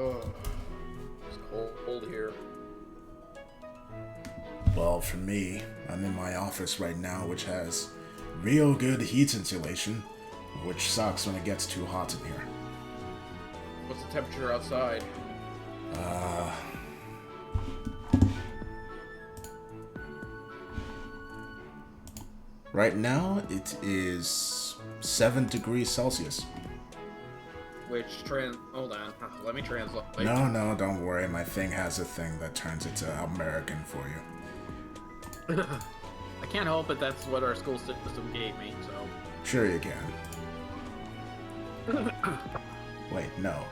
Oh, it's cold here. Well, for me, I'm in my office right now, which has real good heat insulation, which sucks when it gets too hot in here. What's the temperature outside? Right now, it is 7 degrees Celsius. Hold on. Let me translate. No, don't worry. My thing has a thing that turns it to American for you. I can't help it. That's what our school system gave me, so. Sure you can. Wait, no.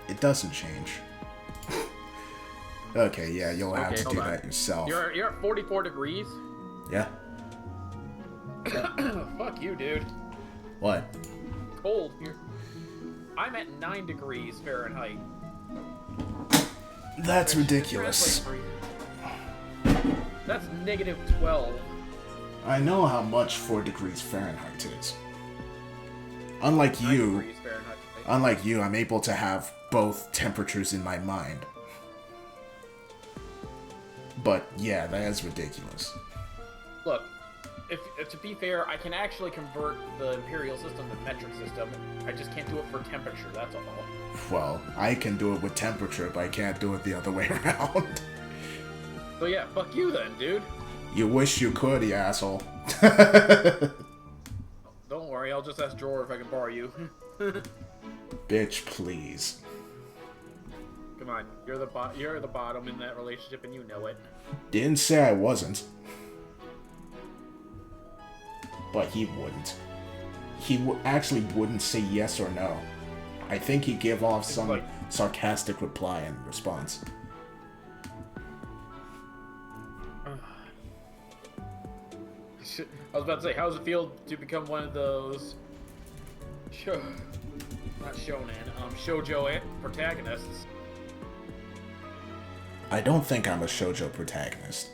It doesn't change. Okay, yeah, you'll have to do that yourself. You're at 44 degrees? Yeah. Fuck you, dude. What? Cold here. I'm at 9 degrees Fahrenheit. That's ridiculous. That's negative 12. I know how much 4 degrees Fahrenheit is. Unlike you, I'm able to have both temperatures in my mind. But yeah, that is ridiculous. Look, if to be fair, I can actually convert the imperial system to metric system. I just can't do it for temperature, that's all. Well, I can do it with temperature, but I can't do it the other way around. So yeah, fuck you then, dude. You wish you could, you asshole. Don't worry, I'll just ask Jor if I can borrow you. Bitch, please. Come on, you're the bottom in that relationship and you know it. Didn't say I wasn't. But he wouldn't. He actually wouldn't say yes or no. I think he'd give off some sarcastic reply in response. I was about to say, how does it feel to become one of those shoujo protagonists? I don't think I'm a shoujo protagonist.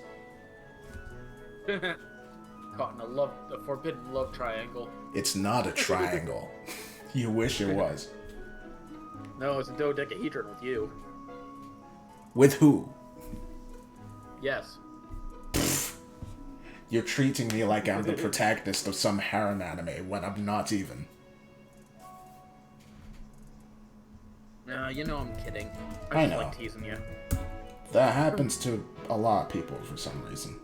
Caught in a forbidden love triangle. It's not a triangle. You wish it was. No, it's a dodecahedron with you. With who? Yes. You're treating me like I'm the protagonist of some harem anime when I'm not even. You know I'm kidding. I just know. like teasing you. That happens to a lot of people for some reason.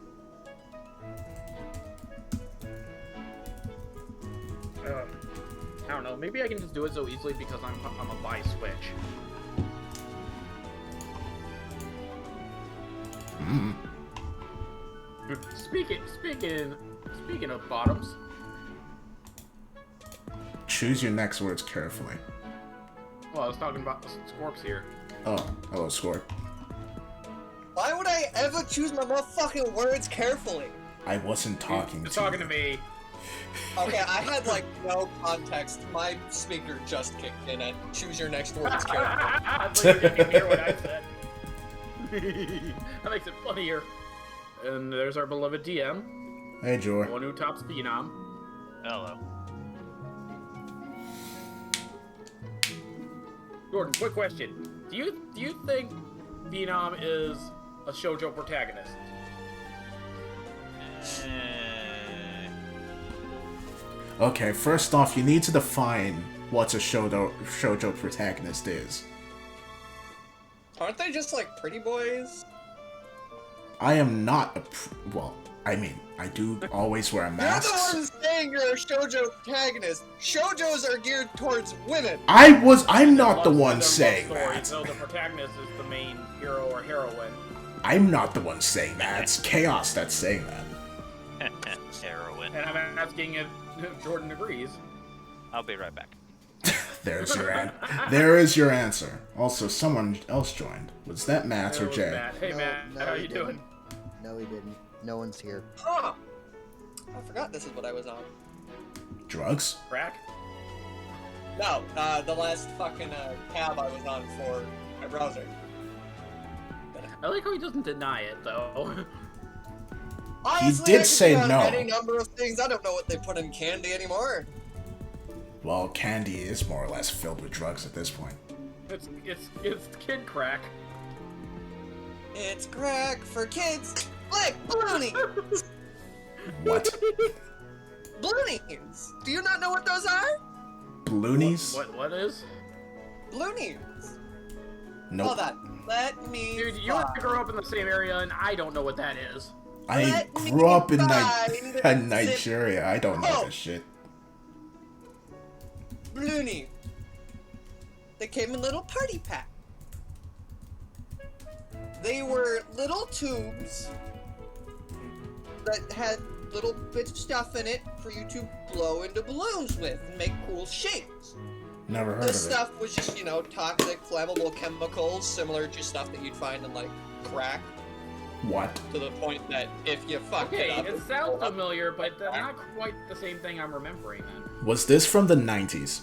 I don't know. Maybe I can just do it so easily because I'm a buy switch. Mm. Speaking of bottoms. Choose your next words carefully. Well, I was talking about the Scorps here. Oh, hello, Scorp. Why would I ever choose my motherfucking words carefully? I wasn't talking to you. Talking to me. Okay, I had no context. My speaker just kicked in and choose your next words carefully. I thought you didn't hear what I said. That makes it funnier. And there's our beloved DM. Hey, Jor. One who tops Phenom. Hello. Jordan, quick question. Do you think Phenom is a shoujo protagonist? Okay, first off, you need to define what a shoujo protagonist is. Aren't they just pretty boys? I am not well, I mean, I do always wear masks. You're the one saying you're a shoujo protagonist. Shoujos are geared towards women. I'm not the one saying that. So the protagonist is the main hero or heroine. I'm not the one saying that. It's Chaos that's saying that. Heroin. And I'm asking if Jordan agrees. I'll be right back. There's your there is your answer. Also, someone else joined. Was that Matt or Jay? Matt. Hey, Matt. How you doing? No, he didn't. No one's here. Huh. I forgot this is what I was on. Drugs? Crack? No, the last fucking tab I was on for my browser. I like how he doesn't deny it, though. Honestly, did I could say be on no. Any number of things. I don't know what they put in candy anymore. Well, candy is more or less filled with drugs at this point. It's kid crack. It's crack for kids like balloonies. What? Balloonies. Do you not know what those are? Balloonies? What is? Balloonies. Nope. Hold on. Let me. Dude, you and I grew up in the same area, and I don't know what that is. I Let grew me up in find Nigeria. I don't know Oh. this shit. Balloonies. They came in little party pack. They were little tubes that had little bits of stuff in it for you to blow into balloons with and make cool shapes. Never heard This of stuff was just, toxic, flammable chemicals, similar to stuff that you'd find in, like, crack, it. What? to the point that if you fucked Okay, it up... it sounds familiar, but not quite the same thing I'm remembering then. Was this from the 90s?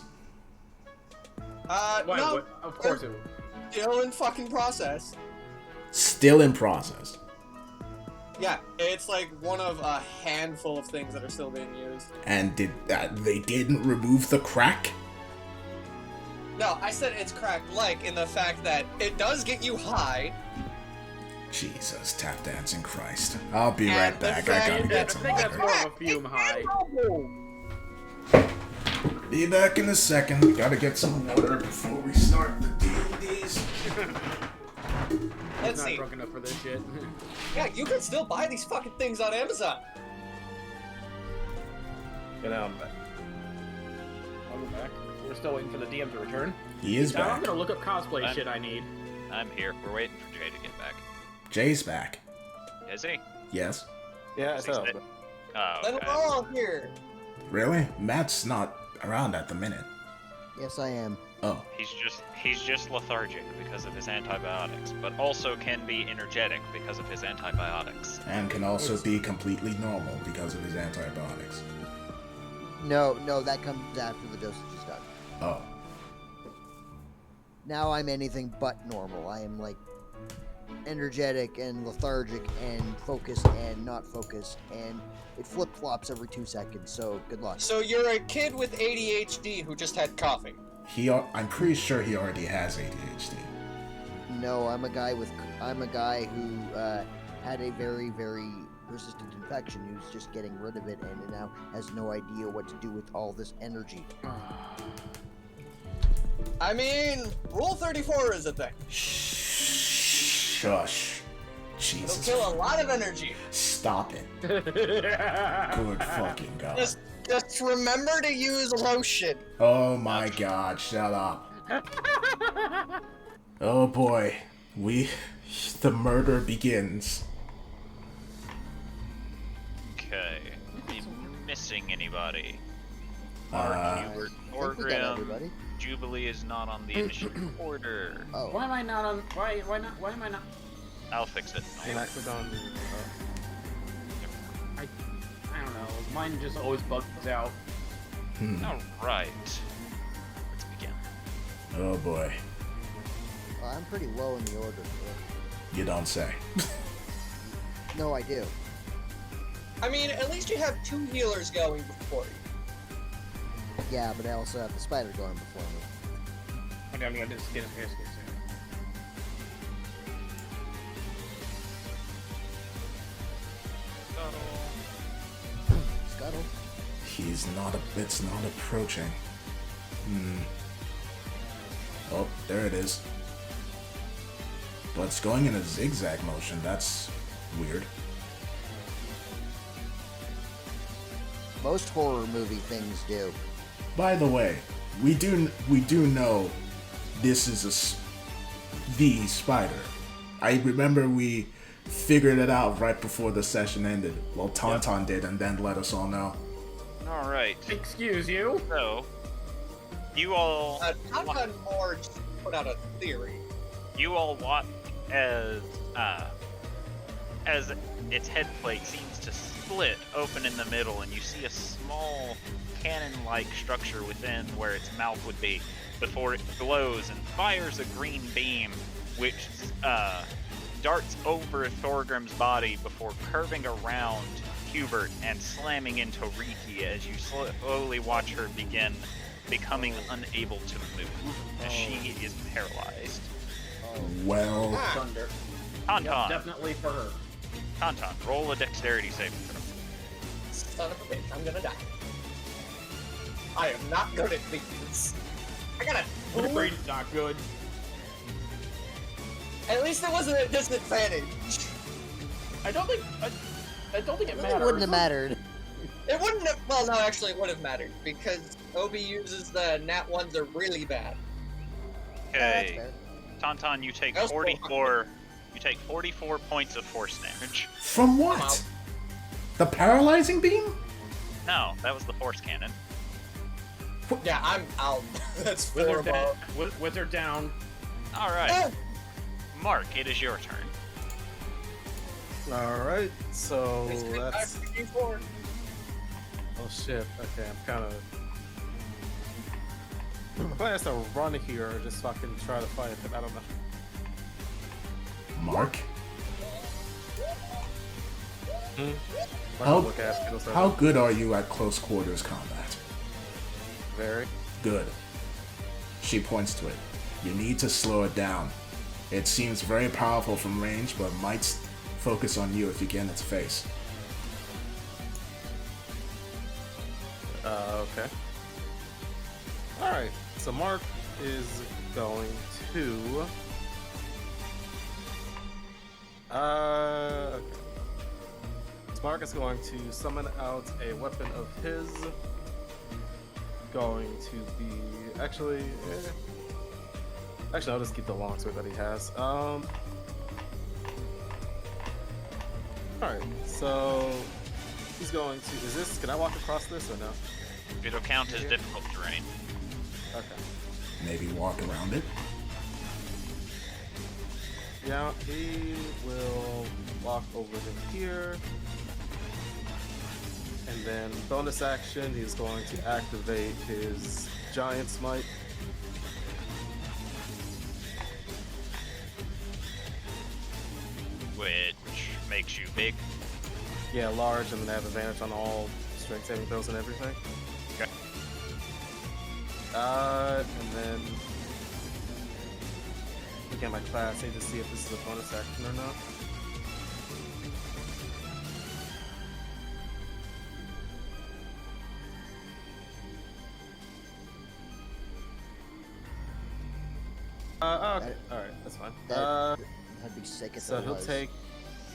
Why, no, what? Of course it would. still in fucking process. Still in process. Yeah, it's like one of a handful of things that are still being used. And they didn't remove the crack? No, I said it's cracked, like, in the fact that it does get you high. Jesus, tap dancing Christ. I'll be And right the back. I fact gotta I get some think that's water. more of a fume high. Be back in a second. Gotta get some water before we start the D&Ds. Let's Not see. drunk enough for this shit. Yeah, you can still buy these fucking things on Amazon. Get out of it. Welcome back. We're still waiting for the DM to return. He is Now I'm back. gonna look up cosplay shit I need. I'm here. We're waiting for Jay to get back. Jay's back. Is he? Yes. Yeah, Is so. he sta- Oh, Let them okay. all here. Really? Matt's not around at the minute. Yes, I am. Oh. He's just lethargic because of his antibiotics, but also can be energetic because of his antibiotics. And can also be completely normal because of his antibiotics. No, that comes after the dosage is done. Oh. Now I'm anything but normal. I am like energetic and lethargic and focused and not focused, and it flip-flops every 2 seconds, so good luck. So you're a kid with ADHD who just had coffee. I'm pretty sure he already has ADHD. No, I'm a guy who had a very, very persistent infection who's just getting rid of it and now has no idea what to do with all this energy. I mean, Rule 34 is a thing. Shush. It'll Jesus. kill a lot of energy. Stop it. Good fucking God. Just remember to use lotion. Oh my God, shut up. Oh boy. The murder begins. Okay. Am I missing anybody? Uh, Hubert, I think we got Orgrim, everybody. Jubilee is not on the initiative order. Oh, Why am I not on? Why am I not? I'll fix it. I don't know. Mine just always bugs out. All right. Let's begin. Oh boy. well, I'm pretty low in the order. You don't say. No, I do. I mean, at least you have 2 healers going before you. Yeah, but I also have the spider going before me. Okay, I'm gonna just get this. Scuttle. It's not approaching. Oh, there it is. But it's going in a zigzag motion. That's weird. Most horror movie things do. By the way, we do know this is the spider. I remember we figured it out right before the session ended. Well, Tauntaun did, and then let us all know. All right. Excuse you. So, you all Tauntaun more just put out a theory. watch as its head plate seems to split open in the middle, and you see a small cannon-like structure within where its mouth would be before it glows and fires a green beam, which darts over Thorgrim's body before curving around Hubert and slamming into Riki as you slowly watch her begin becoming unable to move as she is paralyzed. Well, Thunder. Tauntaun, Yep, definitely for her. Tauntaun, roll a dexterity saving throw. Son of a bitch, I'm gonna die. I am not good at these. I got a Your 4. brain's not good. At least it wasn't a disadvantage. I don't think it It matters. wouldn't have mattered. It wouldn't have. Well, no, actually, it would have mattered because Obi uses the nat ones are really bad. That's Okay, fair. Tauntaun, you take That was 44. You take 44 points of force damage. from I'm what? out. The paralyzing beam? No, that was the force cannon. Yeah, I'm out. That's 4 Wizard down. above. Wizard down. All right, Ah! Mark, it is your turn. Alright, so It's good that's... time for D4. Oh shit, okay, I'm kinda... I'm planning to run here or just fucking try to fight it, I don't know. Mark? I'll look at it, it'll How good are you at close quarters combat? Very. Good. She points to it. You need to slow it down. It seems very powerful from range, but might focus on you if you get in its face. Okay. Alright, so Mark is going to... okay. So Mark is going to summon out a weapon of his. Going to be... Actually, I'll just keep the longsword that he has. Alright, so... He's going to... Is this... Can I walk across this or no? It'll count as difficult terrain. Okay. Maybe walk around it. Yeah, he will walk over to here. And then bonus action, he's going to activate his giant smite. Which makes you big. Yeah, large, and then I have advantage on all strength saving throws and everything. Okay. And then look at my class, I need to see if this is a bonus action or not. Okay. Alright, that's fine. That'd be sick if So it he'll was. take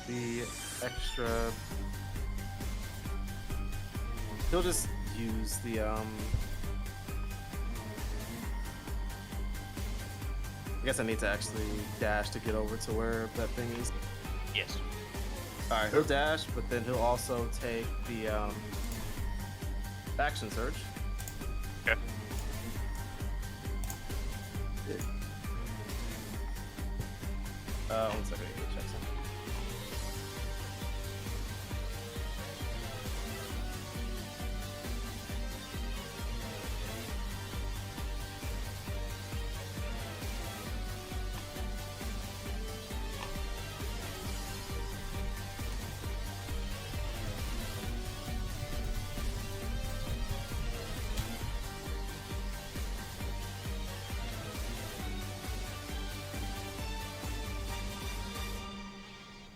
the extra. He'll just use the I guess I need to actually dash to get over to where that thing is. Yes. Alright, he'll dash, but then he'll also take the action surge. Okay. One second, I need to check something.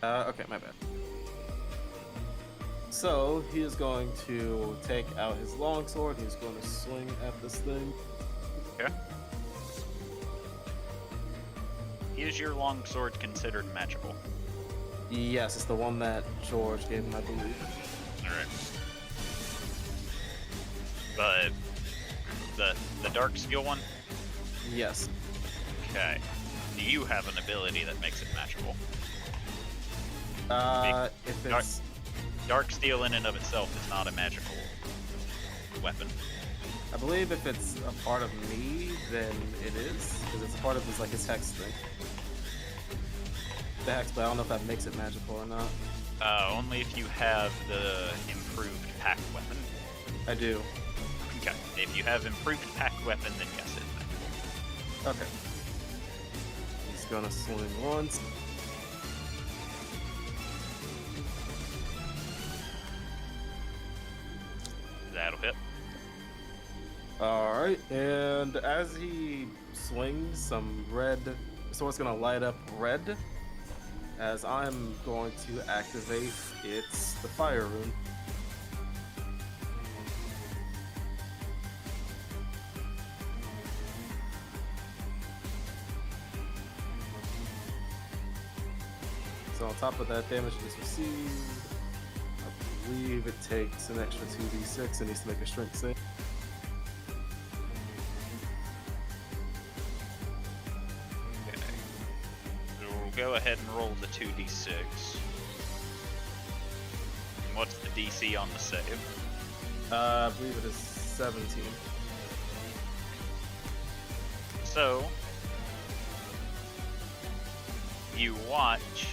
Okay, my bad. So he is going to take out his longsword. He's going to swing at this thing. Okay. Is your longsword considered magical? Yes, it's the one that George gave him, I believe. Alright. The dark skill one? Yes. Okay. Do you have an ability that makes it magical? If Dark- it's Dark steel in and of itself is not a magical weapon. I believe if it's a part of me, then it is, because it's a part of his hex strength. The hex, but I don't know if that makes it magical or not. Only if you have the improved pack weapon. I do. Okay. If you have improved pack weapon, then yes, it's magical. Okay. He's gonna swing once. That'll hit. Alright. Alright, and as he swings, some red sword's gonna light up red. As I'm going to activate, it's the fire rune. So on top of that damage it just received, I believe it takes an extra 2d6 and needs to make a strength save. Okay. So we'll go ahead and roll the 2d6. And what's the DC on the save? I believe it is 17. So, you watch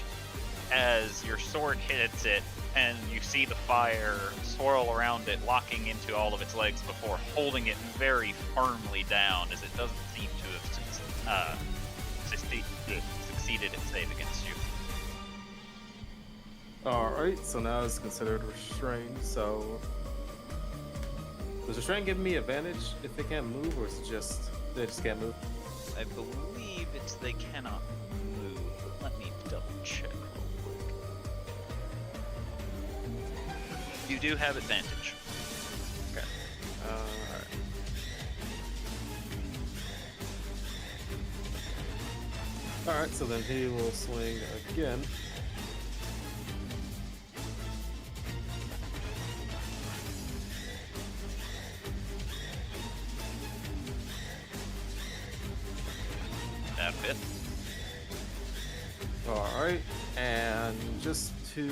as your sword hits it, and you see the fire swirl around it, locking into all of its legs before holding it very firmly down, as it doesn't seem to have succeeded its save against you. Alright, so now it's considered restrained, so... Does restraint give me advantage if they can't move, or is it just... they just can't move? I believe it's they cannot move, but let me double check real quick. You do have advantage. Okay. Alright. Alright, so then he will swing again. That hit. Alright, and just to...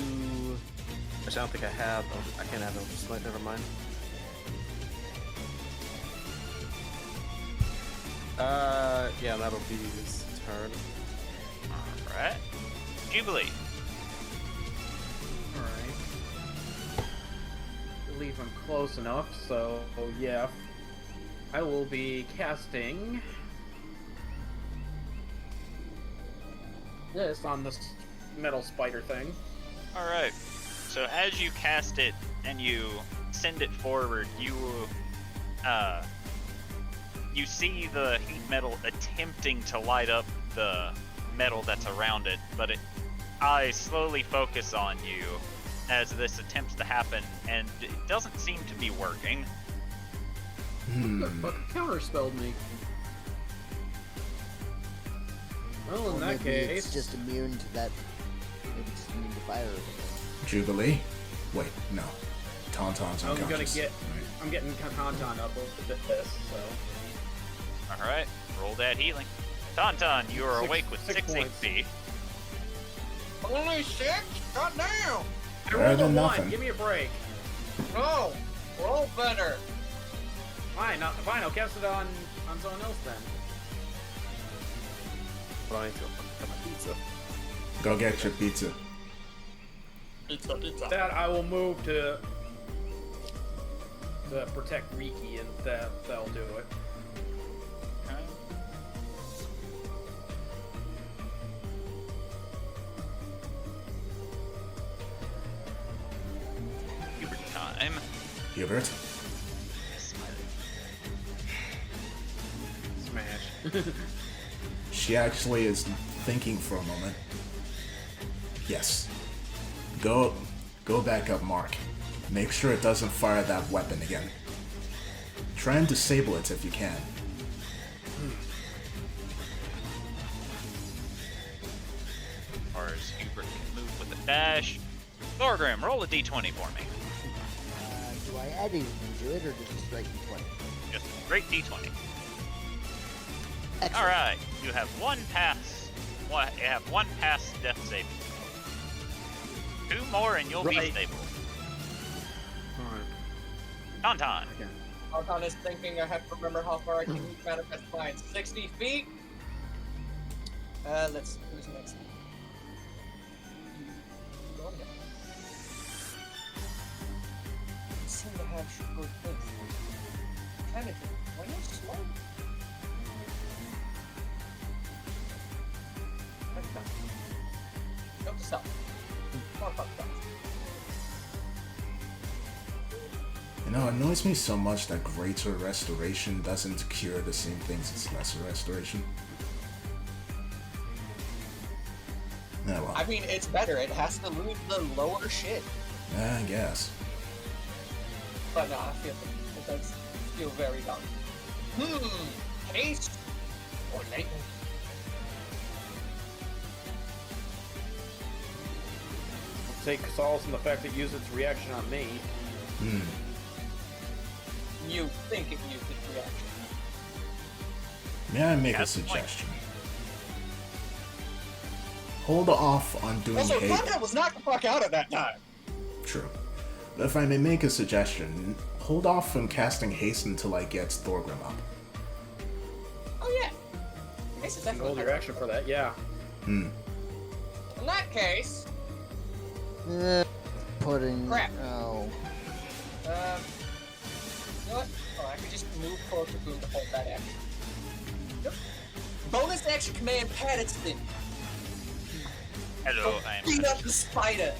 Actually, I don't think I have... I can't have Eldritch, never mind. Yeah, that'll be his turn. Alright. Jubilee. Alright. I believe I'm close enough, so yeah. I will be casting this on this metal spider thing. Alright. So as you cast it and you send it forward, you see the heat metal attempting to light up the metal that's around it, but eyes slowly focus on you as this attempts to happen, and it doesn't seem to be working. What the fuck counterspelled me? Well, in that maybe case, it's just immune to that. Maybe it's just immune to fire or something. Jubilee? Wait, no. Tauntaun's unconscious. I'm getting Tauntaun up with this, so. Alright, roll that healing. Tauntaun, you are awake with 6 points. HP. Only 6? God damn! I Better rolled a than 1. nothing. Give me a break. No! Roll better! Fine, I'll cast it on someone else then. But I need to go get my pizza. Go get your pizza. Pizza. That I will move to protect Riki, and that'll do it. Okay. Hubert time. Hubert? Smash. She actually is thinking for a moment. Yes. Go back up, Mark. Make sure it doesn't fire that weapon again. Try and disable it if you can. As far as Hubert can move with a dash. Thorgrim, roll a d20 for me. Do I add anything to it, or just a straight d20? Just a straight d20. Excellent. Alright, you have one pass. You have one pass death saving. 2 more and you'll be Right. stable. Alright. Tauntaun. Archon is thinking I have to remember how far I can manifest mine. 60 feet? Let's see. Who's next? Seem to have short things. Kind of. Why not slow? Note to self. More fucked up. You know, it annoys me so much that greater restoration doesn't cure the same things as lesser restoration. Yeah, well, I mean, it's better. It has to lose the lower shit. I guess. But no, I feel it does feel very dumb. Haste or lightning? I'll take solace in the fact that it used its reaction on me. You think it used its reaction? May I make a That's the point. suggestion? Hold off on doing Also, haste. Conrad was knocked the fuck out at that time. True. But if I may make a suggestion, hold off from casting haste until I get Thorgrim up. Oh yeah. Haste is You hold definitely your action for that, yeah. In that case, Putting. Crap. Oh. you know what? Oh, I could just move closer to him to hold that action. Yep. Bonus action command Patterson. Hello, I am. Beat up the spider.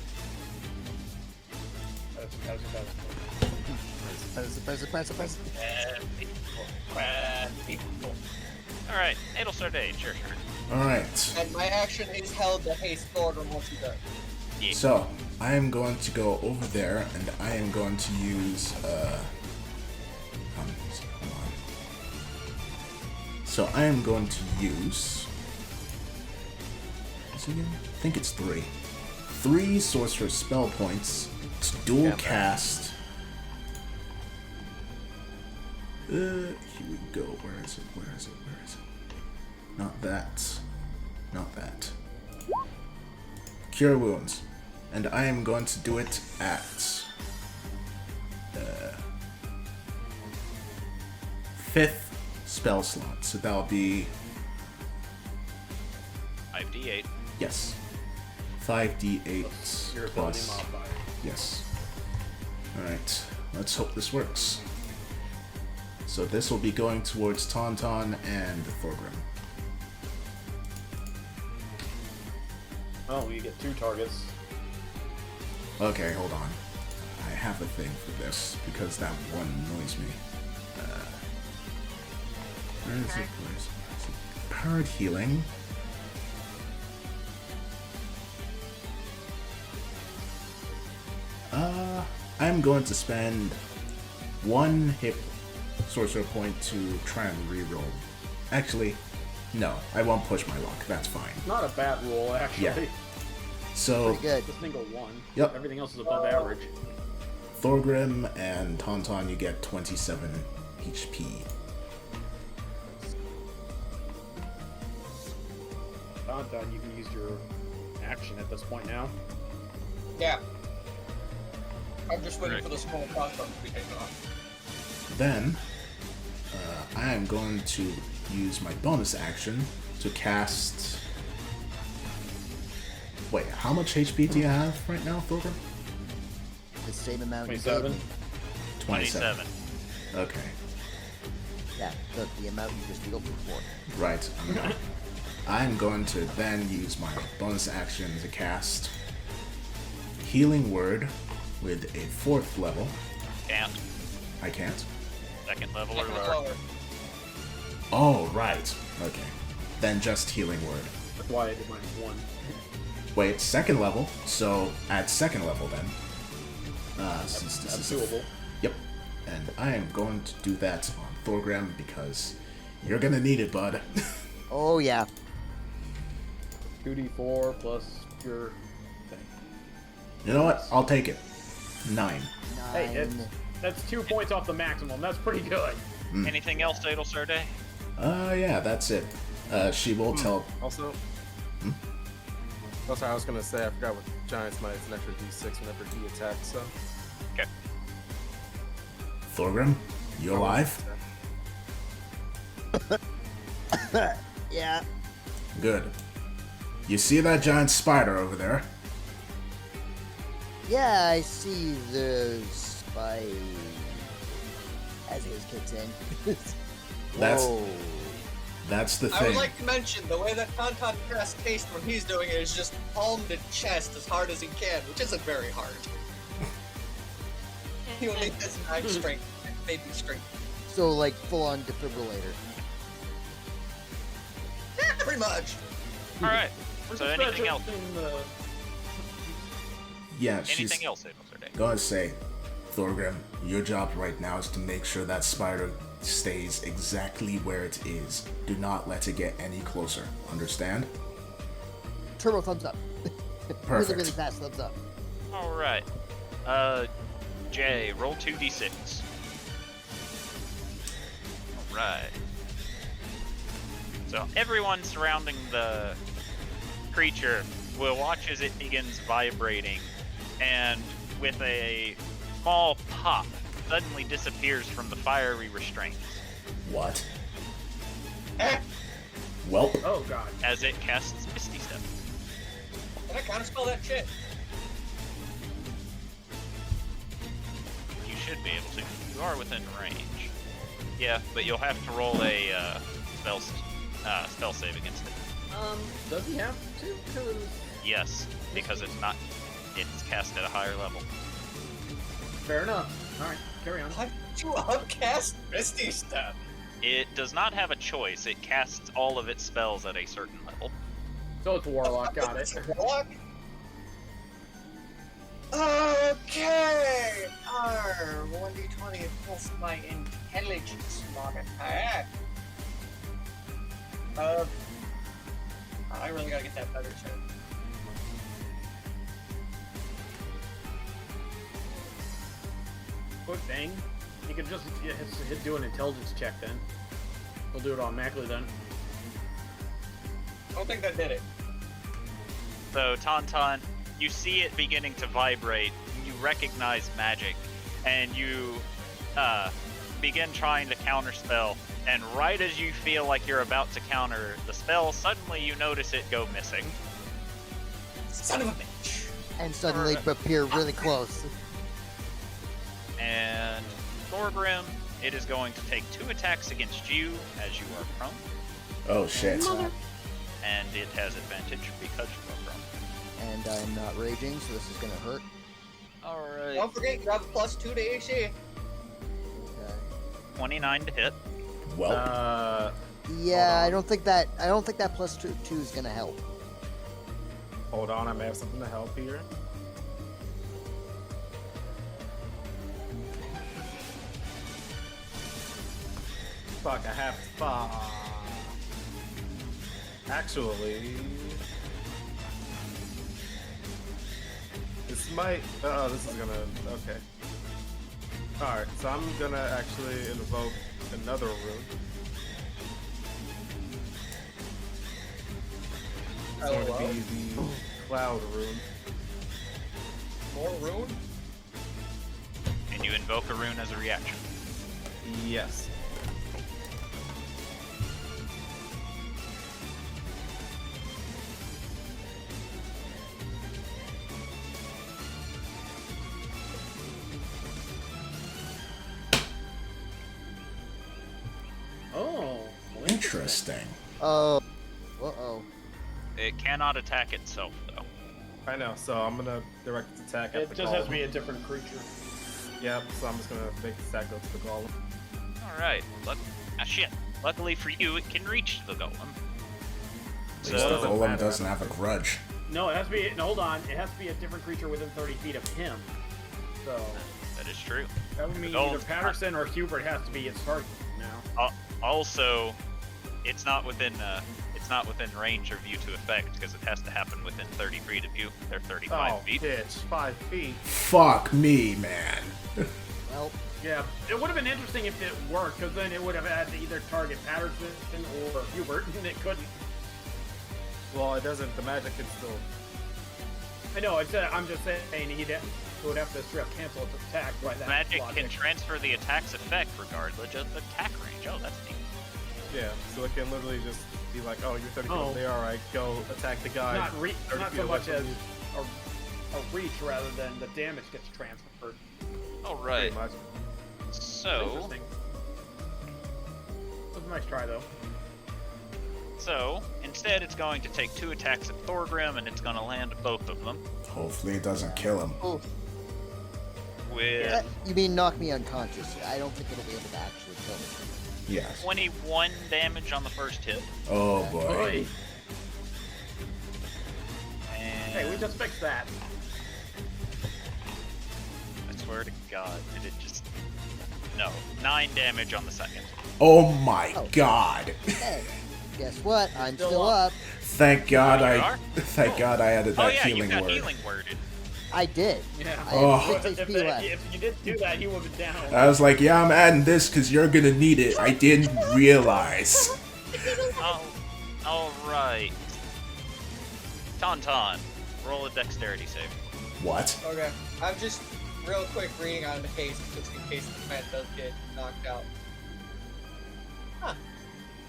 Alright, it'll start day. It's your turn. Alright. And my action is held to haste Thorgrim once he does. Yeah. So, I am going to go over there and I am going to use, hold on. So, I am going to use, what's it again? I think it's 3. 3 sorcerer spell points to dual cast. Here we go. Where is it? Where is it? Where is it? Not that. Not that. Cure wounds. And I am going to do it at 5th spell slot. So that'll be 5d8. yes, 5d8 Your ability plus. modifier. Yes. All right. Let's hope this works. So this will be going towards Tauntaun and Thorgrim. Oh, you get 2 targets. Okay, hold on. I have a thing for this because that one annoys me. Where is it? Where is it? Where is it? Powered healing. I'm going to spend 1 hit sorcerer point to try and reroll. Actually, no, I won't push my luck. That's fine. Not a bad roll, actually. Yeah. So, Pretty good. Just single 1. Yep. Everything else is above average. Thorgrim and Tauntaun, you get 27 HP. Dnd, you can use your action at this point now. Yeah. I'm just waiting Right. for the small platform to be taken off. Then, I am going to use my bonus action to cast. Wait, how much HP do you have right now, Thorgrim? The same amount. you 27. gave me. 27. Okay, Yeah, the amount you just healed before. right. I'm going to then use my bonus action to cast Healing Word with a 4th level. Can't. I can't. Second level or Second lower. lower. Oh, right. Okay. Then just Healing Word. That's why I did minus 1. Wait, 2nd level. So at 2nd level then. Since this That's is doable. Yep. And I am going to do that on Thorgrim because you're gonna need it, bud. Oh yeah. 2d4 plus your thing. You know what? I'll take it. 9. Hey, it's, that's 2 points off the maximum. That's pretty good. Anything else, Adel Serde? Yeah, that's it. She will tell. Also, I was gonna say I forgot with Giant's Might, it's an extra d6 whenever he attacks. So Okay. Thorgrim, you alive? Yeah. Good. You see that giant spider over there? Yeah, I see the spy as his kicks in. That's- Whoa. That's the I would thing. like to mention the way that Tauntaun casts haste when he's doing it is just palm to chest as hard as he can, which isn't very hard. He only has 9 strength. Maybe strength. So like full-on defibrillator. Yeah, pretty much. All right. Where's So the anything special else? in the- Yeah, she's Anything else, Day? gonna say, Thorgrim, your job right now is to make sure that spider stays exactly where it is. Do not let it get any closer. Understand? Turbo thumbs up. Perfect. Really fast thumbs up. All right. Jay, roll 2d6. All right. So everyone surrounding the creature will watch as it begins vibrating, and with a small pop, suddenly disappears from the fiery restraints What? Eh, Welp. Oh god. as it casts Misty Step. can I counterspell that shit? You should be able to. You are within range. Yeah, but you'll have to roll a spell save against it. Does he have to? 'Cause- Yes, because it's cast at a higher level. Fair enough. Alright, carry on. Why did you upcast Misty Step? It does not have a choice. It casts all of its spells at a certain level. So it's Warlock, got it. Warlock? Okay. 1d20 plus my intelligence modifier. I really gotta get that better too. Quick thing. You can just do an intelligence check then. We'll do it automatically then. I don't think that did it. So, Tauntaun, you see it beginning to vibrate, you recognize magic, and you begin trying to counterspell, and right as you feel like you're about to counter the spell, suddenly you notice it go missing. Son of a bitch. And suddenly appear really close. And Thorgrim, it is going to take 2 attacks against you as you are prone, Oh shit. and it has advantage because you are prone. And I'm not raging, so this is gonna hurt. Alright. Don't forget, you have +2 to AC. Okay. 29 to hit. Welp. Yeah, on. I don't think that +2 is gonna help. Hold on, I may have something to help here. Fuck, I have to. Fuck. Actually, this might. Oh, this is gonna. Okay. Alright, so I'm gonna actually invoke another rune. It's going to be the Cloud Rune. More rune? And you invoke a rune as a reaction. Yes. Oh. Interesting. Oh. Uh-oh. It cannot attack itself, though. I know, so I'm gonna direct its attack at It the just golem. has to be a different creature. Yep, so I'm just gonna make the attack go to the golem. Alright. Shit. Luckily for you, it can reach the golem. At least the doesn't golem matter. doesn't have a grudge. No, it has to be. No, hold on. It has to be a different creature within 30 feet of him. So That is true. that would mean The either golem's Patterson or Hubert has to be its target now. Also, it's not within range or view to effect because it has to happen within 30 feet of you. They're 35 Oh, feet. bitch, 5 feet. Fuck me, man. Well, Yeah, it would have been interesting if it worked, because then it would have had to either target Patterson or Hubert, and it couldn't. Well, it doesn't. The magic can still. I know. I'm just saying it would have to straight up cancel its attack by that Magic logic. can transfer the attack's effect regardless of attack range. Oh, that's neat. Yeah, so it can literally just be like, oh, you're 30 feet Oh. over there, alright, go attack the guy. not 30 not feet so away much from as you. a reach rather than the damage gets transferred. Alright, Pretty much. so Interesting. That was a nice try though. instead it's going to take 2 attacks at Thorgrim and it's going to land both of them. Hopefully it doesn't kill him. oh, with You mean knock me unconscious? I don't think it'll be able to actually kill me. Yes. 21 damage on the first hit. Oh boy. Boy. And Hey, we just fixed that. I swear to God, did it just... No, 9 damage on the second. Oh my Oh. God. Hey, guess what? I'm Still still up. up. Thank God You I are? thank Oh. God I added Oh that yeah, you healing got word. healing worded. I did. Yeah. I Oh. have 6 HP left. If you didn't do that, he would have been down. I was like, yeah, I'm adding this because you're gonna need it. I didn't realize. Oh, alright. Tauntaun, roll a dexterity save. What? Okay. I'm just real quick reading on the haste just in case the man does get knocked out. Huh.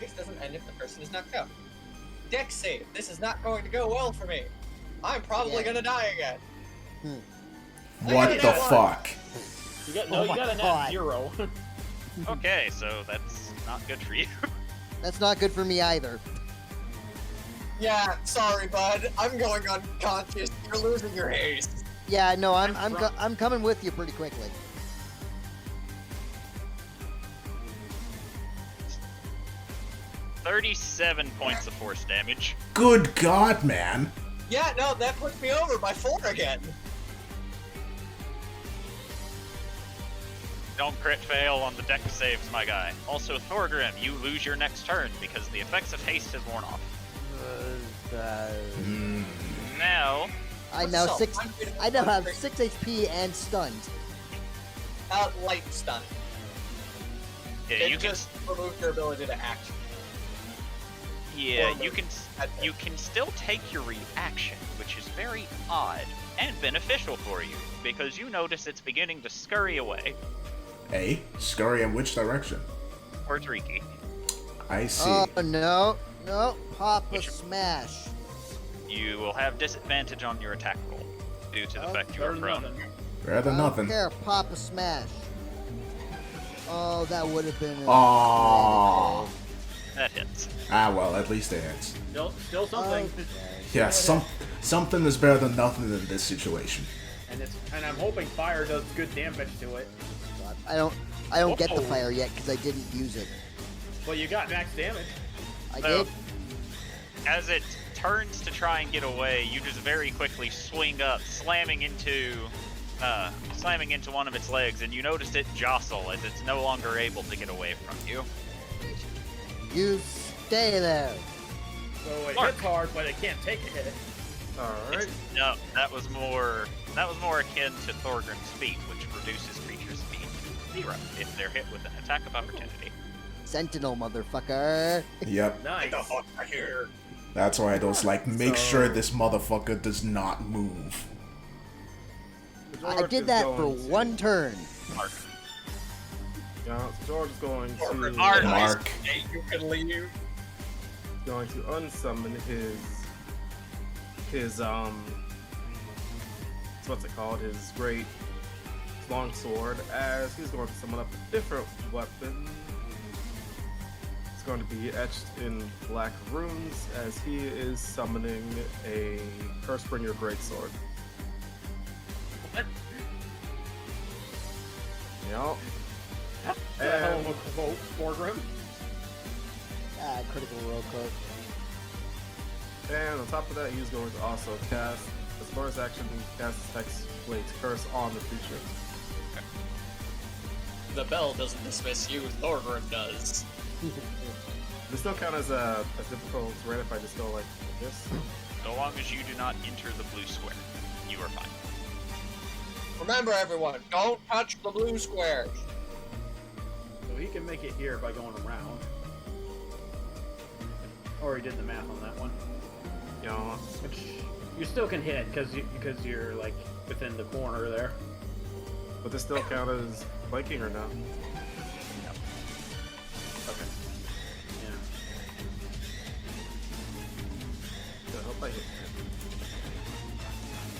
Haste doesn't end if the person is knocked out. Dex save. This is not going to go well for me. I'm probably Yeah. gonna die again. What got a the nat one. fuck? You got, Oh no, you my got a net God. 0. Okay, so that's not good for you. That's not good for me either. Yeah, sorry, bud. I'm going unconscious. You're losing your haste. Yeah, no, I'm That's I'm coming with you pretty quickly. $37 points of force damage. Good God, man. Yeah, no, that puts me over by 4 again. Don't crit fail on the dex saves, my guy. Also, Thorgrim, you lose your next turn because the effects of haste has worn off. Hmm. Now, I now So, six. I'm gonna- I now have 6 HP and stunned. Light stun. yeah, It you can. just removes your ability to action. Yeah, or you can. You can still take your reaction, which is very odd and beneficial for you because you notice it's beginning to scurry away Hey, scurry in which direction? towards Riki. I see. Oh no, Papa Which- smash. You will have disadvantage on your attack roll due to the Oh, fact you are Better than prone. nothing. Better I than don't nothing. care, Papa smash. Oh, that would have been. Aww. That hits. Ah, well, at least it hits. Still something. Okay. Yeah, something is better than nothing in this situation. And I'm hoping fire does good damage to it. I don't get the Whoa. fire yet because I didn't use it. Well, you got max damage. I So, did. as it turns to try and get away, you just very quickly swing up, slamming into one of its legs, and you notice it jostle as it's no longer able to get away from you. You stay there. So it Mark. hits hard, but it can't take a hit. Alright. No, that was more akin to Thorgrim's feat, which reduces creatures' speed to 0 if they're hit with an attack of opportunity. Sentinel, motherfucker. Yep. Nice. fuck are here? That's why those like make So- sure this motherfucker does not move. I George did is that for going to- one turn. Mark. Yeah, so George is going to Mark. Mark. Hey, you can leave. going to unsummon his what's it called? His great longsword, as he's going to summon up a different weapon. It's going to be etched in black runes as he is summoning a Cursebringer greatsword. What? Yep. The hell of a quote, Thorgrim. Ah, critical roll code. And on top of that, he's going to also cast, as far as action, cast Hexblade Curse on the creature. The bell doesn't dismiss you, Thorgrim does. This still count as a difficult terrain if I just go like this. So long as you do not enter the blue square, you are fine. Remember, everyone, don't touch the blue squares. So he can make it here by going around. Or he did the math on that one. You know, Which you still can hit because you're like within the corner there. but this still count as flanking or no? Okay. Yeah. I hope I hit.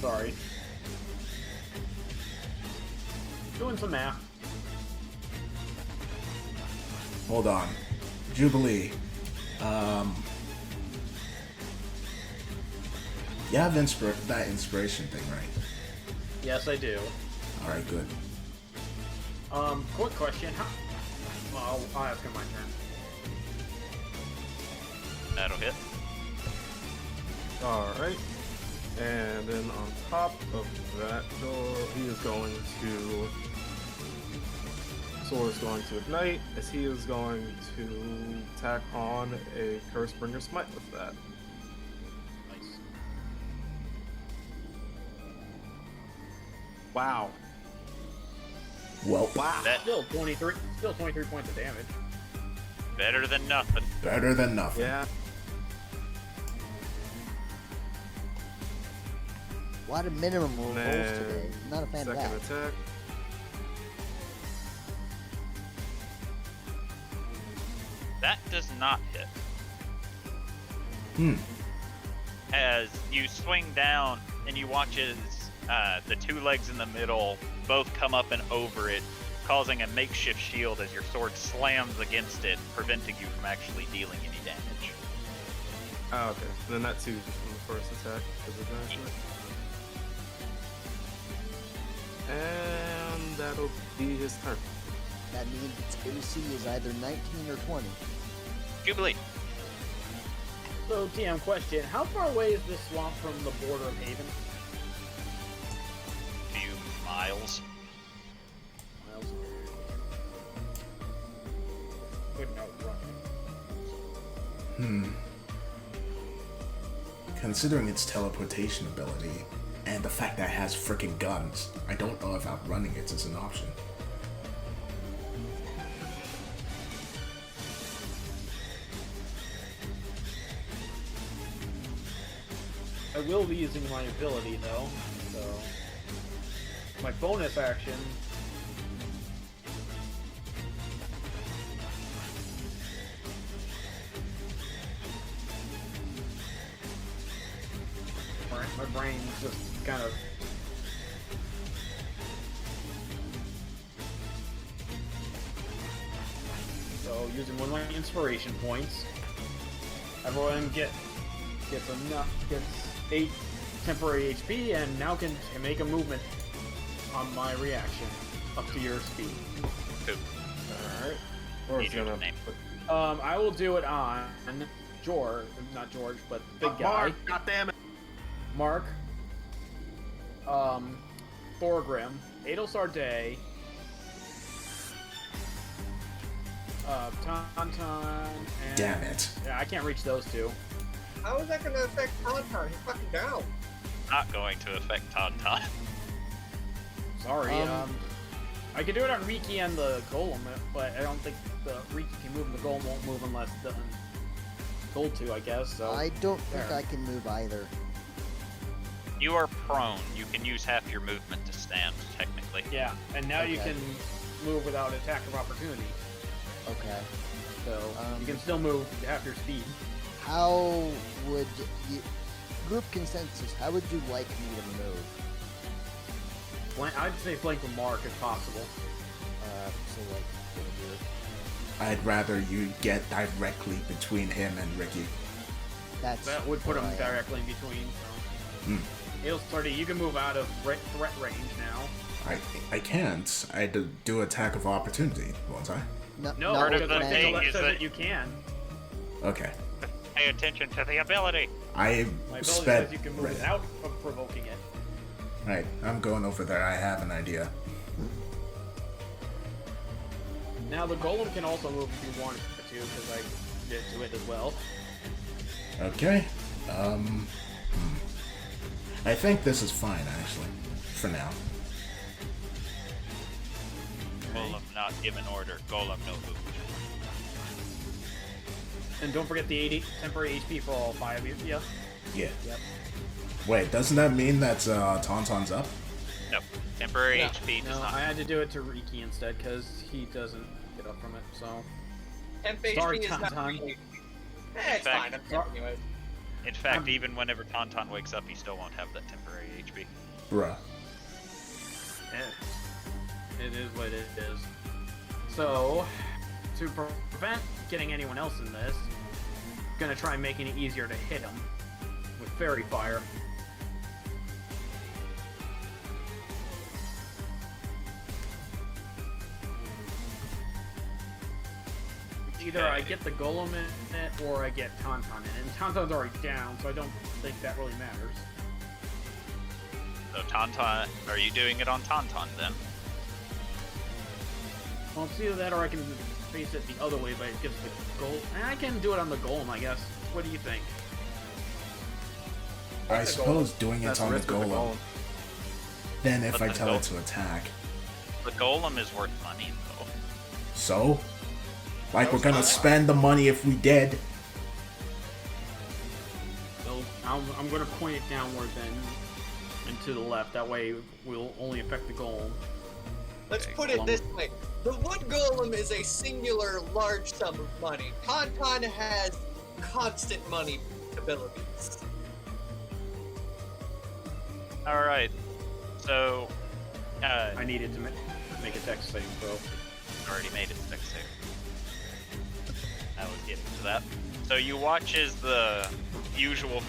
Sorry. Doing some math. Hold on. Jubilee. You have that inspiration thing, right? Yes, I do. Alright, good. Quick question. Well, I'll ask him my turn. That'll hit. Alright. And then on top of that door, he is going to... Sword is going to ignite, as he is going to tack on a Cursebringer Smite with that. Nice. Wow. Well, That Still 23 points of damage. better than nothing. better than nothing. Yeah. A lot of minimum rolls And today. Not a fan of second that. attack. That does not hit. As you swing down and you watch as the two legs in the middle both come up and over it, causing a makeshift shield as your sword slams against it, preventing you from actually dealing any damage. Oh, okay. And then that too is from the first attack because of advancement. And that'll be his turn. That means its AC is either 19 or 20. Jubilee. So, TM question: how far away is this swamp from the border of Haven? Few miles. Miles. Good note, running. Considering its teleportation ability and the fact that it has freaking guns, I don't know if outrunning it is an option. I will be using my ability though, so my bonus action. My brain's just kind of. So using one of my inspiration points, everyone gets 8 temporary HP and now can make a movement on my reaction up to your speed. Cool. Alright. Or You it's do gonna the name. I will do it on not George, but the big guy. Mark, God damn it. Mark. Thorgrim, Adel Sarday, Tauntaun, and... Damn it. Yeah, I can't reach those two. How is that going to affect Tauntaun? He's fucking down. Not going to affect Tauntaun. Sorry, I could do it on Riki and the Golem, but I don't think the Riki can move and the Golem won't move unless the Gold 2, I guess, so... I don't think there. I can move either. You are prone. You can use half your movement to stand, technically. Yeah, and now you Okay. can move without attack of opportunity, Okay. so you can still move half your speed. How would you... Group consensus, how would you like me to move? I'd say flank with Mark if possible. So like, over here. I'd rather you get directly between him and Ricky. That's That would put where him I am. directly in between, so... Adel Sarday, you can move out of threat range now. I can't. I had to do attack of opportunity, won't I? No, not part of with because the I magic. think thing it is says that- that you can. Okay. Pay attention to the ability. I My ability sped. says you can move right. without provoking it. Right, I'm going over there. I have an idea. Now the Golem can also move if you wanted to, because I did to it as well. Okay. I think this is fine, actually. For now. Golem not given order. Golem no move. And don't forget the 80 temporary HP for all 5 of you. Yeah. Yeah. Yep. Wait, doesn't that mean that Tauntaun's up? No. Temporary No, HP does no, not. I had to do it to Riki instead, because he doesn't get up from it, so... Temp Sorry, HP is not Tauntaun. really... it's fact- fine, I'm temp anyway. In fact, even whenever Tauntaun wakes up, he still won't have that temporary HP. Bruh. It is what it is. So, to prevent getting anyone else in this, I'm gonna try making it easier to hit him with Fairy Fire. either I get the Golem in it or I get Tauntaun in it. And Tauntaun's already down, so I don't think that really matters. So Tauntaun, are you doing it on Tauntaun then? Well, it's either that or I can face it the other way, but it gives the Golem. I can do it on the Golem, I guess. What do you think? I suppose doing it That's on the risk with Golem. Then if But I the tell it Golem- to attack. The Golem is worth money, though. So? Like, we're gonna spend the money if we did. So I'm going to point it downward then, and to the left. That way we'll only affect the Golem. Let's put it this way. The wood golem is a singular large sum of money. Tauntaun has constant money abilities. Alright. So, I needed to make a dex saving throw. already made it dex save. I was getting to that. So you watch as the usual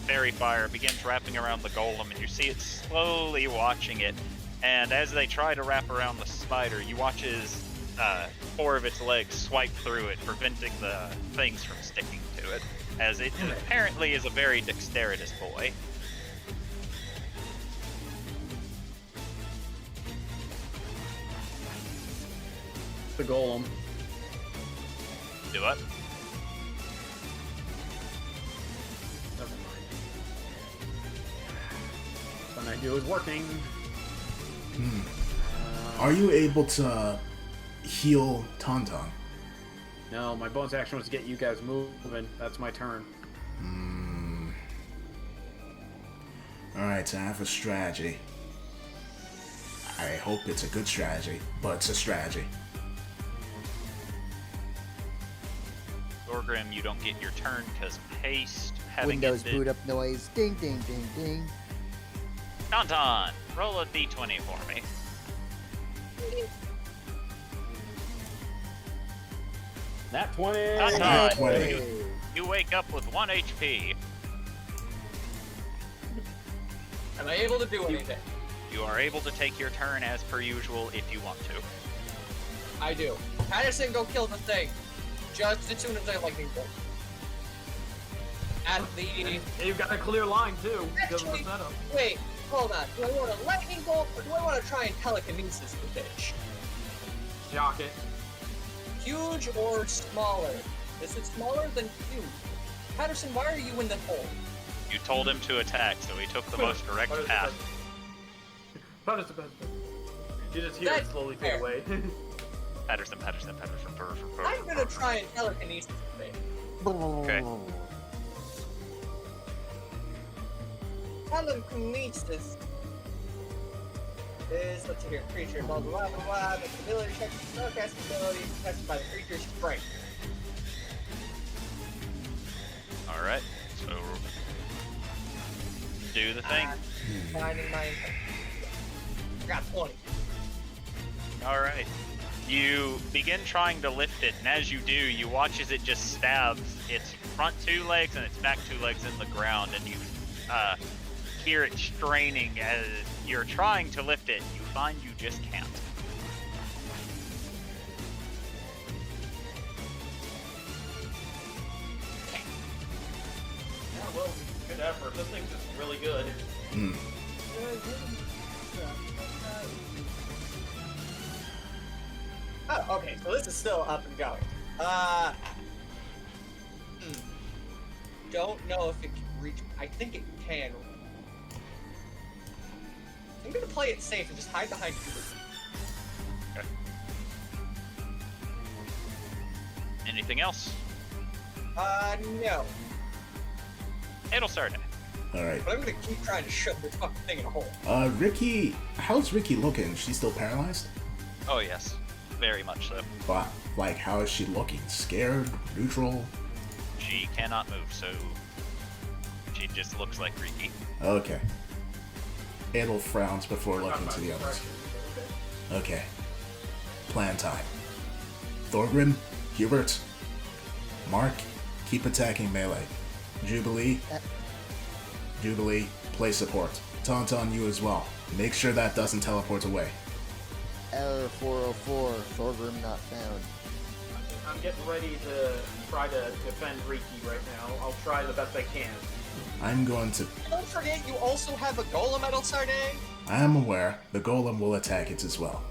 fairy fire begins wrapping around the golem, and you see it slowly watching it. And as they try to wrap around the spider, you watch as 4 of its legs swipe through it, preventing the things from sticking to it, as it apparently is a very dexterous boy. The Golem. Do what? Never mind. Something I do is working. Are you able to heal Tauntaun? No, my bonus action was to get you guys moving. That's my turn. Alright, so I have a strategy. I hope it's a good strategy, but it's a strategy. Thorgrim, you don't get your turn because haste having Windows ended. boot up noise. Ding, ding, ding, ding. Tauntaun, roll a d20 for me. That 20! Tauntaun, 20. you wake up with 1 HP. Am I able to do anything? You are able to take your turn as per usual if you want to. I do. Patterson, go kill the thing. Just as soon as I lightning bolt. At the... You've got a clear line too, because of the Actually, setup. wait, hold on. Do I want a lightning bolt or do I want to try and telekinesis the bitch? Jock it. Huge or smaller? Is it smaller than huge? Patterson, why are you in the hole? You told him to attack, so he took the most direct path. You just hear it That's slowly fair. fade away. Patterson. I'm gonna try and telekinesis the thing. Okay. Telekinesis is, let's see here, creature, blah blah blah blah blah, the ability check, spellcasting ability, tested by the creature's strength. Alright, so do the thing. Finding my got 20. Alright. You begin trying to lift it, and as you do, you watch as it just stabs its front 2 legs and its back 2 legs in the ground, and you hear it straining as you're trying to lift it. You find you just can't. Yeah, well, good effort. This thing's just really good. Oh, okay, so this is still up and going. Don't know if it can reach. I think it can. I'm gonna play it safe and just hide behind Hubert. Okay. Anything else? No. It'll start it. Alright. But I'm gonna keep trying to shove this fucking thing in a hole. Ricky, how's Ricky looking? Is she still paralyzed? Oh yes, very much so. But, like, how is she looking? Scared? Neutral? She cannot move, so she just looks like Riki. Okay. Adol frowns before looking to the others. Okay. Plan time. Thorgrim, Hubert, Mark, keep attacking melee. Jubilee, play support. Tauntaun, you as well. Make sure that doesn't teleport away. Error 404. Thorgrim not found. I'm getting ready to try to defend Riki right now. I'll try the best I can. I'm going to... Don't forget, you also have a golem at Sarde. I am aware the golem will attack it as well,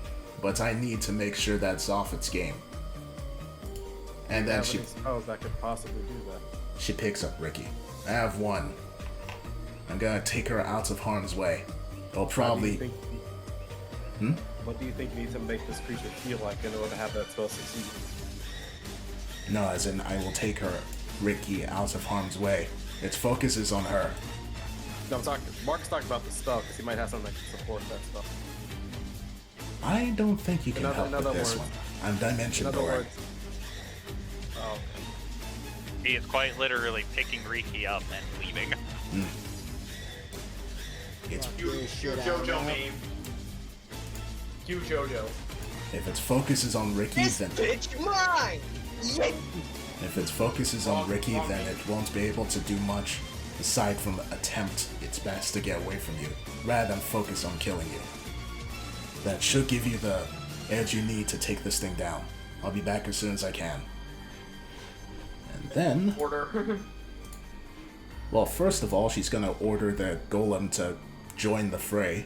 but I need to make sure that's off its game. And then she... Oh, that could possibly do that. She picks up Riki. I have one. I'm gonna take her out of harm's way. They'll probably... What do you think you need to make this creature feel like in order to have that spell succeed? No, as in I will take her, Riki, out of harm's way. Its focus is on her. No, I'm talking. Mark's talking about the spell because he might have something that can support that spell. I don't think you can help with this words. one. I'm Dimension In other Door. words. Oh. He is quite literally picking Riki up and leaving. It's, Fuck You this shit out JoJo now. meme. You JoJo. if its focus is on Riki, This then... bitch mine! Yeah. If its focus is on Riki, then it won't be able to do much aside from attempt its best to get away from you, rather than focus on killing you. That should give you the edge you need to take this thing down. I'll be back as soon as I can. And then, Order. well, first of all, she's gonna order the golem to join the fray.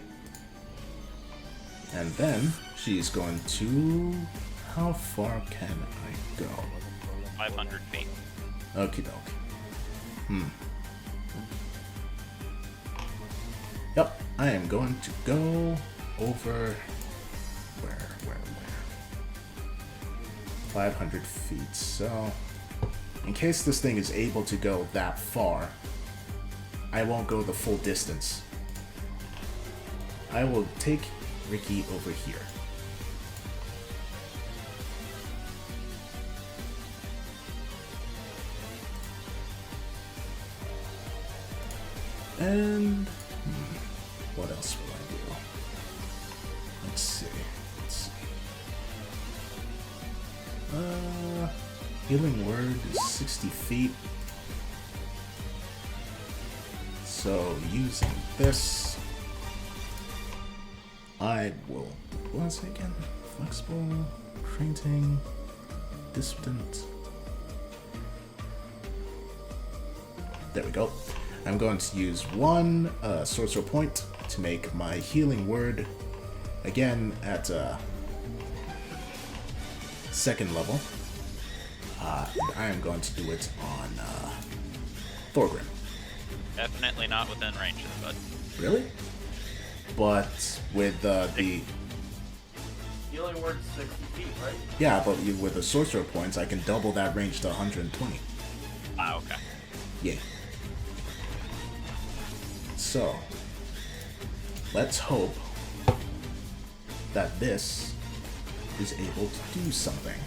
And then, she's going to... How far can I go? 500 feet. Okie doke. Yep, I am going to go over... Where? 500 feet, so... In case this thing is able to go that far, I won't go the full distance. I will take Riki over here. And what else will I do? Let's see. Healing word is 60 feet. So using this, I will. What was it again? Flexible, printing, distant. There we go. I'm going to use one sorcerer point to make my healing word again at second level. And I am going to do it on Thorgrim. Definitely not within range of the bud. Really? But with the Healing word's 60 feet, right? yeah, but with the sorcerer points, I can double that range to 120. Ah, okay. Yeah. So, let's hope that this is able to do something.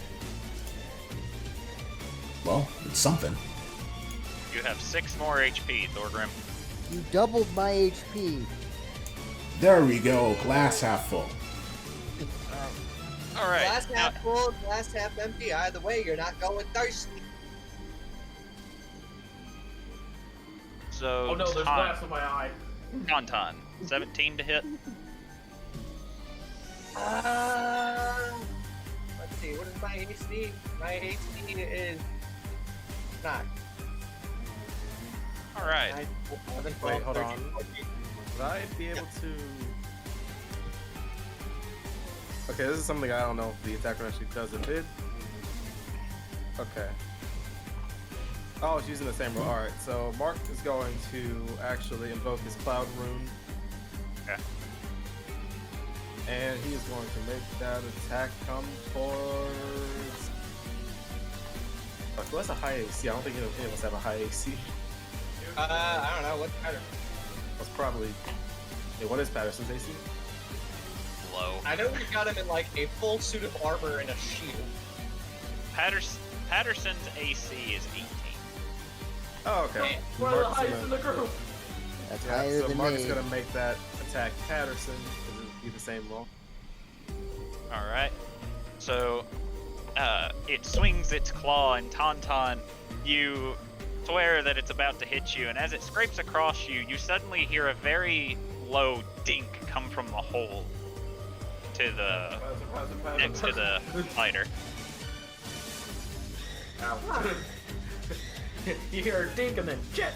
Well, it's something. You have 6 more HP, Thorgrim. You doubled my HP. There we go, glass half full. Alright. Glass half full, glass half empty. Either way, you're not going thirsty. So, Oh no, there's glass in my eye. Tauntaun, 17 to hit. Let's see, what is my AC? My AC is 9. Alright. 9, 11, 12, Wait, hold 13, on. 14. Would I be able to... Okay, this is something I don't know if the attacker actually does. It did. Okay. Oh, it's using the same rule. Alright, so Mark is going to actually invoke his Cloud Rune. Okay. And he is going to make that attack come towards... Well, that's a high AC. I don't think any of us have a high AC. I don't know, what's better? That's probably... Yeah, what is Patterson's AC? Low. I know we got him in like a full suit of armor and a shield. Patterson's AC is 18. Oh, okay. One of the Mark's highest gonna- in the group. That's Yeah, higher so than Mark me. is gonna make that attack Patterson because it would be the same roll. Alright. So, it swings its claw, and Tauntaun, you swear that it's about to hit you, and as it scrapes across you, you suddenly hear a very low dink come from the hole to the next to the fighter. Ow. You hear a dink and then jet.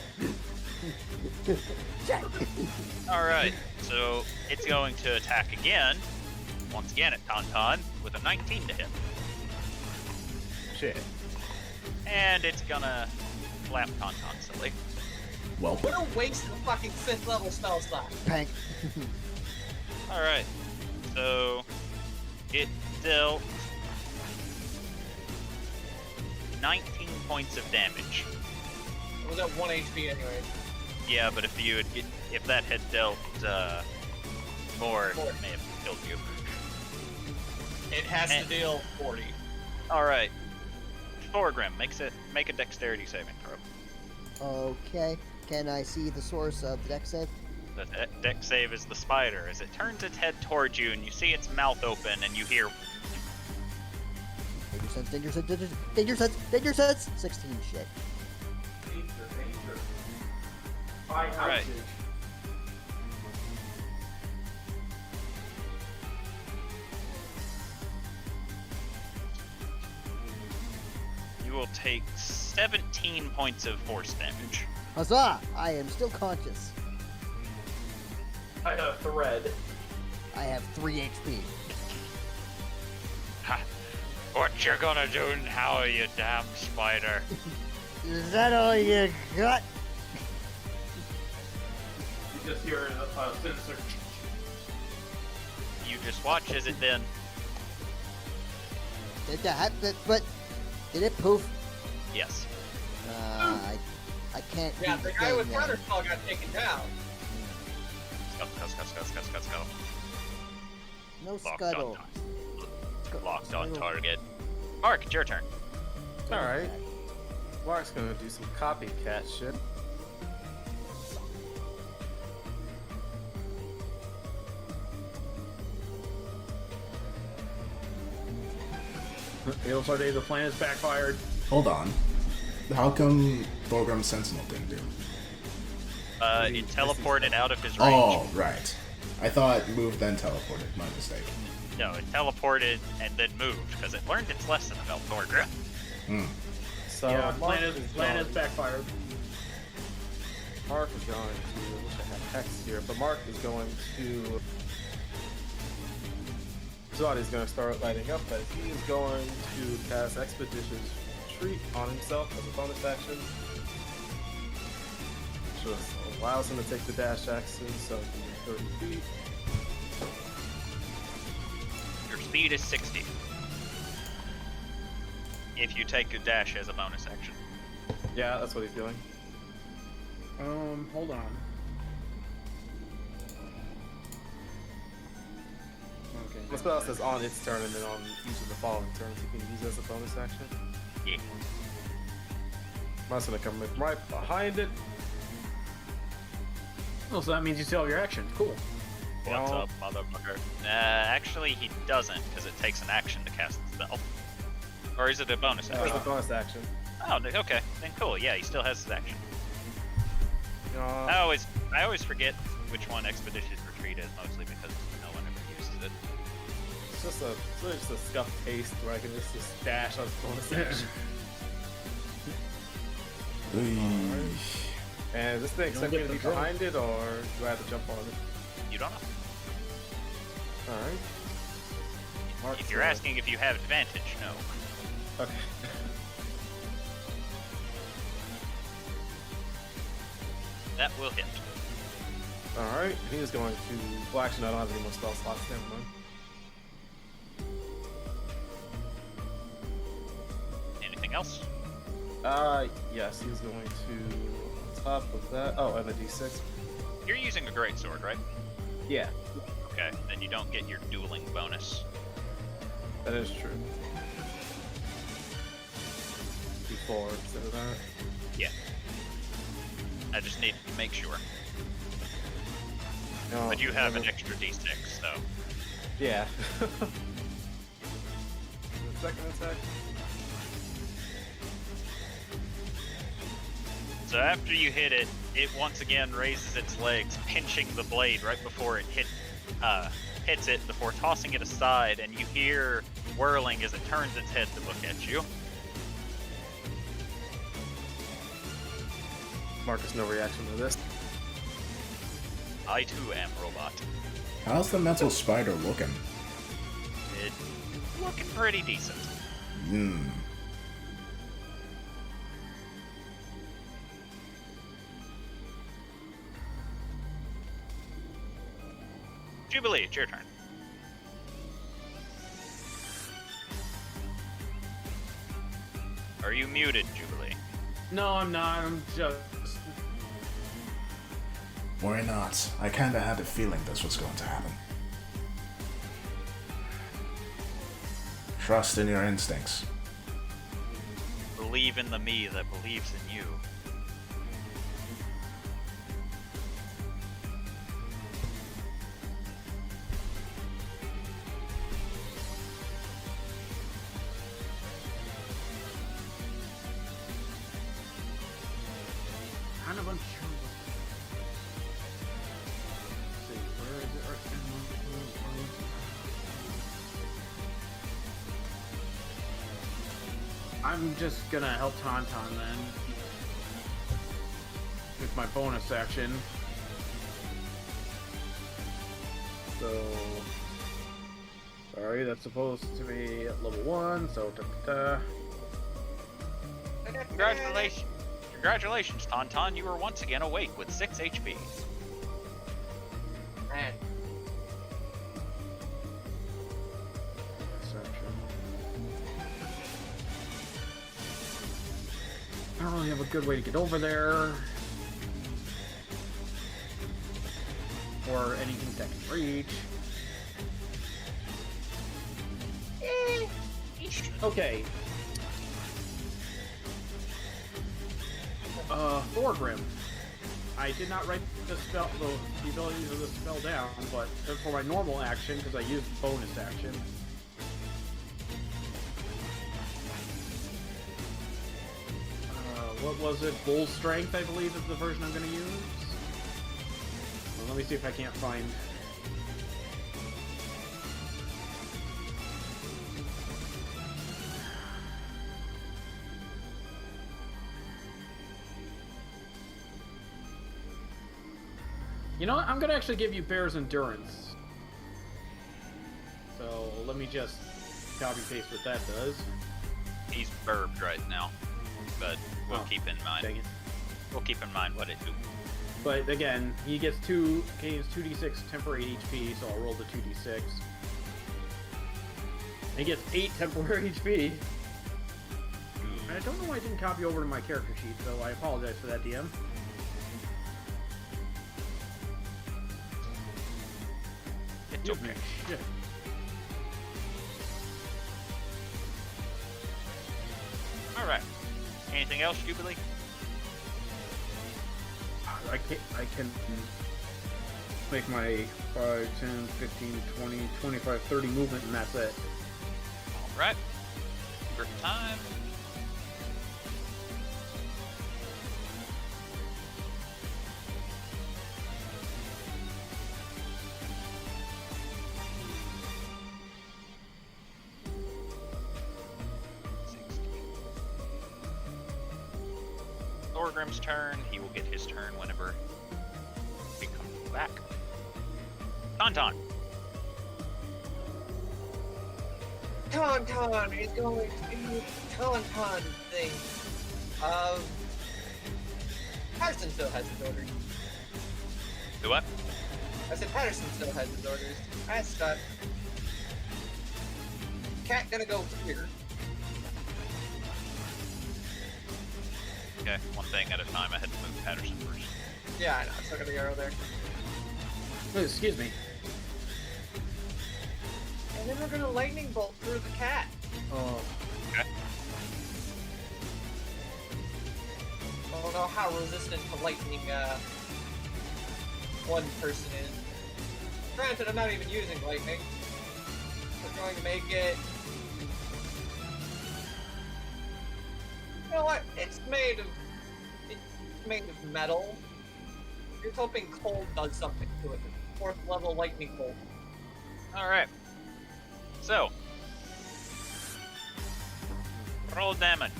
Alright, so it's going to attack again. Once again at Tauntaun with a 19 to hit. Shit. And it's gonna slap Tauntaun silly. Well, What a waste of a fucking 5th level spell slot. Pank. Alright, so it dealt 19 points of damage. It was at 1 HP anyway. Yeah, but if that had dealt more, it may have killed you. It has to deal 40. Alright. Thorgrim, make a dexterity saving throw. Okay. Can I see the source of the deck save? The dex save is the spider. As it turns its head towards you, and you see its mouth open, and you hear Danger sense. 16 shit. Right. You will take 17 points of force damage. Huzzah! I am still conscious. I got a thread. I have 3 HP. Ha! What you gonna do now, you damn spider? Is that all you got? You just hear a sensor. You just watch as it then. Did that happen? But did it poof? Yes. I can't. Yeah, do the guy with thing then. Counterspell got taken down. Scuttle. No Locked scuttle. on, locked on target. Mark, it's your turn. Alright. Mark's gonna do some copycat shit. It looks like the plan has backfired. hold on. How come Thorgrim's Sentinel didn't do? It teleported out of his range. Oh, right. I thought moved then teleported. My mistake. No, it teleported and then moved because it learned its lesson about Thorgrim. So Yeah, Mark plan has backfired. Mark is going to. I wish I had hex here, but Mark is going to. Zodi's going to start lighting up, but he is going to cast Expeditious Retreat on himself as a bonus action. Just allows him to take the dash action, so he can 30 feet. Your speed is 60. If you take a dash as a bonus action. Yeah, that's what he's doing. Hold on. Okay. The spell says on its turn, and then on each of the following turns, you can use it as a bonus action. Yeah. I'm just gonna come right behind it. Oh, so that means you still have your action. Cool. What's up, motherfucker? Actually, he doesn't, because it takes an action to cast the spell. Or is it a bonus It's action? a bonus action. Oh, okay. Then cool. Yeah, he still has his action. Uh, I always forget which one Expeditious Retreat is, mostly because no one ever uses it. It's really just a scuffed paste where I can just dash on bonus action. Ooh. And this thing, You don't expect me get to the be draw. behind it, or do I have to jump on it? You don't know. Alright. If you're asking if you have advantage, no. Okay. That will hit. Alright, he is going to. Well, actually, no, I don't have any more spell slots. Never mind. Anything else? Yes, he's going to. On top of that. Oh, and a d6. You're using a greatsword, right? Yeah, Okay, then you don't get your dueling bonus. that is true. D4 instead of that. Yeah. I just need to make sure. No, But you have never- an extra d6, so. Yeah. The second attack. So after you hit it, it once again raises its legs, pinching the blade right before it hits it, before tossing it aside, and you hear whirling as it turns its head to look at you. Marcus, no reaction to this. I too am robot. How's the mental spider looking? It's looking pretty decent. Jubilee, it's your turn. Are you muted, Jubilee? No, I'm not. I'm just. Worry not. I kinda had a feeling this was going to happen. Trust in your instincts. Believe in the me that believes in you. Kind of unsure. Let's see, where is it? I'm just gonna help Tauntaun then. With my bonus action. So. Sorry, that's supposed to be at level 1, so Congratulations. Congratulations, Tauntaun. You are once again awake with 6 HP. Man. I don't really have a good way to get over there. Or anything that can reach. Okay. Thorgrim. I did not write the spell, the abilities of the spell down, but for my normal action, because I used bonus action. What was it? Bull Strength, I believe, is the version I'm going to use. Well, let me see if I can't find. You know what? I'm going to actually give you Bear's Endurance. So let me just copy paste what that does. He's burbed right now, but we'll keep in mind. Dang it. We'll keep in mind what it do. But again, he gains 2d6 temporary HP, so I'll roll the 2d6. He gets 8 temporary HP. And I don't know why I didn't copy over to my character sheet, so I apologize for that, DM. It's okay. Shit. Alright. Anything else, Jubilee? I can make my 5, 10, 15, 20, 25, 30 movement, and that's it. Alright. For time. Thorgrim's turn. He will get his turn whenever we come back. Tauntaun. Tauntaun is going to do Tauntaun thing. Patterson still has his orders. Do what? I said Patterson still has his orders. I stopped. Cat gonna go here. Okay, one thing at a time. I had to move Patterson first. Yeah, I know. I still got the arrow there. Oh, excuse me. And then we're gonna lightning bolt through the cat. Oh. Okay. I don't know how resistant to lightning one person is. Granted, I'm not even using lightning. We're going to make it. You know what? It's made of metal. You're hoping cold does something to it. 4th level lightning bolt. Alright. So. Roll damage.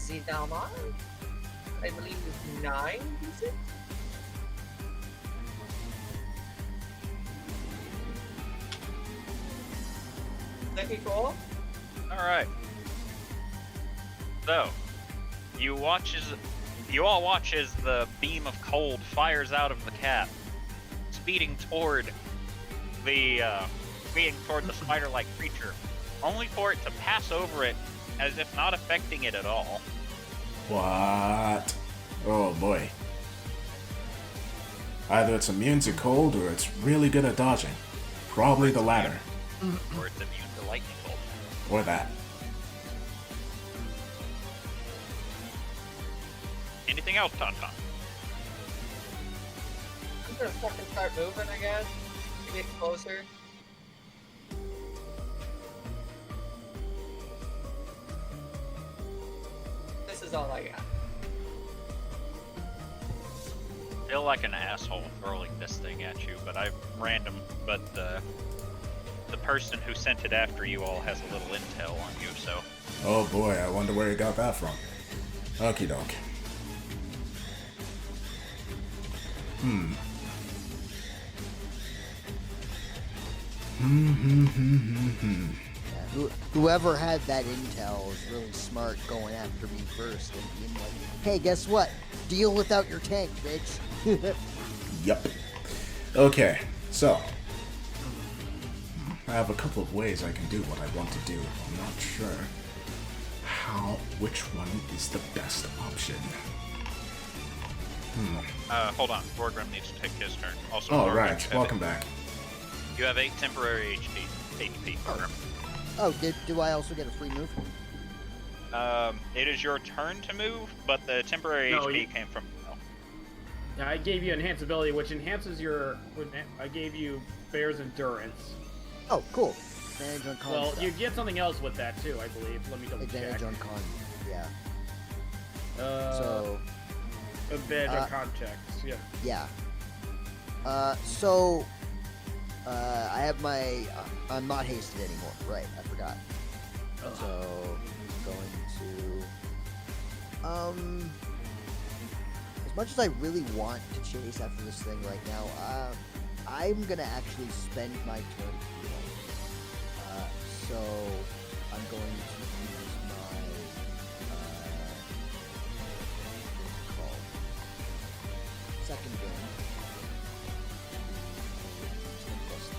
the damage. I believe it's 9 pieces. That be cool? Alright. So, you all watch as the beam of cold fires out of the cap, speeding toward the spider-like creature, only for it to pass over it as if not affecting it at all. What? Oh boy. Either it's immune to cold or it's really good at dodging. Probably the latter. Or it's immune to lightning bolt. Or that. Anything else, Tauntaun? I'm gonna fucking start moving, I guess. To get closer. This is all I got. Feel like an asshole throwing this thing at you, but the person who sent it after you all has a little intel on you, so. Oh boy, I wonder where he got that from. Okie doke. Yeah, whoever had that intel is really smart going after me first and being like, hey, guess what? Deal without your tank, bitch. Yup. Okay, so. I have a couple of ways I can do what I want to do. I'm not sure which one is the best option. Hold on. Borgrim needs to take his turn. Also, Oh, Borgrim, right. Welcome back. You have 8 temporary HP, Borgrim. Oh, do I also get a free move? It is your turn to move, but the temporary No, HP you- came from... Yeah, I gave you enhance ability, which enhances your. I gave you Bear's endurance. Oh, cool. Advantage on con Well, stuff. you get something else with that too, I believe. Let me double Advantage check. on con, yeah. So advantage on uh, con checks. Yeah. Yeah. I have my... I'm not hasted anymore. Right, I forgot. So, I'm going to... As much as I really want to chase after this thing right now, I'm going to actually spend my turn healing. So, I'm going to use my... what's it called? Second wind. 10 plus 3.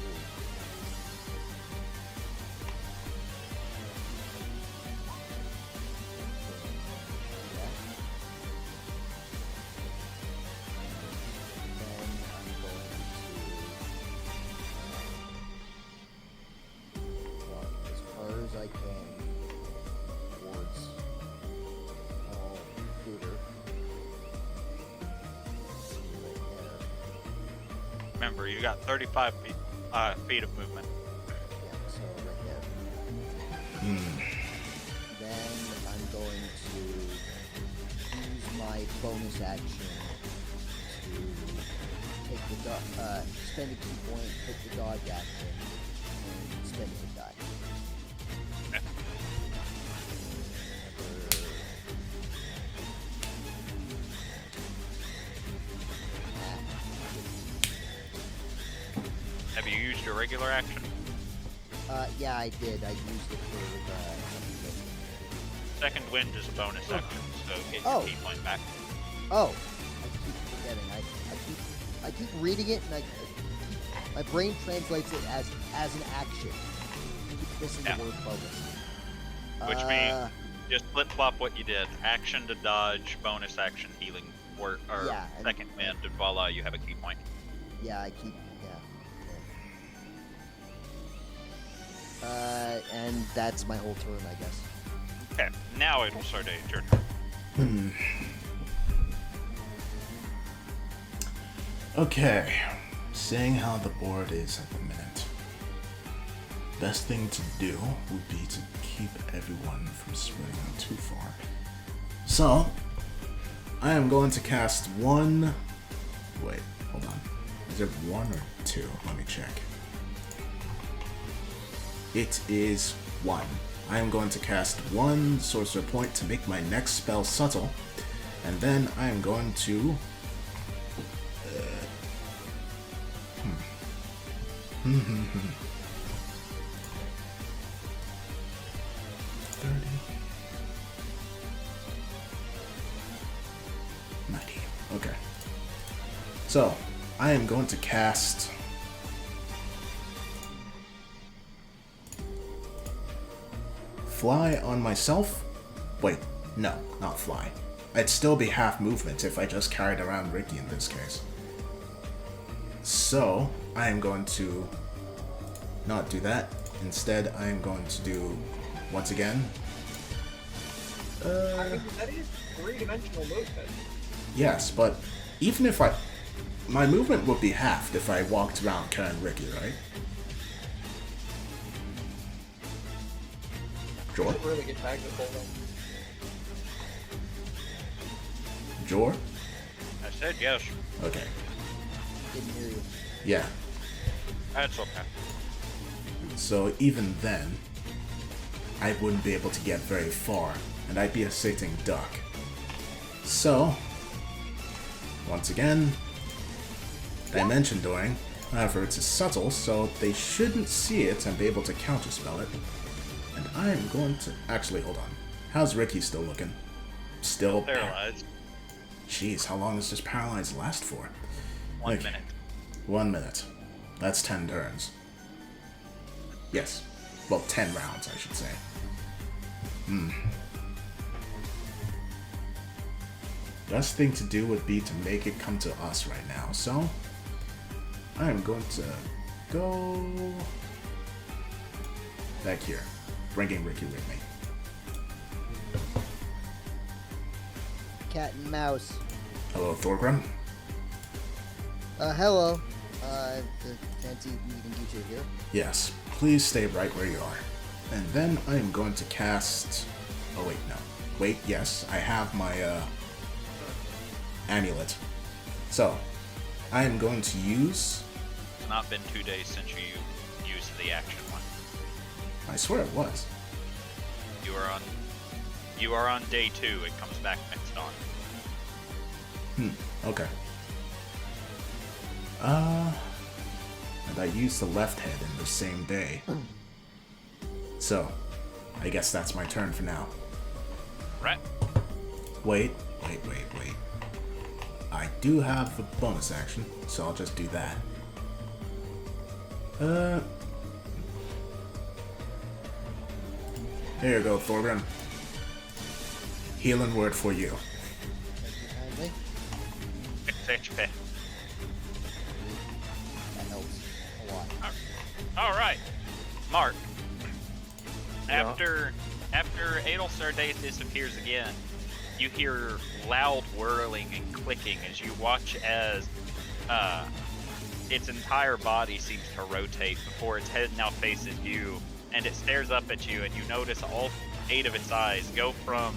I can towards Cooter. Right there. Remember, you got 35 feet of movement. Yeah, so right there. Then I'm going to use my bonus action to take the spend a key point, take the dodge action, and spend it to die. Have you used your regular action? Yeah, I did. I used it for the... Second wind is a bonus action, so get Oh. your key point back. Oh, I keep forgetting. I keep reading it, and my brain translates it as an action. I keep missing Yeah. the word bonus. Which means just flip-flop what you did. Action to dodge, bonus action healing, or Yeah, and- second wind, and voila, you have a key point. Yeah, I keep. And that's my whole turn, I guess. Okay, now it will start your turn. Okay, seeing how the board is at the minute, best thing to do would be to keep everyone from spreading out too far. So, I am going to cast one... Wait, hold on. Is it 1 or 2? Let me check. It is 1. I am going to cast one sorcerer point to make my next spell subtle, and then I am going to. Hmm. 30. 90. Okay. So, I am going to cast. Fly on myself? Wait, no, not fly. I'd still be half movement if I just carried around Ricky in this case. So, I am going to not do that. Instead, I am going to do, once again... I mean, that is three-dimensional movement. Yes, but even if I... My movement would be halved if I walked around carrying Ricky, right? Jor? Doesn't really get technical though. Jor? I said yes. Okay. Didn't hear you. Yeah. That's okay. So even then, I wouldn't be able to get very far, and I'd be a sitting duck. So, once again, Dimension Dooring. However, it's subtle, so they shouldn't see it and be able to counterspell it. And I am going to... Actually, hold on. How's Ricky still looking? Still Paralyzed. Jeez, how long does this paralyze last for? 1 Okay. minute. 1 minute. That's 10 turns. Yes. Well, 10 rounds, I should say. Best thing to do would be to make it come to us right now, so... I am going to go... back here, bringing Ricky with me. Cat and mouse. Hello, Thorgrim. Hello. Fancy meeting you two here. Yes, please stay right where you are. And then I am going to cast... Oh, wait, no. Wait, yes, I have my, amulet. So, I am going to use... It's not been 2 days since you used the action one. I swear it was. You are on day 2. It comes back next on. Okay. And I used the left head in the same day. So, I guess that's my turn for now. Right. Wait. I do have a bonus action, so I'll just do that. Here you go, Thorgrim. Healing word for you. Thank you kindly. 6 HP. That helps a lot. All right, Mark. Yeah. After Adelstar Day disappears again, you hear loud whirling and clicking as you watch as its entire body seems to rotate before its head now faces you, and it stares up at you, and you notice all 8 of its eyes go from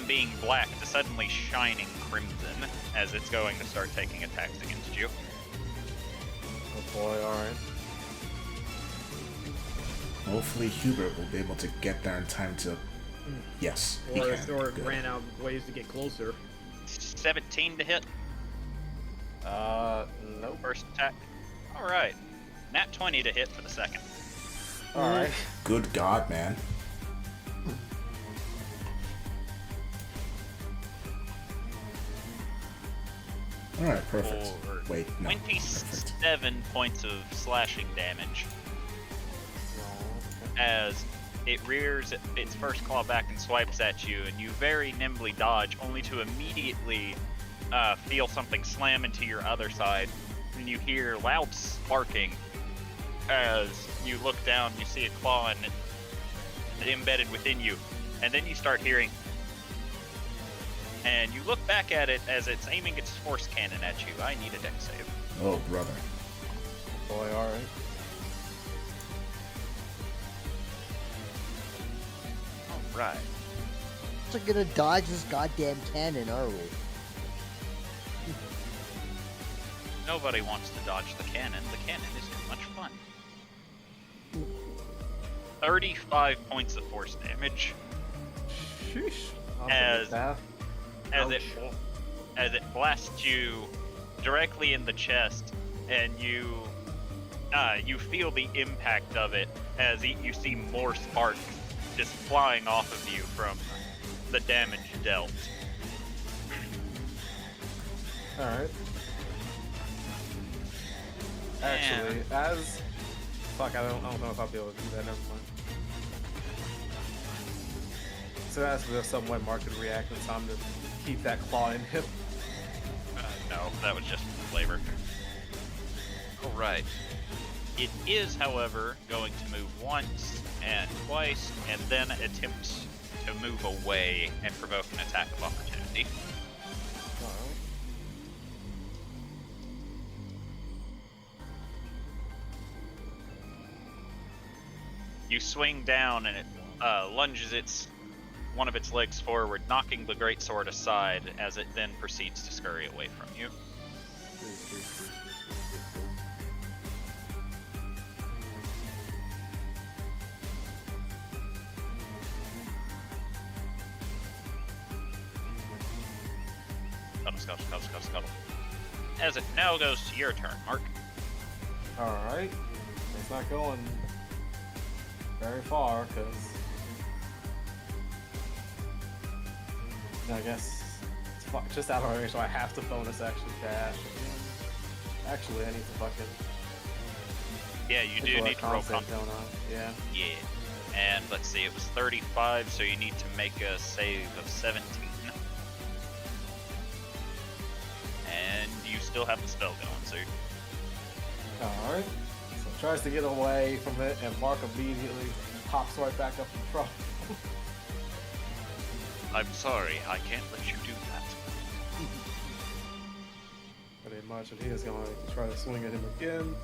being black to suddenly shining crimson as it's going to start taking attacks against you. Oh boy, alright. Hopefully Hubert will be able to get there in time to... Yes, he Or, can. or Good. ran out of ways to get closer. 17 to hit. Nope. First attack. Alright. Nat 20 to hit for the second. Alright. Good God, man. Alright, perfect. For Wait, no. Perfect. 27 points of slashing damage as it rears its first claw back and swipes at you, and you very nimbly dodge, only to immediately feel something slam into your other side, and you hear loud sparking as you look down, you see a claw embedded within you, and then you start hearing, and you look back at it as it's aiming its force cannon at you. I need a dex save. Oh, brother. Boy, alright. Right. We're gonna dodge this goddamn cannon, are we? Nobody wants to dodge the cannon. The cannon is too much fun. 35 points of force damage Sheesh. As- That. as it blasts you directly in the chest, and you feel the impact of it as you see more sparks just flying off of you from the damage dealt. Alright. Actually, as... Fuck, I don't know if I'll be able to do that, never mind. So as there's some way Mark could react in time to keep that claw in him. No, that was just flavor. Alright. It is, however, going to move once and twice, and then attempt to move away and provoke an attack of opportunity. Alright. You swing down, and it lunges one of its legs forward, knocking the greatsword aside as it then proceeds to scurry away from you. Scuttle. As it now goes to your turn, Mark. Alright. It's not going very far, because... I guess it's just out of range, so I have to bonus action dash. Actually, I need to fucking... Yeah, you do need to roll con. don't I? Yeah. Yeah. And let's see, it was 35, so you need to make a save of 17. And you still have the spell going, so... Alright. So it tries to get away from it, and Mark immediately pops right back up in front. I'm sorry, I can't let you do that. Pretty much, and he is going to try to swing at him again.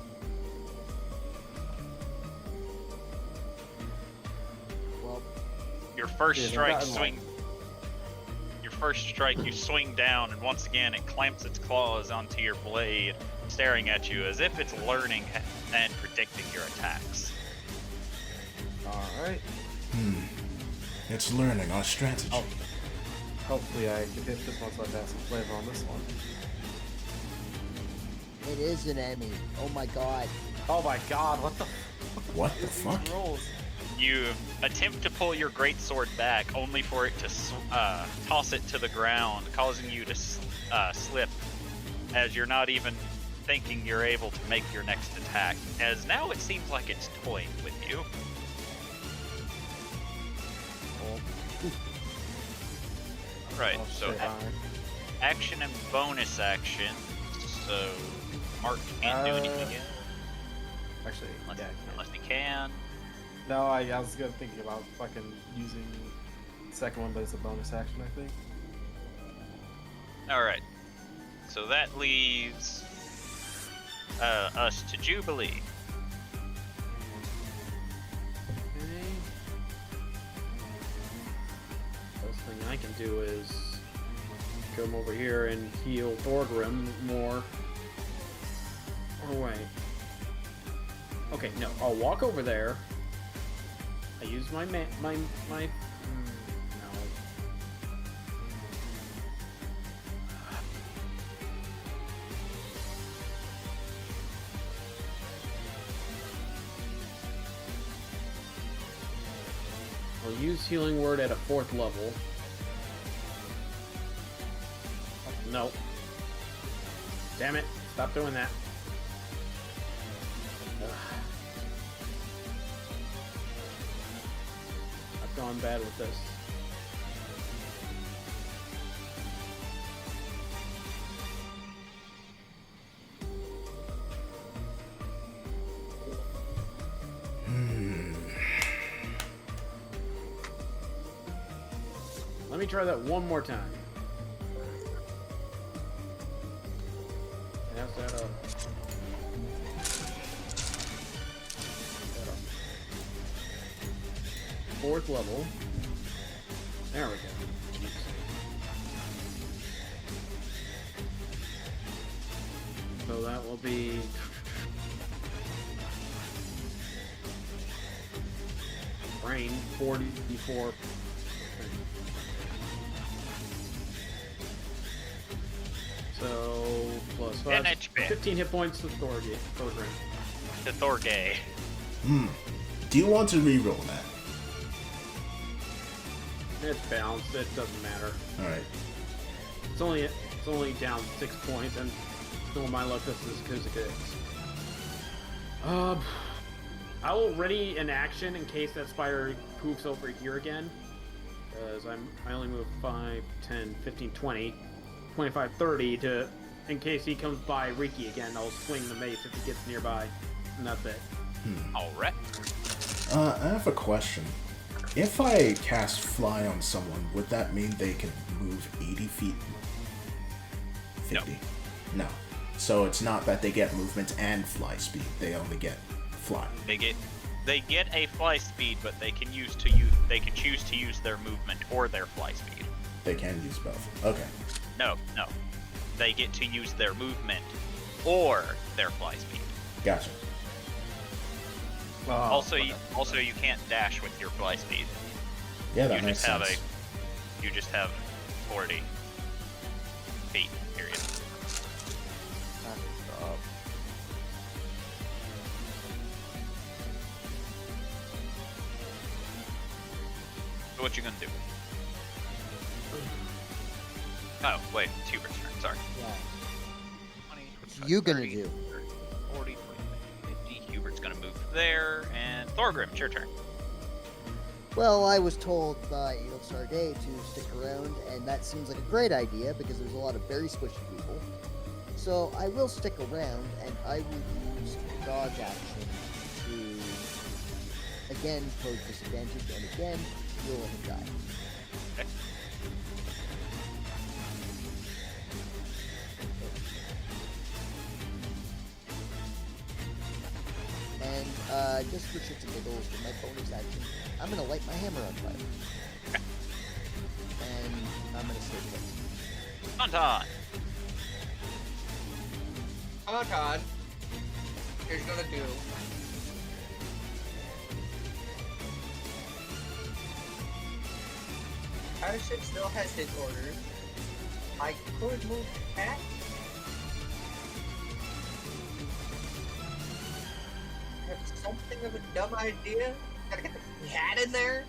Well, Your first Yeah, strike that swing... Your first strike, you swing down, and once again it clamps its claws onto your blade, staring at you as if it's learning and predicting your attacks. Alright. It's learning our strategy. Oh. Hopefully I can hit this one so I have some flavor on this one. it is an Emmy. Oh my god. Oh my god, what the What the fuck? rolls? You attempt to pull your greatsword back, only for it to toss it to the ground, causing you to slip, as you're not even thinking you're able to make your next attack, as now it seems like it's toying with you. Right, Oh, so shit, alright. action and bonus action, so Mark can't do anything yet, Actually, unless, yeah, I can. unless he can. No, I was good thinking about fucking using the second one, but it's a bonus action, I think. Alright, so that leaves us to Jubilee. First thing I can do is come over here and heal Thorgrim more. Oh wait. Okay, no. I'll walk over there. I use my no. I'll use Healing Word at a 4th level. No. Damn it. Stop doing that. Ugh. I've gone bad with this. Let me try that one more time. And that's that up. That up. 4th level. There we go. Jeez. So that will be brain. 44. So, plus 5. 10 HP. 15 hit points to Thorgrim. To Thorgay. Do you want to reroll that? It's balanced. It doesn't matter. All right. It's only down 6 points, and still my luck, this is because it is. I will ready an action in case that spider poofs over here again. Because I only move 5, 10, 15, 20, 25, 30 to, in case he comes by Riki again, I'll swing the mace if he gets nearby. And that's it. Alright. I have a question. If I cast Fly on someone, would that mean they can move 80 feet? 50? No. So it's not that they get movement and fly speed. They only get fly. They get a fly speed, but they can choose to use their movement or their fly speed. They can use both. Okay. No. They get to use their movement or their fly speed. Gotcha. Also, you can't dash with your fly speed. Yeah, that makes sense. You just have 40 feet. Period. So what you gonna do? Oh, wait, it's Hubert's turn. Sorry. Yeah. 20, What you gonna 30, do? 30, 40, 50. Hubert's gonna move there, and Thorgrim, it's your turn. Well, I was told by Sargay to stick around, and that seems like a great idea because there's a lot of very squishy people. So I will stick around, and I will use dodge action to, again, pose disadvantage, and again, heal and die. Okay. And just for shits and giggles, with my bonus action, I'm gonna light my hammer on fire. Okay. And I'm gonna stay put. Anton! Anton, here's gonna do. Arship still has his orders. I could move the cat. I have something of a dumb idea. Gotta get the cat in there.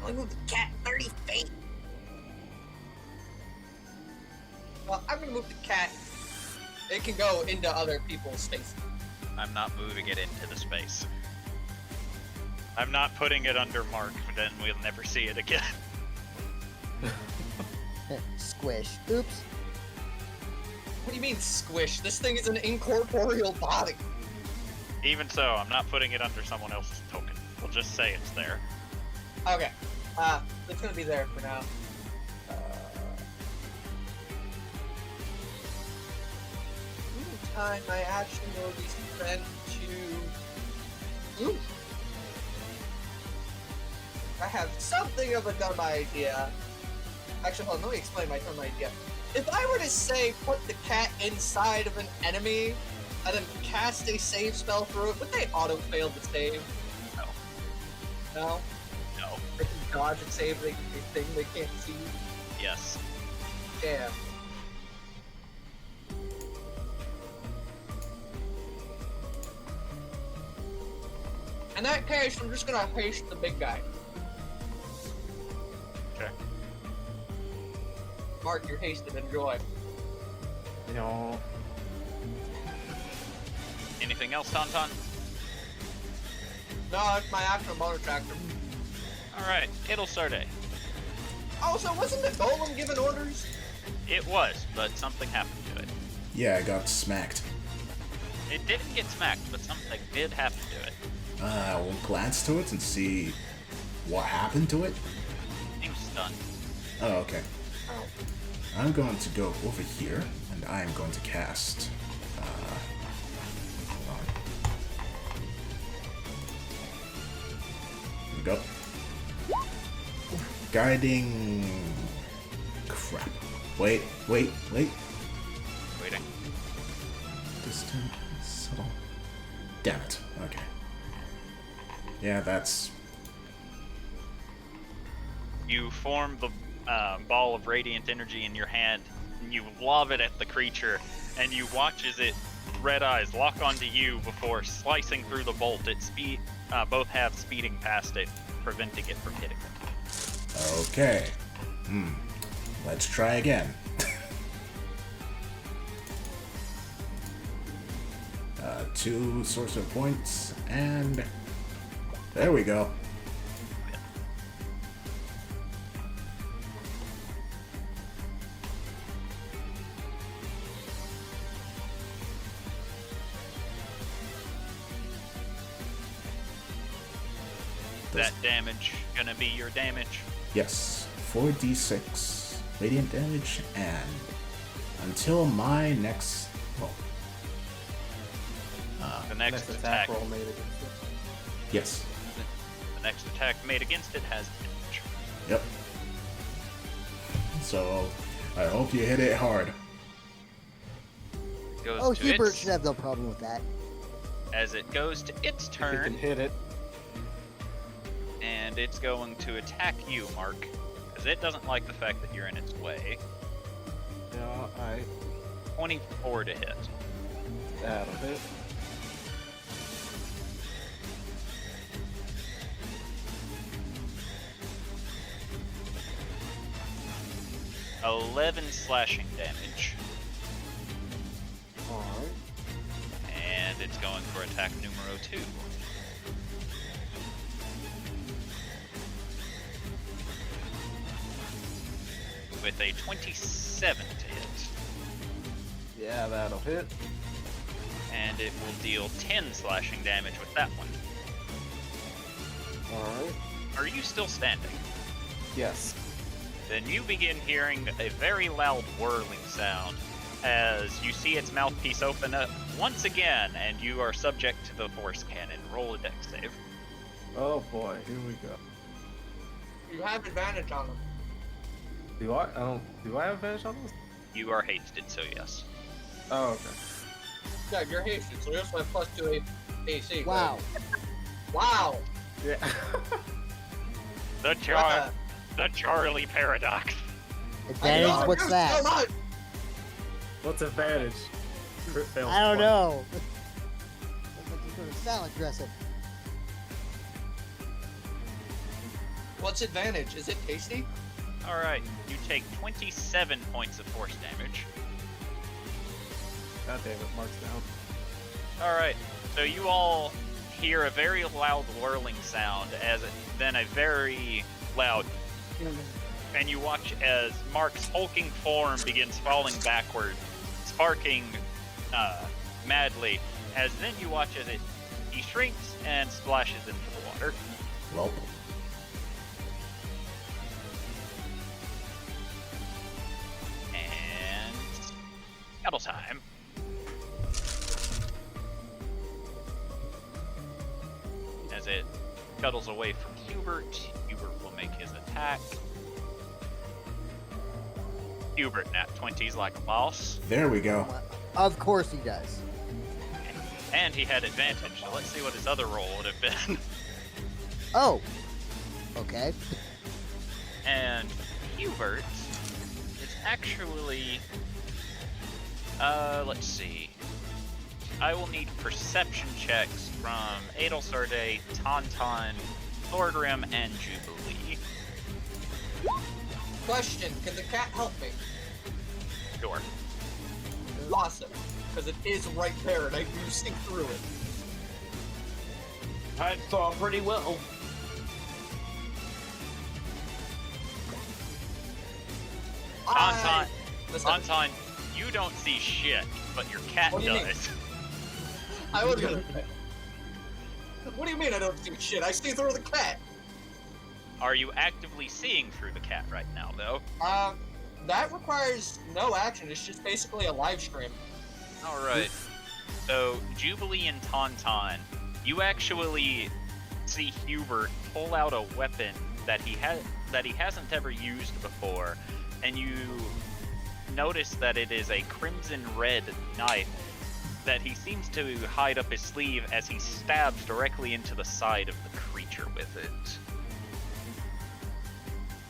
Only move the cat 30 feet. Well, I'm gonna move the cat. It can go into other people's spaces. I'm not moving it into the space. I'm not putting it under Mark, then we'll never see it again. Squish. Oops. What do you mean squish? This thing is an incorporeal body. Even so, I'm not putting it under someone else's token. We'll just say it's there. Okay. It's gonna be there for now. Time my action will be spent to. Ooh. I have something of a dumb idea. Actually, hold on, let me explain my dumb idea. If I were to say put the cat inside of an enemy and then cast a save spell through it, would they auto-fail the save? No. No? No. They can dodge and save a thing they can't see? Yes. Damn. In that case, I'm just gonna haste the big guy. Okay. Mark, you're hasted. Enjoy. No. Anything else, Tauntaun? No, it's my actual motor tractor. Alright, it'll start A. Oh, so wasn't the golem giving orders? It was, but something happened to it. Yeah, I got smacked. It didn't get smacked, but something did happen to it. We'll glance to it and see what happened to it. Seems stunned. Oh, okay. Oh. I'm going to go over here, and I am going to cast. Hold on. Here we go. Guiding. Crap. Wait. Waiting. Distant, subtle. Damn it. Okay. Yeah, that's... You form the ball of radiant energy in your hand, and you lob it at the creature, and you watch as it red eyes lock onto you before slicing through the bolt. It both have speeding past it, preventing it from hitting them. Okay. Let's try again. 2 sorcerer points, and there we go. That damage gonna be your damage? Yes, 4d6 radiant damage, and until my next roll. The next attack roll made against it. Yes. The next attack made against it has damage. Yep. So, I hope you hit it hard. Goes Oh, to Hubert its, should have no problem with that. as it goes to its You can turn, hit it. and it's going to attack you, Mark, because it doesn't like the fact that you're in its way. Yeah, 24 to hit. that'll hit. 11 slashing damage, Alright. and it's going for attack numero 2. With a 27 to hit, Yeah, that'll hit. and it will deal 10 slashing damage with that one. Alright. Are you still standing? Yes. Then you begin hearing a very loud whirling sound as you see its mouthpiece open up once again, and you are subject to the force cannon. Roll a dex save. Oh boy, here we go. You have advantage on them. Do I? Do I have advantage on this? You are hasted, so yes. Oh, okay. Yeah, you're hasted, so you also have +2 AC. Wow. Wow! Yeah. The Charlie paradox. Advantage? I What's love you that? so much! What's advantage? Crit fails I don't twice. know. Looks like some sort of salad dressing. What's advantage? Is it tasty? Alright, you take 27 points of force damage. God damn it, Mark's down. Alright, so you all hear a very loud whirling sound as then a very loud, and you watch as Mark's hulking form begins falling backward, sparking madly, as then you watch as he shrinks and splashes into the water. Well, And battle time. As it scuttles away from Hubert, Hubert will make his attack. Hubert nat 20s like a boss, there we go. Of course he does. and he had advantage, so let's see what his other roll would have been. Oh. Okay. And Hubert is actually, let's see. I will need perception checks from Adelsarde, Tauntaun, Thorgrim, and Jubilee. Question, can the cat help me? Sure. Awesome. Because it is right there and I do sink through it. I saw pretty well. Tauntaun, Listen, Tauntaun, you don't see shit, but your cat What do you mean? does. I was gonna say. What do you mean I don't see shit? I see through the cat. Are you actively seeing through the cat right now, though? That requires no action. It's just basically a live stream. Alright. So, Jubilee and Tauntaun, you actually see Hubert pull out a weapon that he hasn't ever used before, and you notice that it is a crimson red knife that he seems to hide up his sleeve as he stabs directly into the side of the creature with it.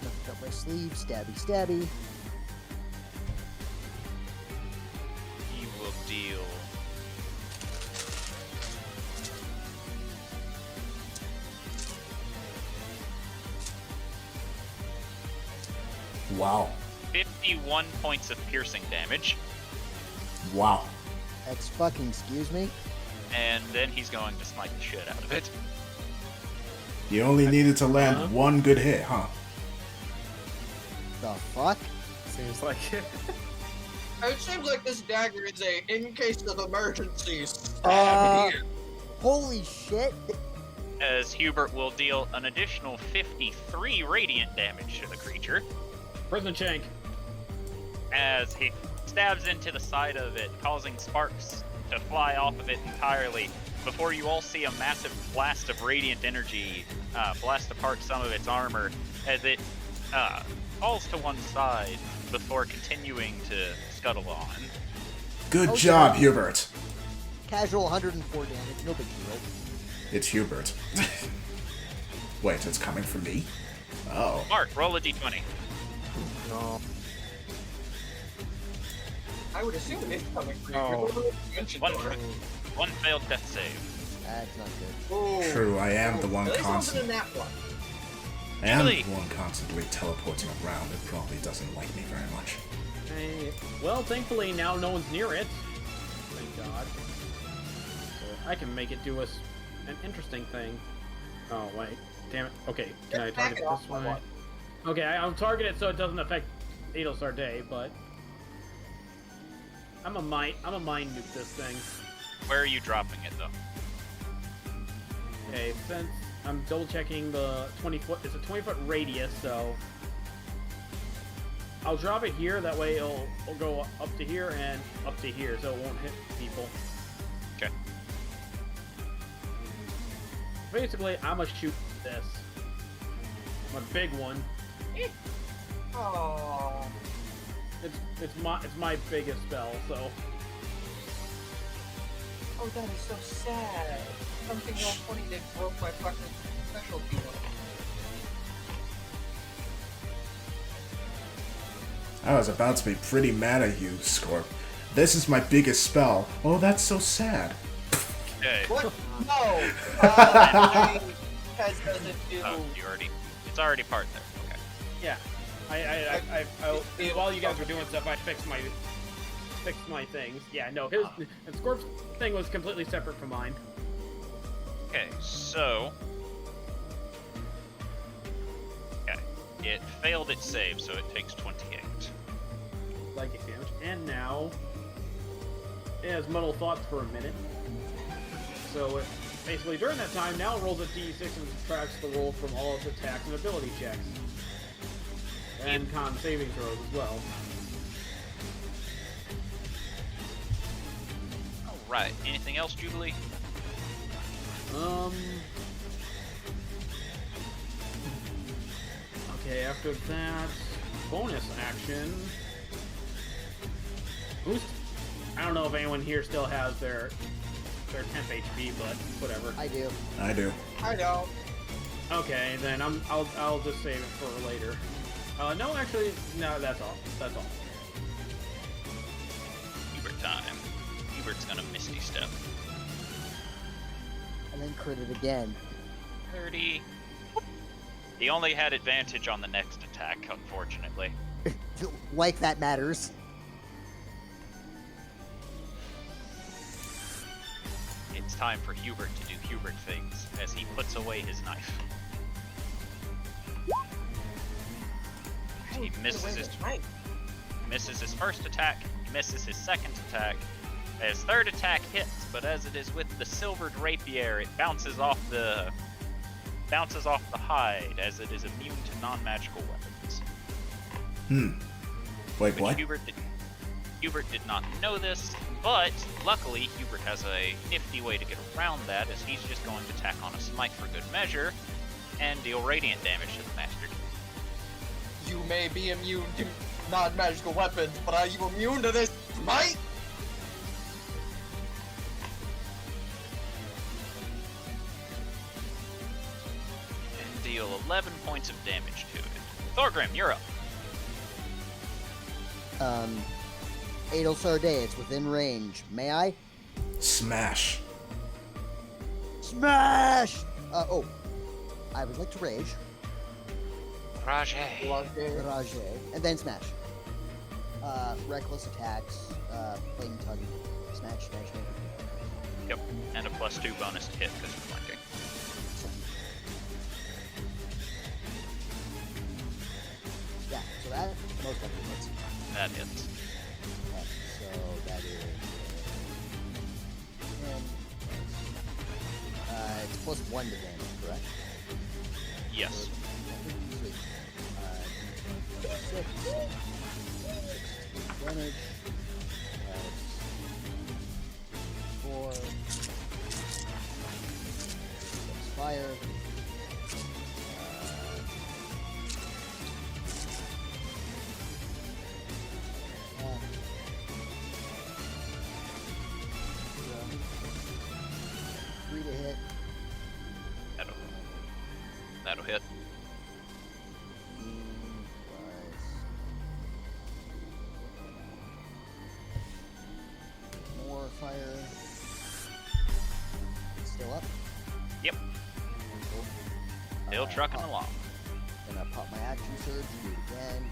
Lift up my sleeve, stabby, stabby. He will deal... Wow. 51 points of piercing damage, Wow. That's fucking, excuse me? and then he's going to smite the shit out of it. You only needed to land one good hit, huh? The fuck? Seems like it. It seems like this dagger is a in case of emergencies. Here. Holy shit! As Hubert will deal an additional 53 radiant damage to the creature, Prison shank. as he stabs into the side of it, causing sparks to fly off of it entirely, before you all see a massive blast of radiant energy blast apart some of its armor, as it falls to one side before continuing to scuttle on. Good Okay. job, Hubert. Casual 104 damage, no big deal. It's Hubert. Wait, it's coming from me? Oh. Mark, roll a d20. No. I would assume it is coming from Oh. One failed death save. That's not good. Ooh. True, I am the one At least it wasn't constant. in that one. I am the Really? one constantly teleporting around. It probably doesn't like me very much. Well, thankfully now no one's near it. Thank God. So I can make it do us an interesting thing. Oh wait, damn it. Okay, can I Just target back it it off this by way? one. Okay, I'll target it so it doesn't affect Adelsar Day, but I'm a mind nuke this thing. Where are you dropping it, though? Okay, since I'm double checking the 20-foot, it's a 20-foot radius, so I'll drop it here. That way it'll go up to here and up to here, so it won't hit people. Okay. Basically, I'ma shoot this. My big one. Oh. It's my biggest spell, so Oh, that is so sad. Something real funny that broke my fucking specialty one. I was about to be pretty mad at you, Scorp. This is my biggest spell. Oh, that's so sad. Okay. What? No! Pez doesn't do... Oh, it's already part there. Okay. yeah. I while you guys were doing stuff, I fixed my things. Yeah, no, his and Scorp's thing was completely separate from mine. Okay, so... Okay. It failed its save, so it takes 28. Psychic damage, and now it has muddle thoughts for a minute. So it basically during that time now it rolls a d6 and subtracts the roll from all its attacks and ability checks. And con saving throws as well. Alright, anything else, Jubilee? Okay, after that, bonus action. Boost. I don't know if anyone here still has their 10th HP, but whatever. I do. I do. I know. Okay, then I'll just save it for later. No, actually, no, that's all. That's all. Hubert time. Hubert's gonna Misty Step. And then crit it again. 30. He only had advantage on the next attack, unfortunately. Like that matters. It's time for Hubert to do Hubert things as he puts away his knife. He misses his first attack, he misses his second attack. His third attack hits, but as it is with the silvered rapier, it bounces off the hide, as it is immune to non-magical weapons. Wait, Which what? Hubert did not know this, but luckily Hubert has a nifty way to get around that, as he's just going to tack on a smite for good measure and deal radiant damage to the master. You may be immune to non-magical weapons, but are you immune to this smite? 11 points of damage to it. Thorgrim, you're up. Adel Sarday, it's within range. May I? Smash. Smash! I would like to rage. Rajay. Rage. And then smash. Reckless attacks, flame tongue, smash. Yep, and a +2 bonus to hit because you're flanking. Yeah, so that most likely hits. That hits. Okay, so that is 10 it's +1 to damage, correct? Yes. Sweet. 6 damage. 4 6 fire. Three to hit. That'll hit. More fire. Still up. Yep. Cool. Still trucking along. Then I pop my action surge, do it again.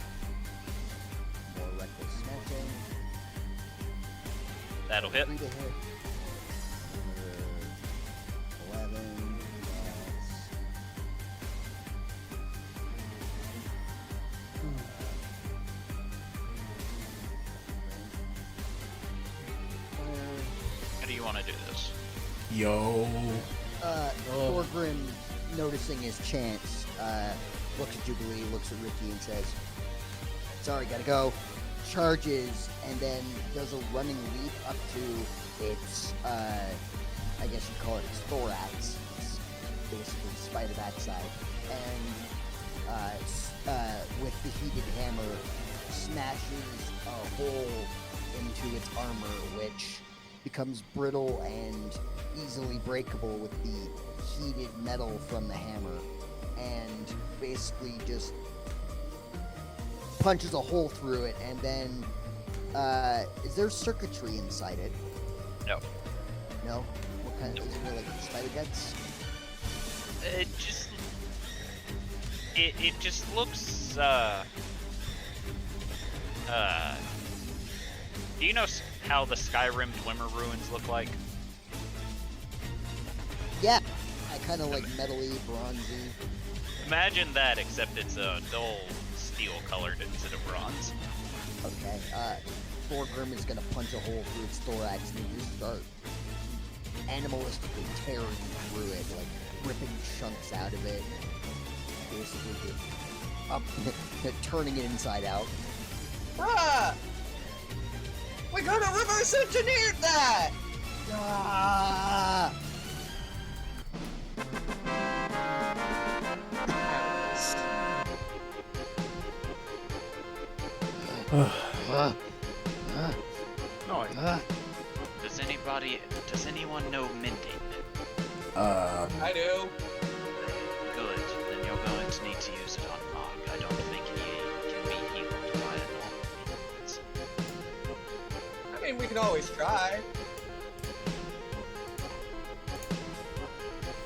More reckless smashing. That'll hit. 3 to hit. 11. How do you want to do this? Yo. Thorgrim, noticing his chance, looks at Jubilee, looks at Ricky, and says, "Sorry, gotta go." Charges, and then does a running leap up to its, I guess you'd call it its thorax. It's basically spider backside. And with the heated hammer, smashes a hole into its armor, which becomes brittle and easily breakable with the heated metal from the hammer, and basically just punches a hole through it. And then is there circuitry inside it? No. No? What kind of, is it like spider guts? It just looks do you know how the Skyrim Dwemer ruins look like? Yeah, I kind of like metally, bronzy. Imagine that, except it's a dull steel colored instead of bronze. Okay, Thorgrim is gonna punch a hole through its thorax and just start animalistically tearing through it, like ripping chunks out of it. Basically just up, turning it inside out. Bruh! We could have reverse engineered that! Ah! No, Does anyone know mending? I do. Good, then you're going to need to use it on Mark. I don't think he can be healed by a normal means. I mean, we can always try.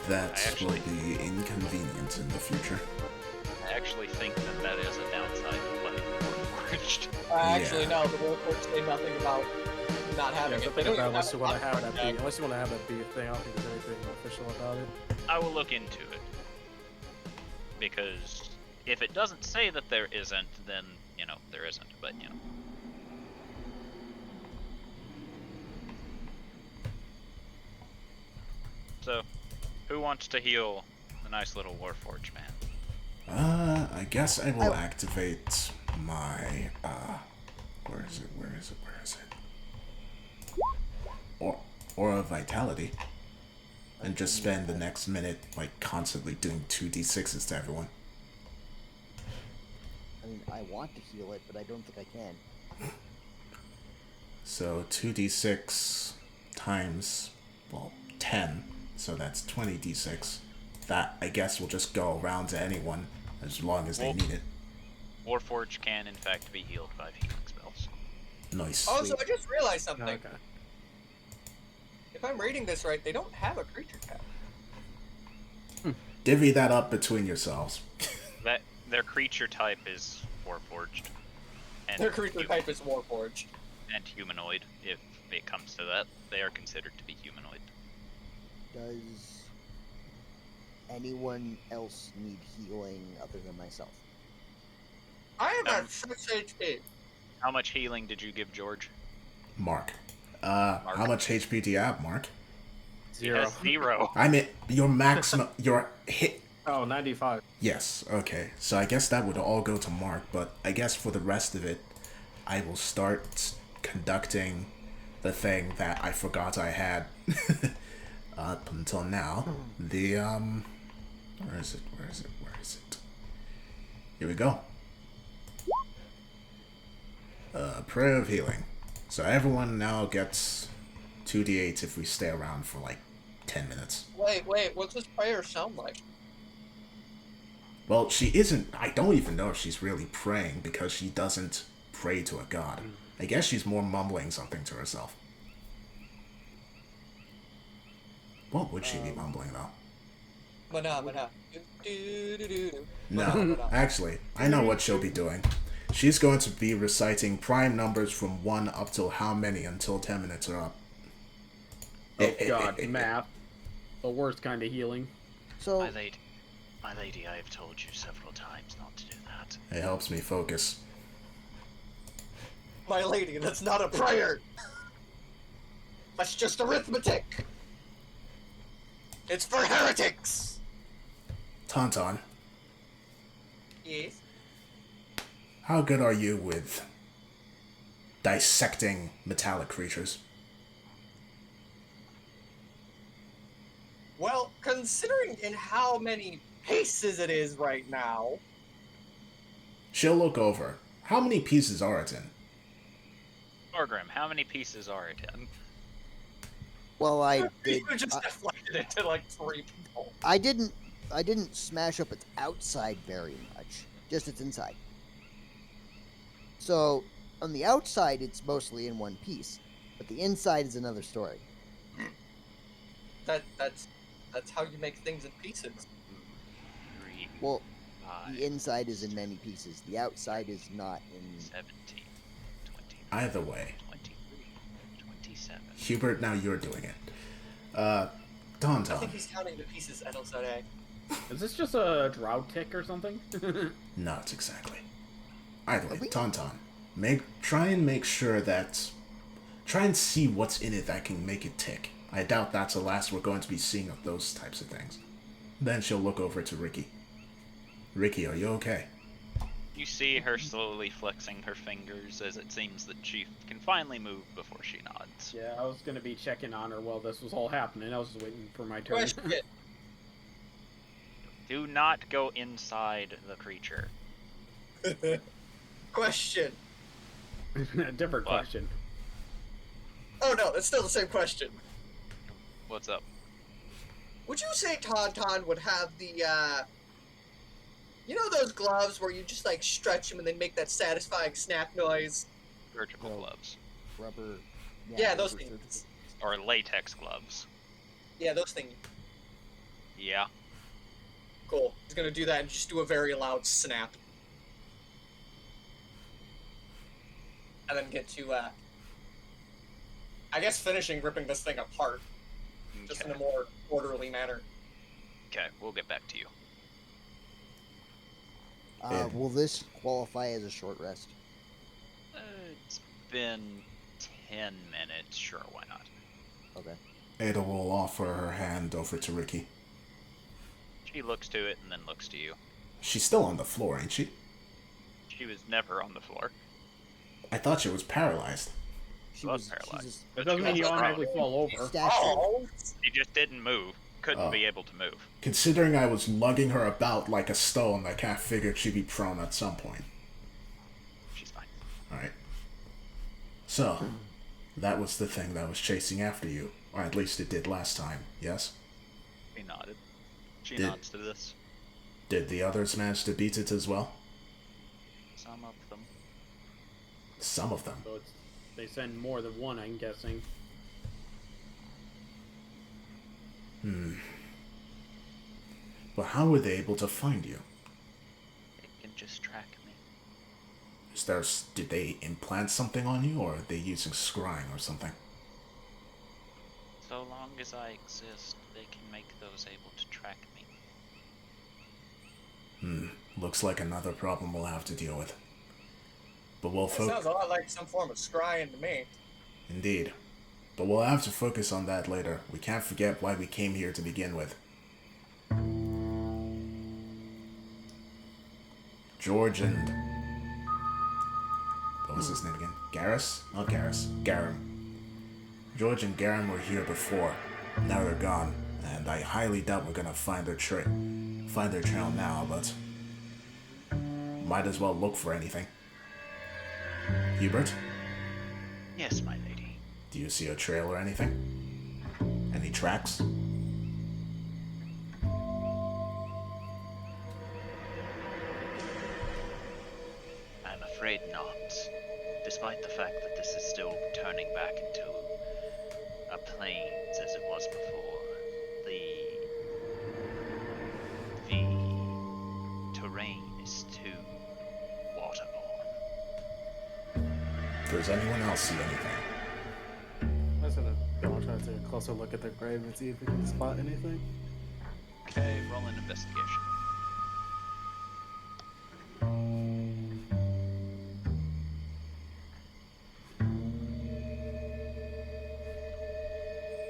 That I will be inconvenient in the future. I actually think that is a downside to playing Warforged. Actually, no, the Warforged say nothing about not having yeah, it. think They don't about even unless you have want a to have that contract. be unless you want to have that be a thing. I don't think there's anything official about it. I will look into it. Because if it doesn't say that there isn't, then, there isn't. But, So, who wants to heal the nice little Warforged man? I guess I will activate my, where is it? Aura Vitality. And just spend the next minute, constantly doing 2d6s to everyone. I mean, I want to heal it, but I don't think I can. So 2d6 times, 10. So that's 20d6. that I guess will just go around to anyone as long as they need it. Warforged can, in fact, be healed by healing spells. Nice. Also, I just realized something. Okay. If I'm reading this right, they don't have a creature cap. Divvy that up between yourselves. That their creature type is Warforged. And Their creature type is Warforged. and humanoid. If it comes to that, they are considered to be humanoid. Does anyone else need healing other than myself? I am at 6 HP. How much healing did you give George? Mark. How much HP do you have, Mark? He has 0. I mean, your maximum, your hit. Oh, 95. Yes, okay. So I guess that would all go to Mark, but I guess for the rest of it, I will start conducting the thing that I forgot I had up until now. The, where is it? Here we go. Prayer of Healing. So everyone now gets 2d8 if we stay around for like 10 minutes. Wait, what's this prayer sound like? Well, she isn't. I don't even know if she's really praying because she doesn't pray to a god. I guess she's more mumbling something to herself. What would she be mumbling though? Mana. No, actually, I know what she'll be doing. She's going to be reciting prime numbers from 1 up till how many until 10 minutes are up. Oh god, math. The worst kind of healing. So, My lady, I have told you several times not to do that. It helps me focus. My lady, that's not a prayer! That's just arithmetic! It's for heretics! Tauntaun, Yes? how good are you with dissecting metallic creatures? Well, considering in how many pieces it is right now... She'll look over. How many pieces are it in? Orgrim, how many pieces are it in? well, I did. You just deflected it to like 3 people. I didn't smash up its outside very much, just its inside. So, on the outside, it's mostly in one piece, but the inside is another story. That's how you make things in pieces. 3, Well, 5, the inside is in many pieces. The outside is not in. 17, 20, Either way. 23, 27. Hubert, now you're doing it. I Tauntaun. think he's counting the pieces at Elsade. Is this just a drought tick or something? Not exactly. Either way, Are we- Tauntaun. Try and see what's in it that can make it tick. I doubt that's the last we're going to be seeing of those types of things. Then she'll look over to Ricky. Ricky, are you okay? You see her slowly flexing her fingers as it seems that she can finally move before she nods. Yeah, I was gonna be checking on her while this was all happening. I was just waiting for my turn. Question. Do not go inside the creature. Question. Different What? question. Oh no, it's still the same question. What's up? Would you say Tauntaun would have the, you know those gloves where you just, like, stretch them and they make that satisfying snap noise? Surgical No. gloves. Rubber. Yeah, those rubber things. Or latex gloves. Yeah, those things. Yeah. Cool. He's gonna do that and just do a very loud snap. And then get to, I guess finishing ripping this thing apart. Just in a more orderly manner. Okay, we'll get back to you. Will this qualify as a short rest? It's been 10 minutes. Sure, why not? Okay. Ada will offer her hand over to Ricky. She looks to it and then looks to you. She's still on the floor, ain't she? She was never on the floor. I thought she was paralyzed. She Was was paralyzed. she's It doesn't mean you automatically fall a over. statue. Oh! She just didn't move. Couldn't Oh. be able to move. Considering I was lugging her about like a stone, I kind of figured she'd be prone at some point. She's fine. Alright. So, that was the thing that was chasing after you. Or at least it did last time, yes? He nodded. She Did- nods to this. Did the others manage to beat it as well? Some of them. Some of them. So they send more than one, I'm guessing. But how were they able to find you? They can just track me. Did they implant something on you, or are they using scrying or something? So long as I exist, they can make those able to track me. Looks like another problem we'll have to deal with. But we'll That sounds focus. a lot like some form of scrying to me. Indeed. But we'll have to focus on that later. We can't forget why we came here to begin with. George and... What was his name again? Garrus? Not Garrus. Garum. George and Garum were here before. Now they're gone. And I highly doubt we're gonna find their trail now, but... Might as well look for anything. Hubert? Yes, my lady. Do you see a trail or anything? Any tracks? I'm afraid not. Despite the fact that this is still turning back into a plains as it was before, the terrain is too waterborne. Does anyone else see anything? I was gonna go and try to take a closer look at their grave and see if we can spot anything. Okay, roll an investigation.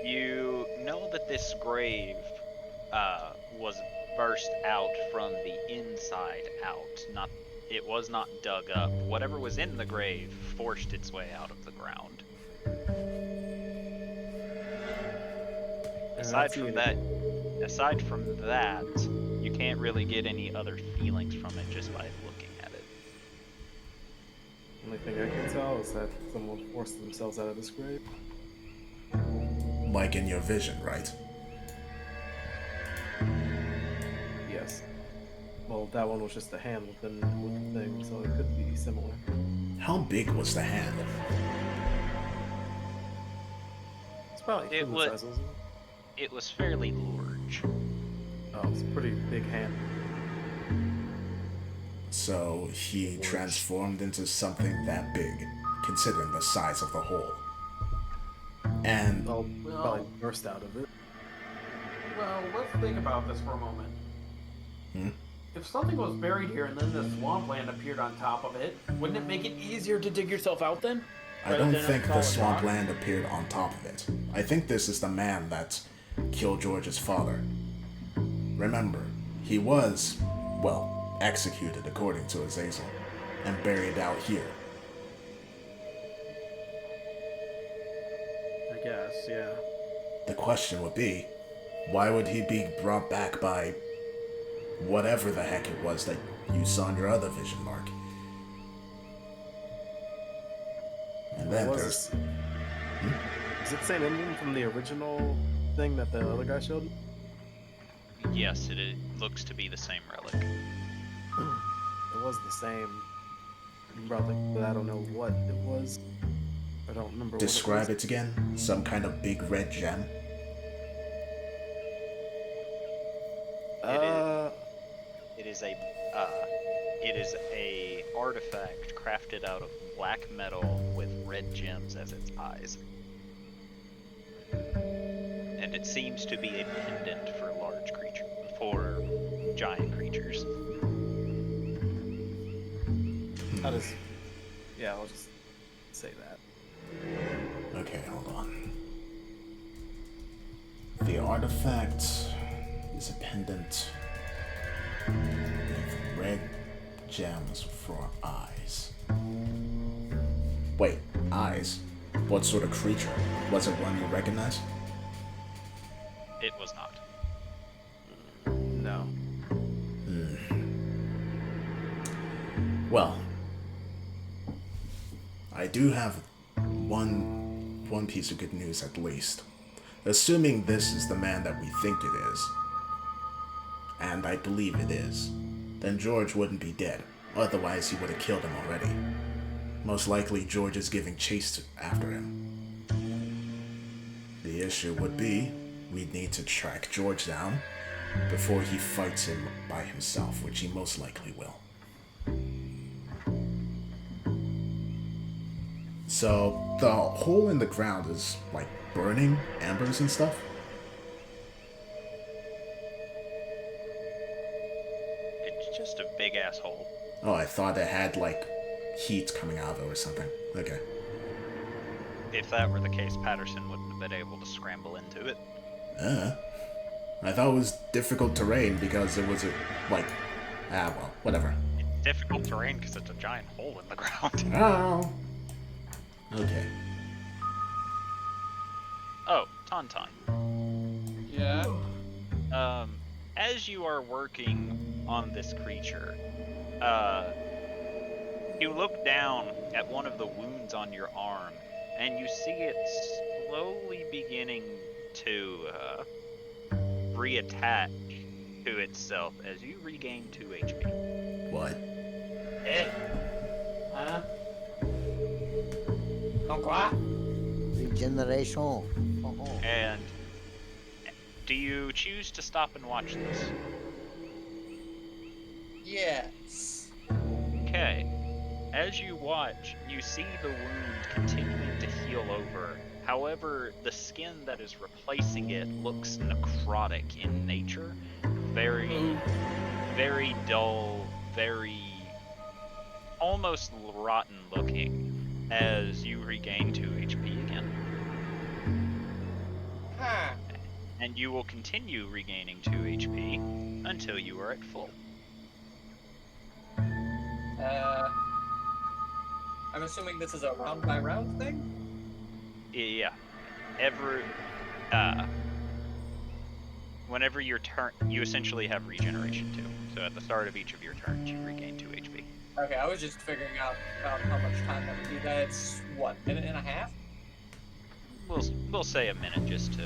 You know that this grave was burst out from the inside out. It was not dug up. Whatever was in the grave forced its way out of the ground. Aside from that, you can't really get any other feelings from it just by looking at it. Only thing I can tell is that someone forced themselves out of this grave. Like in your vision, right? Yes. Well, that one was just a hand with the thing, so it could be similar. How big was the hand? It's probably It human would- size, wasn't it? It was fairly large. Oh, it's a pretty big hand. So he transformed into something that big, considering the size of the hole. And I'll probably burst out of it. Well, let's think about this for a moment. Hmm? If something was buried here and then the swampland appeared on top of it, wouldn't it make it easier to dig yourself out then? I Rather don't than a think the solid swamp rock? land appeared on top of it. I think this is the man that killed George's father. Remember, he was, well, executed according to Azazel, and buried out here. I guess, yeah. The question would be, why would he be brought back by whatever the heck it was that you saw in your other vision, Mark? And then What was there's... this? Is it the same ending from the original thing that the other guy showed? Yes, it looks to be the same relic. It was the same relic, but I don't know what it was. I don't remember Describe what it again. Some kind of big red gem. It is a artifact crafted out of black metal with red gems as its eyes. And it seems to be a pendant for giant creatures. I'll just say that. Okay, hold on. The artifact is a pendant with red gems for eyes. Wait, eyes? What sort of creature? Was it one you recognize? It was not. No. Well, I do have one piece of good news at least. Assuming this is the man that we think it is, and I believe it is, then George wouldn't be dead. Otherwise, he would have killed him already. Most likely, George is giving chase after him. The issue would be, we'd need to track George down before he fights him by himself, which he most likely will. So, the hole in the ground is, like, burning embers and stuff? It's just a big asshole. Oh, I thought it had, like, heat coming out of it or something. Okay. If that were the case, Patterson wouldn't have been able to scramble into it. I thought it was difficult terrain because it was, well, whatever. It's difficult terrain because it's a giant hole in the ground. Oh. Okay. Oh, Tauntaun. Yeah. As you are working on this creature, you look down at one of the wounds on your arm, and you see it slowly beginning to reattach to itself as you regain 2 HP. What? Huh? Donc quoi? Regeneration. Oh. And do you choose to stop and watch this? Yes. Okay. As you watch, you see the wound continuing to heal over. However, the skin that is replacing it looks necrotic in nature. Very, very dull, very almost rotten looking as you regain 2 HP again. Huh. And you will continue regaining 2 HP until you are at full. I'm assuming this is a round by round thing? Yeah. Whenever your turn, you essentially have regeneration too. So at the start of each of your turns, you regain 2 HP. Okay, I was just figuring out how much time that would be. That's, what, minute and a half? We'll say a minute just to...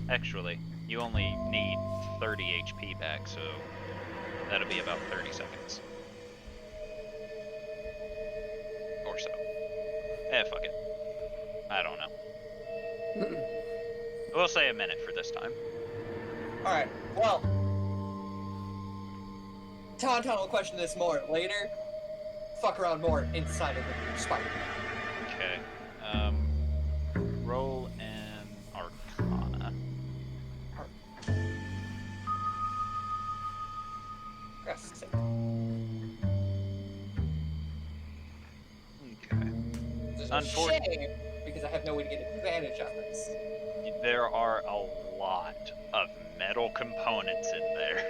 Actually, you only need 30 HP back, so that'll be about 30 seconds. Or so. Fuck it. I don't know. We'll say a minute for this time. Alright, well... Tauntaun will question this more later. Fuck around more inside of the spider. Okay. Roll an Arcana. Yes. Okay. It's a shame, because I have no way to get advantage on this. There are a lot of metal components in there.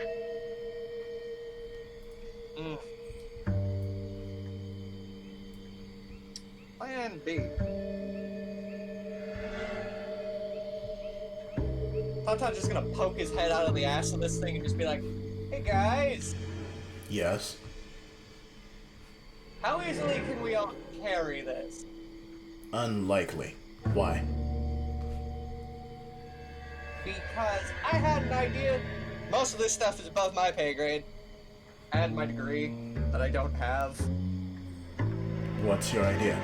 Plan B. Tauntaun's just gonna poke his head out of the ass of this thing and just be like, "Hey guys, Yes. how easily can we all carry this?" Unlikely. Why? Because I had an idea. Most of this stuff is above my pay grade. And my degree that I don't have. What's your idea?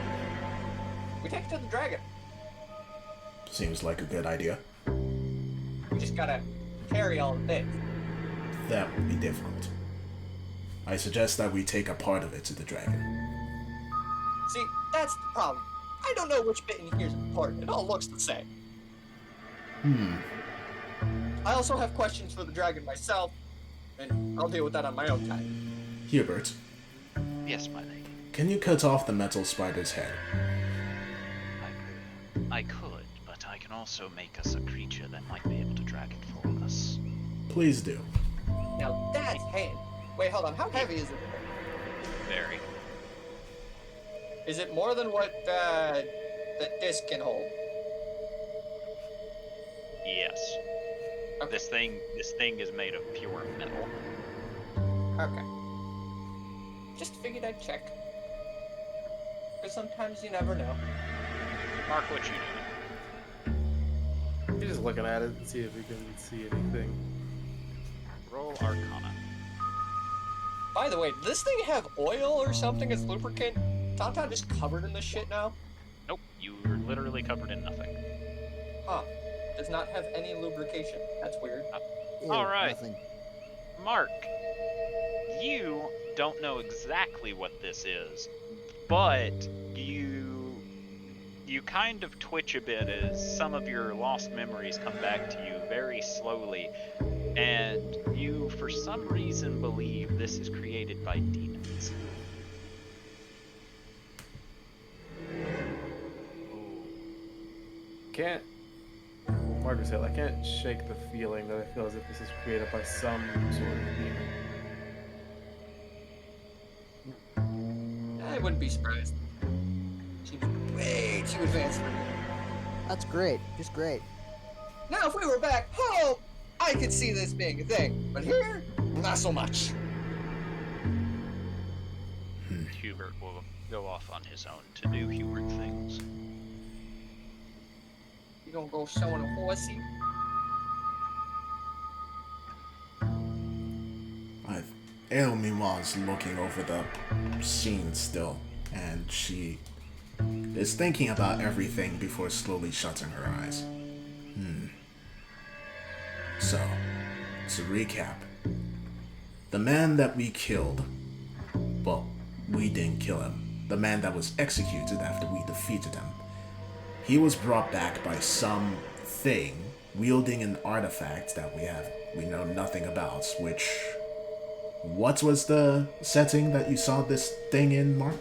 We take it to the dragon. Seems like a good idea. We just gotta carry all of this. That would be difficult. I suggest that we take a part of it to the dragon. See, that's the problem. I don't know which bit in here is important. It all looks the same. I also have questions for the dragon myself, and I'll deal with that on my own time. Hubert, Yes, my lady. can you cut off the metal spider's head? I could, but I can also make us a creature that might be able to drag it for us. Please do. Now that's hand. Wait, hold on. How heavy is it? Very. Is it more than what the disc can hold? Yes. Okay. This thing is made of pure metal. Okay. Just figured I'd check. Because sometimes you never know. Mark, what you doing? He's just looking at it and see if he can see anything. Roll Arcana. By the way, does this thing have oil or something as lubricant? Tauntaun just covered in this shit now? Nope, you were literally covered in nothing. Huh. Does not have any lubrication. That's weird. Ew, All right. Nothing. Mark, you don't know exactly what this is, but you kind of twitch a bit as some of your lost memories come back to you very slowly, and you, for some reason, believe this is created by demons. Can't. Marcus said, I can't shake the feeling that I feel as if this is created by some sort of demon. I wouldn't be surprised. Seems way too advanced for me. That's great. Just great. Now, if we were back home, I could see this being a thing. But here, not so much. Hubert will go off on his own to do Hubert things. You gonna go showing a horsey? Ael, meanwhile, is looking over the scene still, and she is thinking about everything before slowly shutting her eyes. So, to recap, the man that we killed, well, we didn't kill him, the man that was executed after we defeated him, he was brought back by some thing wielding an artifact that we know nothing about, which... What was the setting that you saw this thing in, Mark?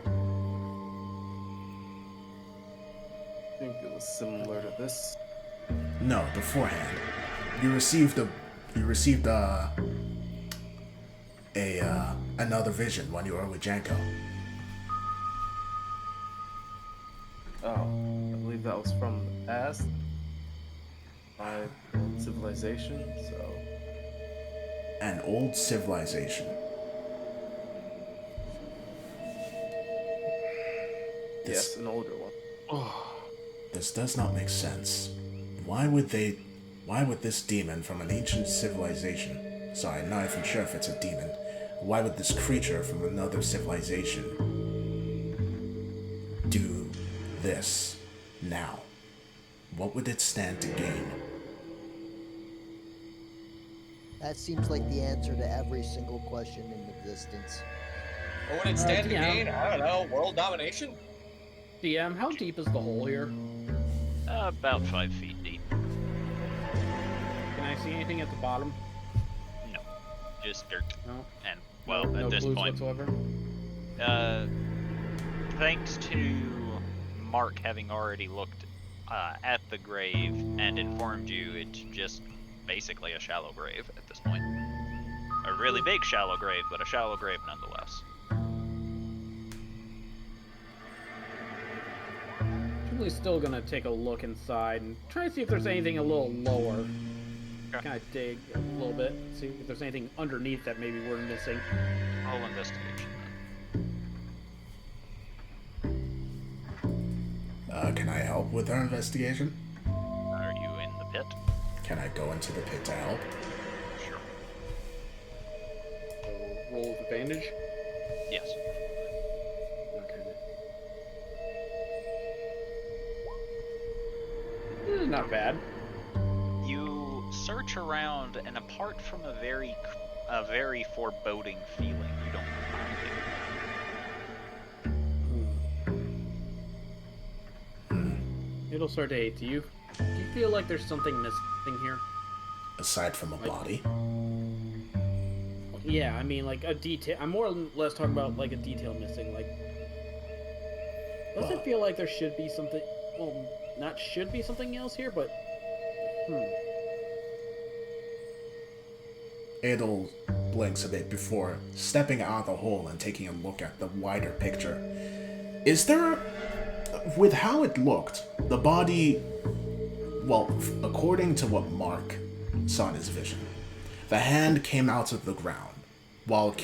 I think it was similar to this. No, beforehand. You received another vision when you were with Janko. Oh, I believe that was from the past. My civilization, so... An old civilization. Yes, an older one. This does not make sense. Why would this demon from an ancient civilization, sorry, not even sure if it's a demon, why would this creature from another civilization do this now? What would it stand to gain? That seems like the answer to every single question in existence. What would it stand to yeah. gain? I don't know. World domination? DM, how deep is the hole here? About 5 feet deep. Can I see anything at the bottom? No, just dirt. No. And, well, no at this clues point, whatsoever. thanks to Mark having already looked at the grave and informed you, it's just basically a shallow grave at this point. A really big shallow grave, but a shallow grave nonetheless. Probably still gonna take a look inside and try to see if there's anything a little lower. Okay. Kind of dig a little bit, see if there's anything underneath that maybe we're missing. Roll investigation. Can I help with our investigation? Are you in the pit? Can I go into the pit to help? Sure. So roll with advantage. Yes. Okay. Not bad. You search around, and apart from a very foreboding feeling, you don't find it. It'll start to hate. Do you feel like there's something missing here? Aside from a body? Yeah, I mean, like a detail. I'm more or less talking about like a detail missing. Like, does it feel like there should be something? Well, not should be something else here, but Adel blinks a bit before stepping out of the hole and taking a look at the wider picture. Is there, with how it looked, the body, well, according to what Mark saw in his vision, the hand came out of the ground while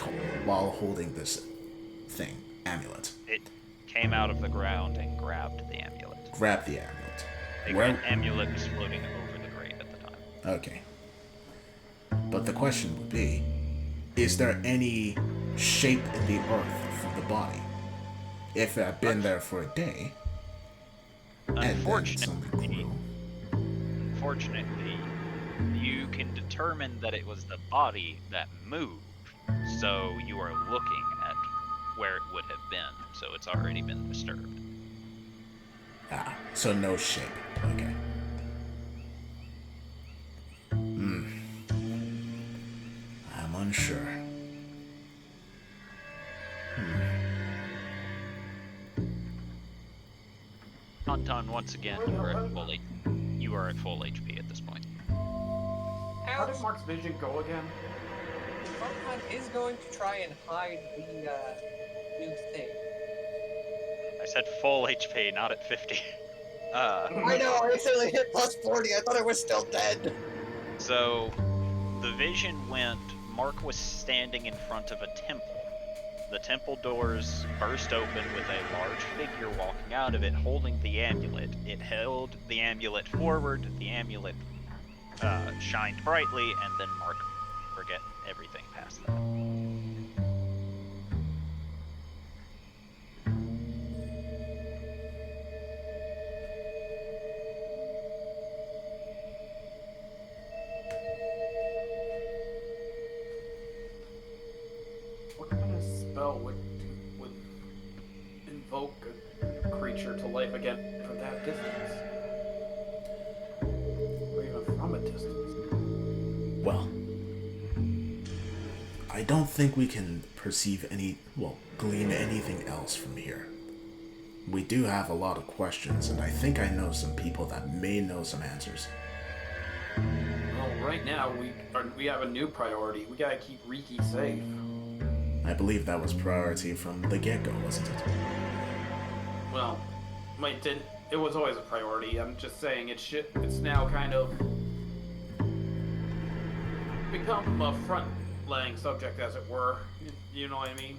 holding this thing, amulet. It came out of the ground and grabbed the amulet. Grabbed the amulet. The amulet was floating over the grave at the time. Okay. But the question would be, is there any shape in the earth for the body? If it had been there for a day, and then something grew. Unfortunately, you can determine that it was the body that moved, so you are looking at where it would have been, so it's already been disturbed. Ah, so no shape. Okay. I'm unsure. Anton, once again, you are at full HP at this point. How did Mark's vision go again? Anton is going to try and hide the new thing. I said full HP, not at 50. I know, I instantly hit plus 40. I thought I was still dead. So, the vision went, Mark was standing in front of a temple. The temple doors burst open with a large figure walking out of it holding the amulet. It held the amulet forward, the amulet shined brightly, and then Mark forget everything past that. What kind of spell would invoke a creature to life again from that distance? Or even from a distance? Well, I don't think we can glean anything else from here. We do have a lot of questions, and I think I know some people that may know some answers. Well, right now we have a new priority. We gotta keep Riki safe. I believe that was priority from the get-go, wasn't it? Well, it was always a priority. I'm just saying it's now kind of become a front-laying subject, as it were. You know what I mean?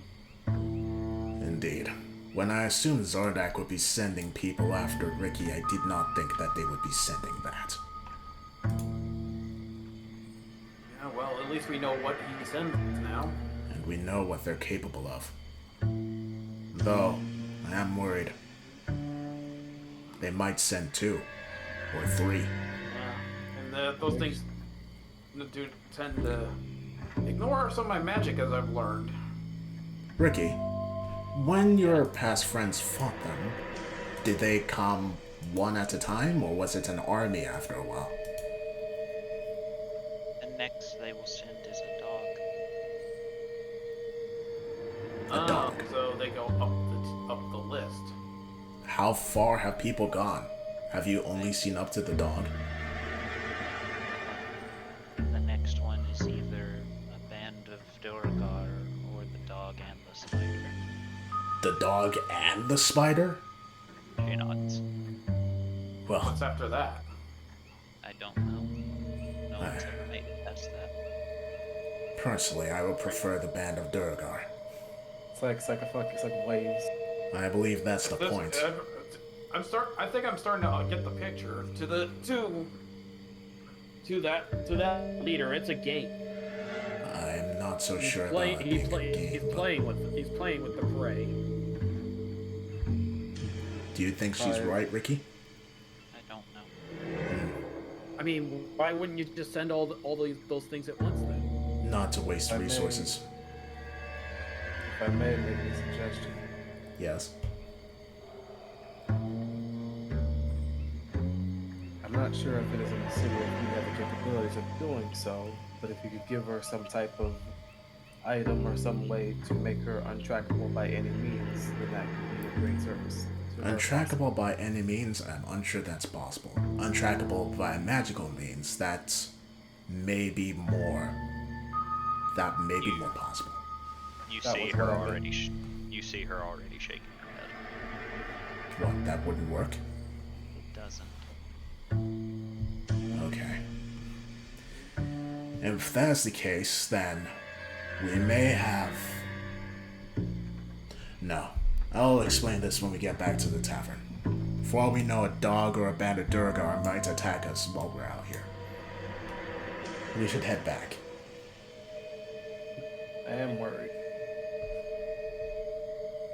Indeed. When I assumed Zardak would be sending people after Ricky, I did not think that they would be sending that. Yeah, well, at least we know what he sends now. And we know what they're capable of. Though, I am worried. They might send 2. Or 3. Yeah, and those things do tend to ignore some of my magic, as I've learned. Ricky, when your past friends fought them, did they come one at a time, or was it an army after a while? The next they will send is a dog. A dog. So they go up the list. How far have people gone? Have you only seen up to the dog? The next one is either a band of Duergar or the dog and the spider. The dog and the spider? She nods. Well, What's after that? I don't know. No one's ever made it past that. personally, I would prefer the band of Duergar. It's like waves. I believe that's the point. I think I'm starting to get the picture. To that leader, it's a gate. I'm not so sure about it He's being a game, but playing with the prey. do you think she's right, Ricky? I don't know. I mean, why wouldn't you just send all those things at once then? Not to waste I may- resources. If I may make a suggestion. Yes. I'm not sure if it is in the city if you have the capabilities of doing so, but if you could give her some type of item or some way to make her untrackable by any means, then that could be a great service. to her. Untrackable by any means, I'm unsure that's possible. Untrackable by magical means, that may be more possible. You That see was her what I meant. already. You see her already shaking her head. What, that wouldn't work? It doesn't. Okay. If that's the case, then we may have... No. I'll explain this when we get back to the tavern. For all we know, a dog or a band of Duergar might attack us while we're out here. We should head back. I am worried.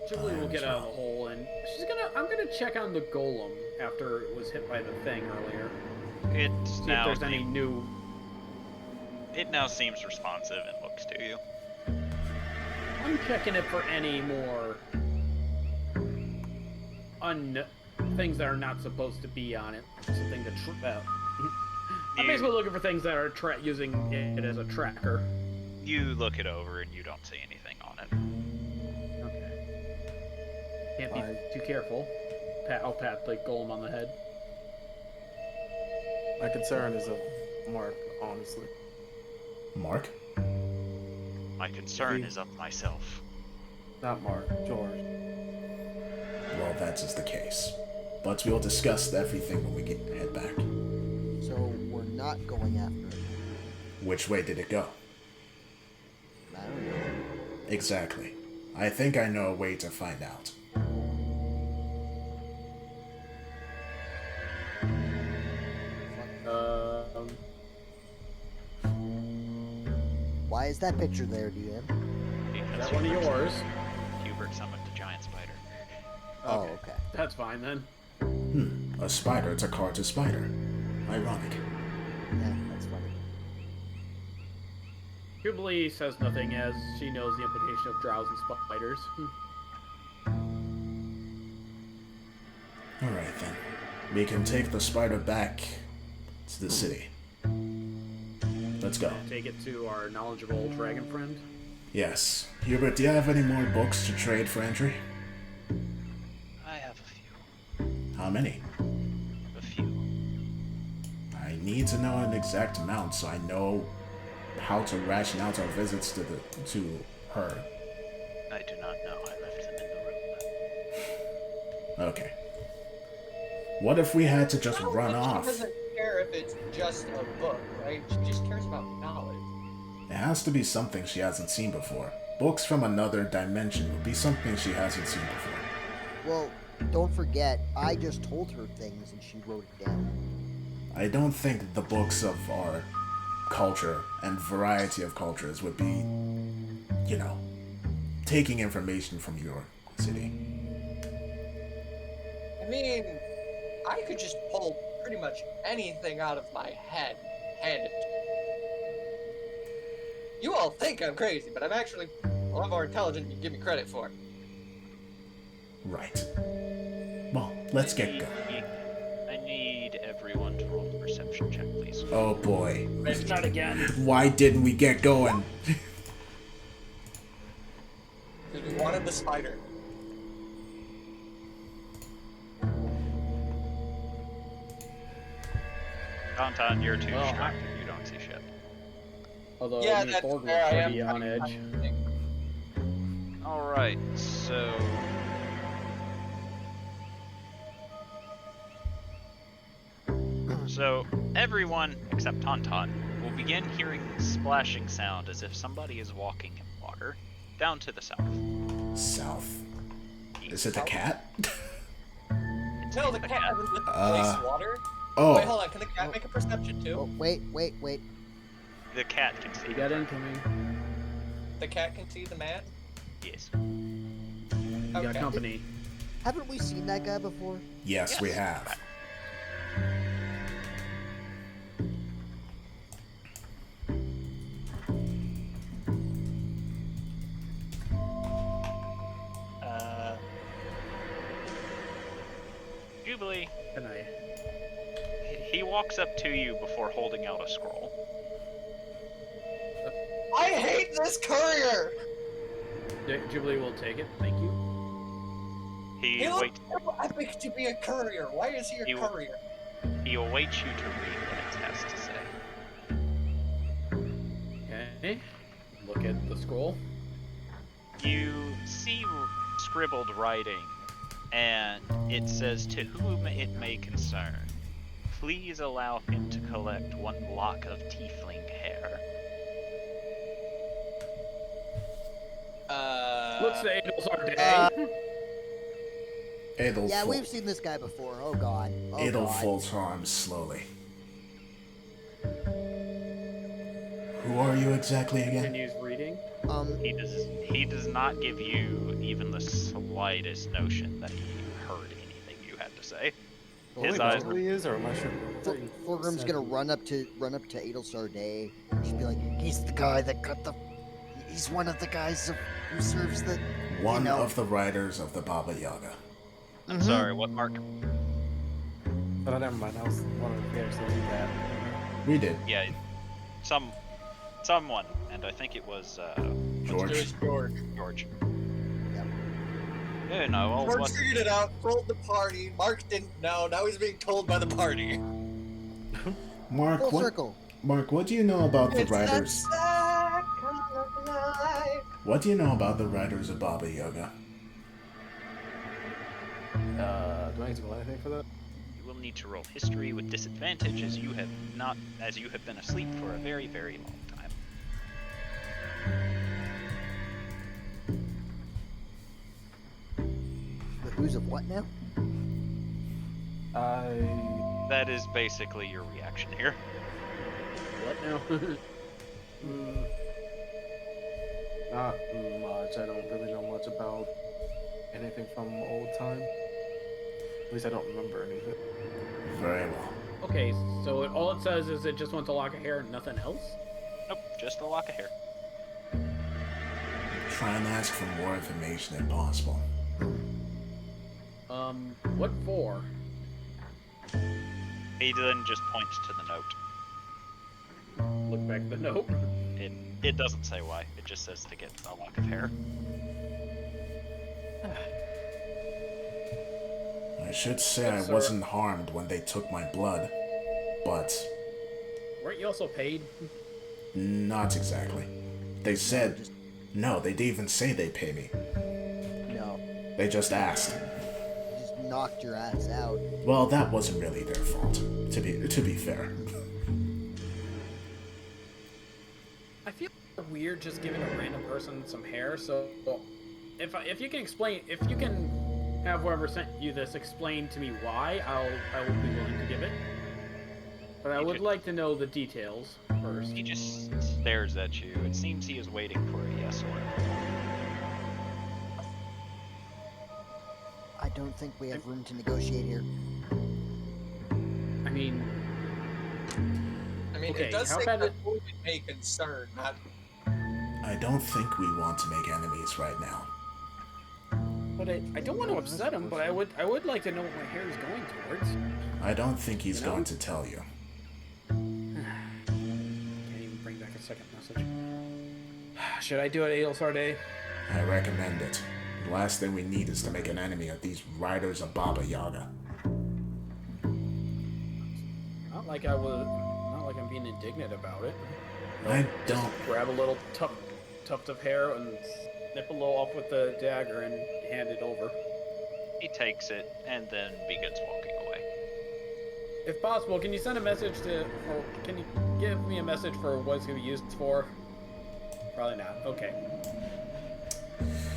Julie will get out of the hole, and I'm gonna check on the golem after it was hit by the thing earlier. It's See if now there's any new. It now seems responsive and looks to you. I'm checking it for any more things that are not supposed to be on it. Something to I'm basically looking for things that are using it as a tracker. You look it over and you don't see anything on it. Okay. Can't be too careful. I'll pat the golem on the head. My concern is a mark, honestly. Mark? My concern is of myself. Not Mark, George. Well, that is the case. But we'll discuss everything when we head back. So we're not going after it. Which way did it go? I don't know. Exactly. I think I know a way to find out. Why is that picture there, DM? Is that one of yours? Hubert summoned a giant spider. Oh, okay. That's fine then. A spider to card to spider. Ironic. Yeah, that's funny. Jubilee says nothing as she knows the implication of drows and spiders. Alright then. We can take the spider back to the city. Let's go. Take it to our knowledgeable dragon friend. Yes. Hubert, do you have any more books to trade for entry? I have a few. How many? A few. I need to know an exact amount so I know how to ration out our visits to her. I do not know. I left them in the room. Okay. What if we had to just run off? She doesn't care if it's just a book, right? She just cares about knowledge. It has to be something she hasn't seen before. Books from another dimension would be something she hasn't seen before. Well, don't forget, I just told her things and she wrote it down. I don't think the books of our culture and variety of cultures would be, taking information from your city. I mean, I could just pull pretty much anything out of my head and hand it to you. You all think I'm crazy, but I'm actually a lot more intelligent than you give me credit for. Right. Well, let's get going. I need everyone to roll a perception check, please. Oh boy. Let's start again. Why didn't we get going? Because we wanted the spider. Tauntaun, you're too Well, distracted. You don't see shit. Although Yeah, me and that's Thorg fair. were I pretty am on edge. Alright, so... So, everyone, except Tauntaun, will begin hearing splashing sound as if somebody is walking in water, down to the south. South. Is it a cat? No, the cat doesn't displace water. Oh. Wait, hold on. Can the cat make a perception too? Oh, wait. The cat can see. We got incoming. The cat can see the man? Yes. We got Okay. company. Haven't we seen that guy before? Yes, we have. Jubilee, Can I? he walks up to you before holding out a scroll. I hate this courier! Jubilee will take it. Thank you. He He looks waits. so epic to be a courier. Why is he a You- courier? He awaits you to read what it has to say. Okay. Look at the scroll. You see scribbled writing, and it says, "To whom it may concern, please allow him to collect one lock of tiefling hair." Looks the angels are day. Adolf Yeah, we've seen this guy before. Oh god. Oh Adolf god. folds her arms slowly. Who are you exactly again? Continues reading. He does not give you even the slightest notion that he heard anything you had to say. His eyes who he is, or am I sure? Thorgrim's gonna run up to Adelsar Day. Just be like, he's the guy that got the. He's one of the guys who serves the. One of the riders of the Baba Yaga. I'm sorry, what, Mark? Oh, never mind. I was wondering if we actually did that. We did. Yeah, someone, and I think it was George. George. Yep. Yeah, no, well, George what? figured it out, told the party. Mark didn't know. Now he's being told by the party. Mark, Full circle. what do you know about the It's that riders? sad kind of life. What do you know about the riders of Baba Yaga? Do I need to roll anything for that? You will need to roll history with disadvantage, as you have been asleep for a very, very long time. The who's of what now? That is basically your reaction here. What now? Not much. I don't really know much about anything from old time. At least I don't remember anything. Very well. Okay, so all it says is it just wants a lock of hair and nothing else? Nope, just a lock of hair. Try and ask for more information if possible. What for? He then just points to the note. Look back at the note. It doesn't say why. It just says to get a lock of hair. I should say I Yes, sir. wasn't harmed when they took my blood, but Weren't you also paid? not exactly. They said, no, they didn't even say they pay me. No. They just asked. Just knocked your ass out. Well, that wasn't really their fault, to be fair. I feel weird just giving a random person some hair. So, if you can have whoever sent you this explain to me why, I will be willing to give it. But I would like to know the details first. He just stares at you. It seems he is waiting for a yes or a no. I don't think we have room to negotiate here. I mean, Okay, Okay, it does how say about that it- we may concern, not I don't think we want to make enemies right now. but I don't want to upset him. But I would like to know what my hair is going towards. I don't think he's You know? going to tell you. Can't even bring back a second message. Should I do it, Aelsar Day? I recommend it. The last thing we need is to make an enemy of these riders of Baba Yaga. Not like I'm being indignant about it. I don't. Grab a little tuft of hair and snip a little off with the dagger and hand it over. He takes it and then begins walking away. If possible, can you send a message or can you give me a message for what it's going to be used for? Probably not. Okay.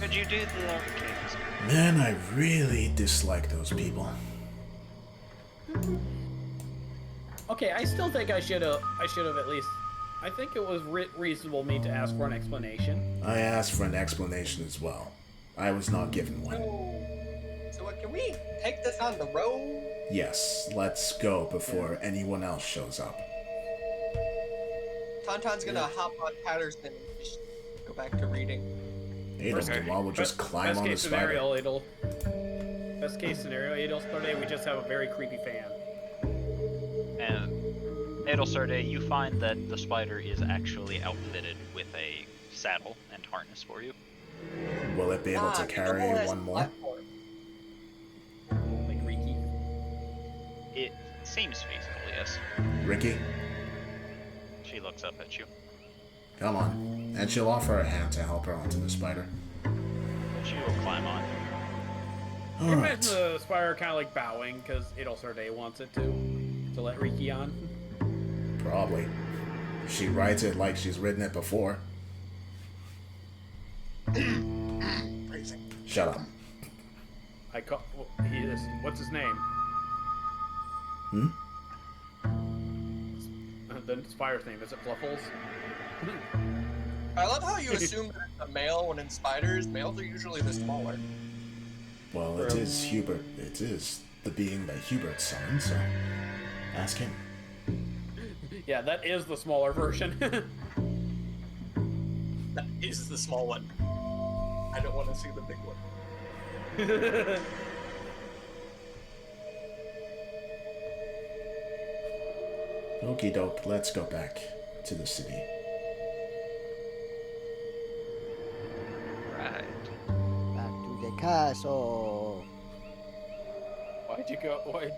Could you do the kings? Man, I really dislike those people. Okay, I still think I should have at least. I think it was reasonable of me to ask for an explanation. I asked for an explanation as well. I was not given one. So what, can we take this on the road? Yes, let's go before anyone else shows up. Tauntaun's gonna hop on Patterson and just go back to reading. Adel's will just climb Best on the case spider. scenario, Best case scenario, Adel's we just have a very creepy fan. And Adelsarde, you find that the spider is actually outfitted with a saddle and harness for you. Will it be able to carry one more? Like Riki. It seems feasible, yes. Ricky, She looks up at you. come on. And she'll offer a hand to help her onto the spider. She will climb on. I Alright. imagine the spire kind of like bowing because Adel's wants it to let Riki on. Probably. She rides it like she's ridden it before. Shut up. What's his name? Hmm? The spire's name, is it Fluffles? I love how you assume that it's a male when in spiders, males are usually the smaller. Well, it is Hubert. It is the being that Hubert summoned, so ask him. Yeah, that is the smaller version. That is the small one. I don't want to see the big one. Okie doke, let's go back to the city. Right. Back to the castle. Why'd you go?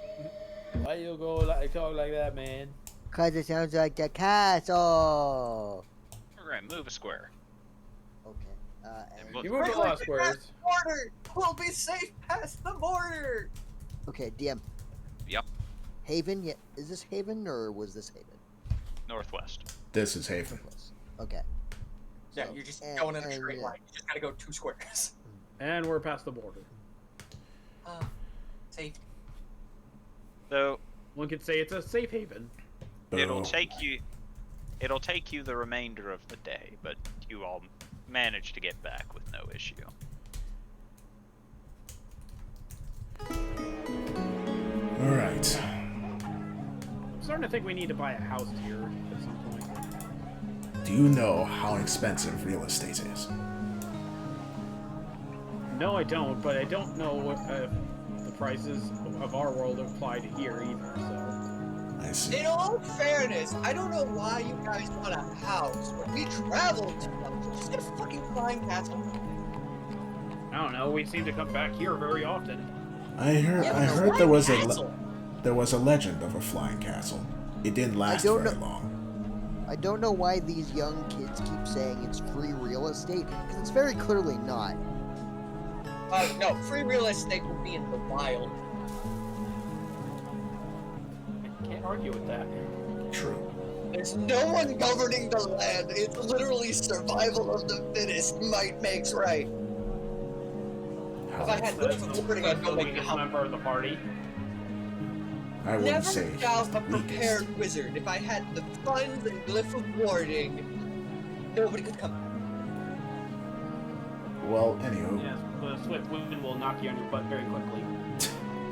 Why you go like talk like that, man? Cause it sounds like the castle. We're gonna move a square. Okay. And we'll- You moved a lot of squares. Border! We'll be safe past the border! Okay, DM. Yep. Haven, yeah, is this Haven or was this Haven? Northwest. This is Haven. Okay. Yeah, So, you're just and- going in a and, straight yeah. line. You just gotta go 2 squares. And we're past the border. Safety. So One could say it's a safe haven. it'll Boo. take you the remainder of the day, but you all manage to get back with no issue. Alright. I'm starting to think we need to buy a house here at some point. Do you know how expensive real estate is? No, I don't, but I don't know what the prices of our world apply to here either, so... I see. In all fairness, I don't know why you guys want a house when we travel too much. Just get a fucking flying castle. I don't know, we seem to come back here very often. I heard Yeah, but a there was castle. there was a legend of a flying castle. It didn't last don't very know- long. I don't know why these young kids keep saying it's free real estate, because it's very clearly not. No, free real estate will be in the wild. Can't argue with that. True. There's no one governing the land. It's literally survival of the fittest. Might makes right. If I had That's this the wording, I'd go make a weakest house. member of the party. I wouldn't Never say doubt a weakest. prepared wizard. If I had the funds and glyph of warding, nobody could come. Well, anywho, Yes, the swift wind will knock you on your butt very quickly.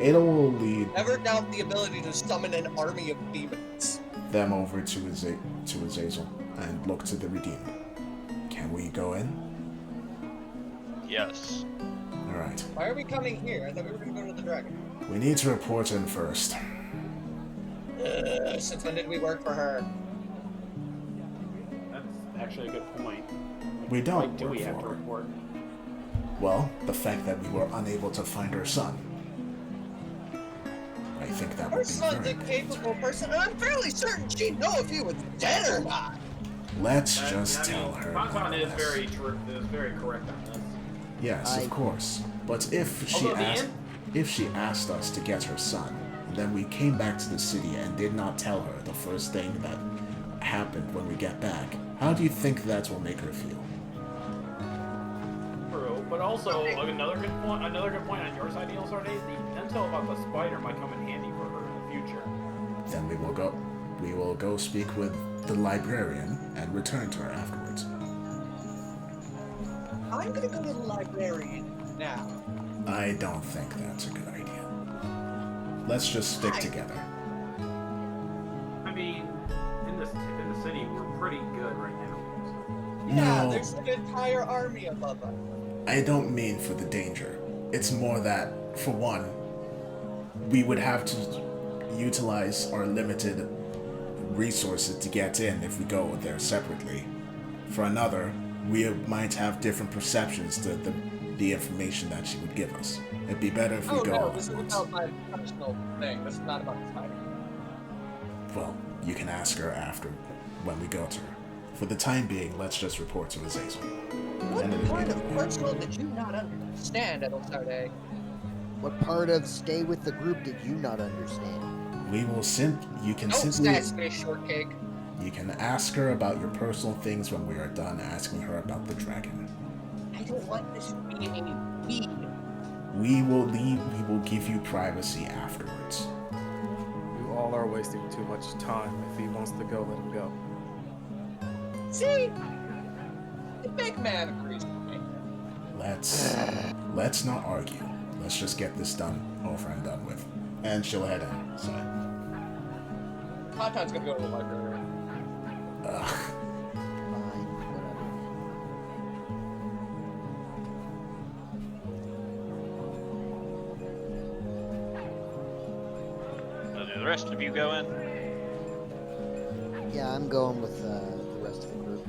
Ada will lead Never doubt the ability to summon an army of demons. them over to Azazel and look to the Redeemed. Can we go in? Yes. Alright. Why are we coming here? I thought we were going to go to the dragon. We need to report in first. Since when did we work for her? That's actually a good point. We don't Why do we work have to for her. report? Well, the fact that we were unable to find her son. I think that Her would be son's very a capable person, and I'm fairly certain she'd know if he was dead or not. Let's And, just I mean, tell her. Bonton is nonetheless. very correct on this. Yes, of course. But if she Although the asked, end- if she asked us to get her son, and then we came back to the city and did not tell her the first thing that happened when we get back, how do you think that will make her feel? True, but also another good point on your side, Neil, the intel about the spider might come in handy for her in the future. Then we will go speak with the librarian and return to her afterwards. I'm gonna go to the librarian now. I don't think that's a good idea. Let's just stick together. I mean, in the city, we're pretty good right now. Yeah, No. there's an entire army above us. I don't mean for the danger. It's more that, for one, we would have to utilize our limited resources to get in if we go there separately. For another, we might have different perceptions to the information that she would give us. It'd be better if we Oh go no, all this at is once. about my personal thing. This is not about the spider. Well, you can ask her after, when we go to her. For the time being, let's just report to Azazel. What And it'll part be of fine. personal did you not understand, Edelstarde? What part of stay with the group did you not understand? We will you can Don't simply stat space shortcake. you can ask her about your personal things when we are done asking her about the dragon. I don't want this to be any weed. We will give you privacy afterwards. You all are wasting too much time. If he wants to go, let him go. See? The big man agrees with me. Let's not argue. Let's just get this done, over and done with. And she'll head inside. Tauntaun's gonna go to the library. Fine, whatever. Do the rest of you go in? Yeah, I'm going with the rest of the group.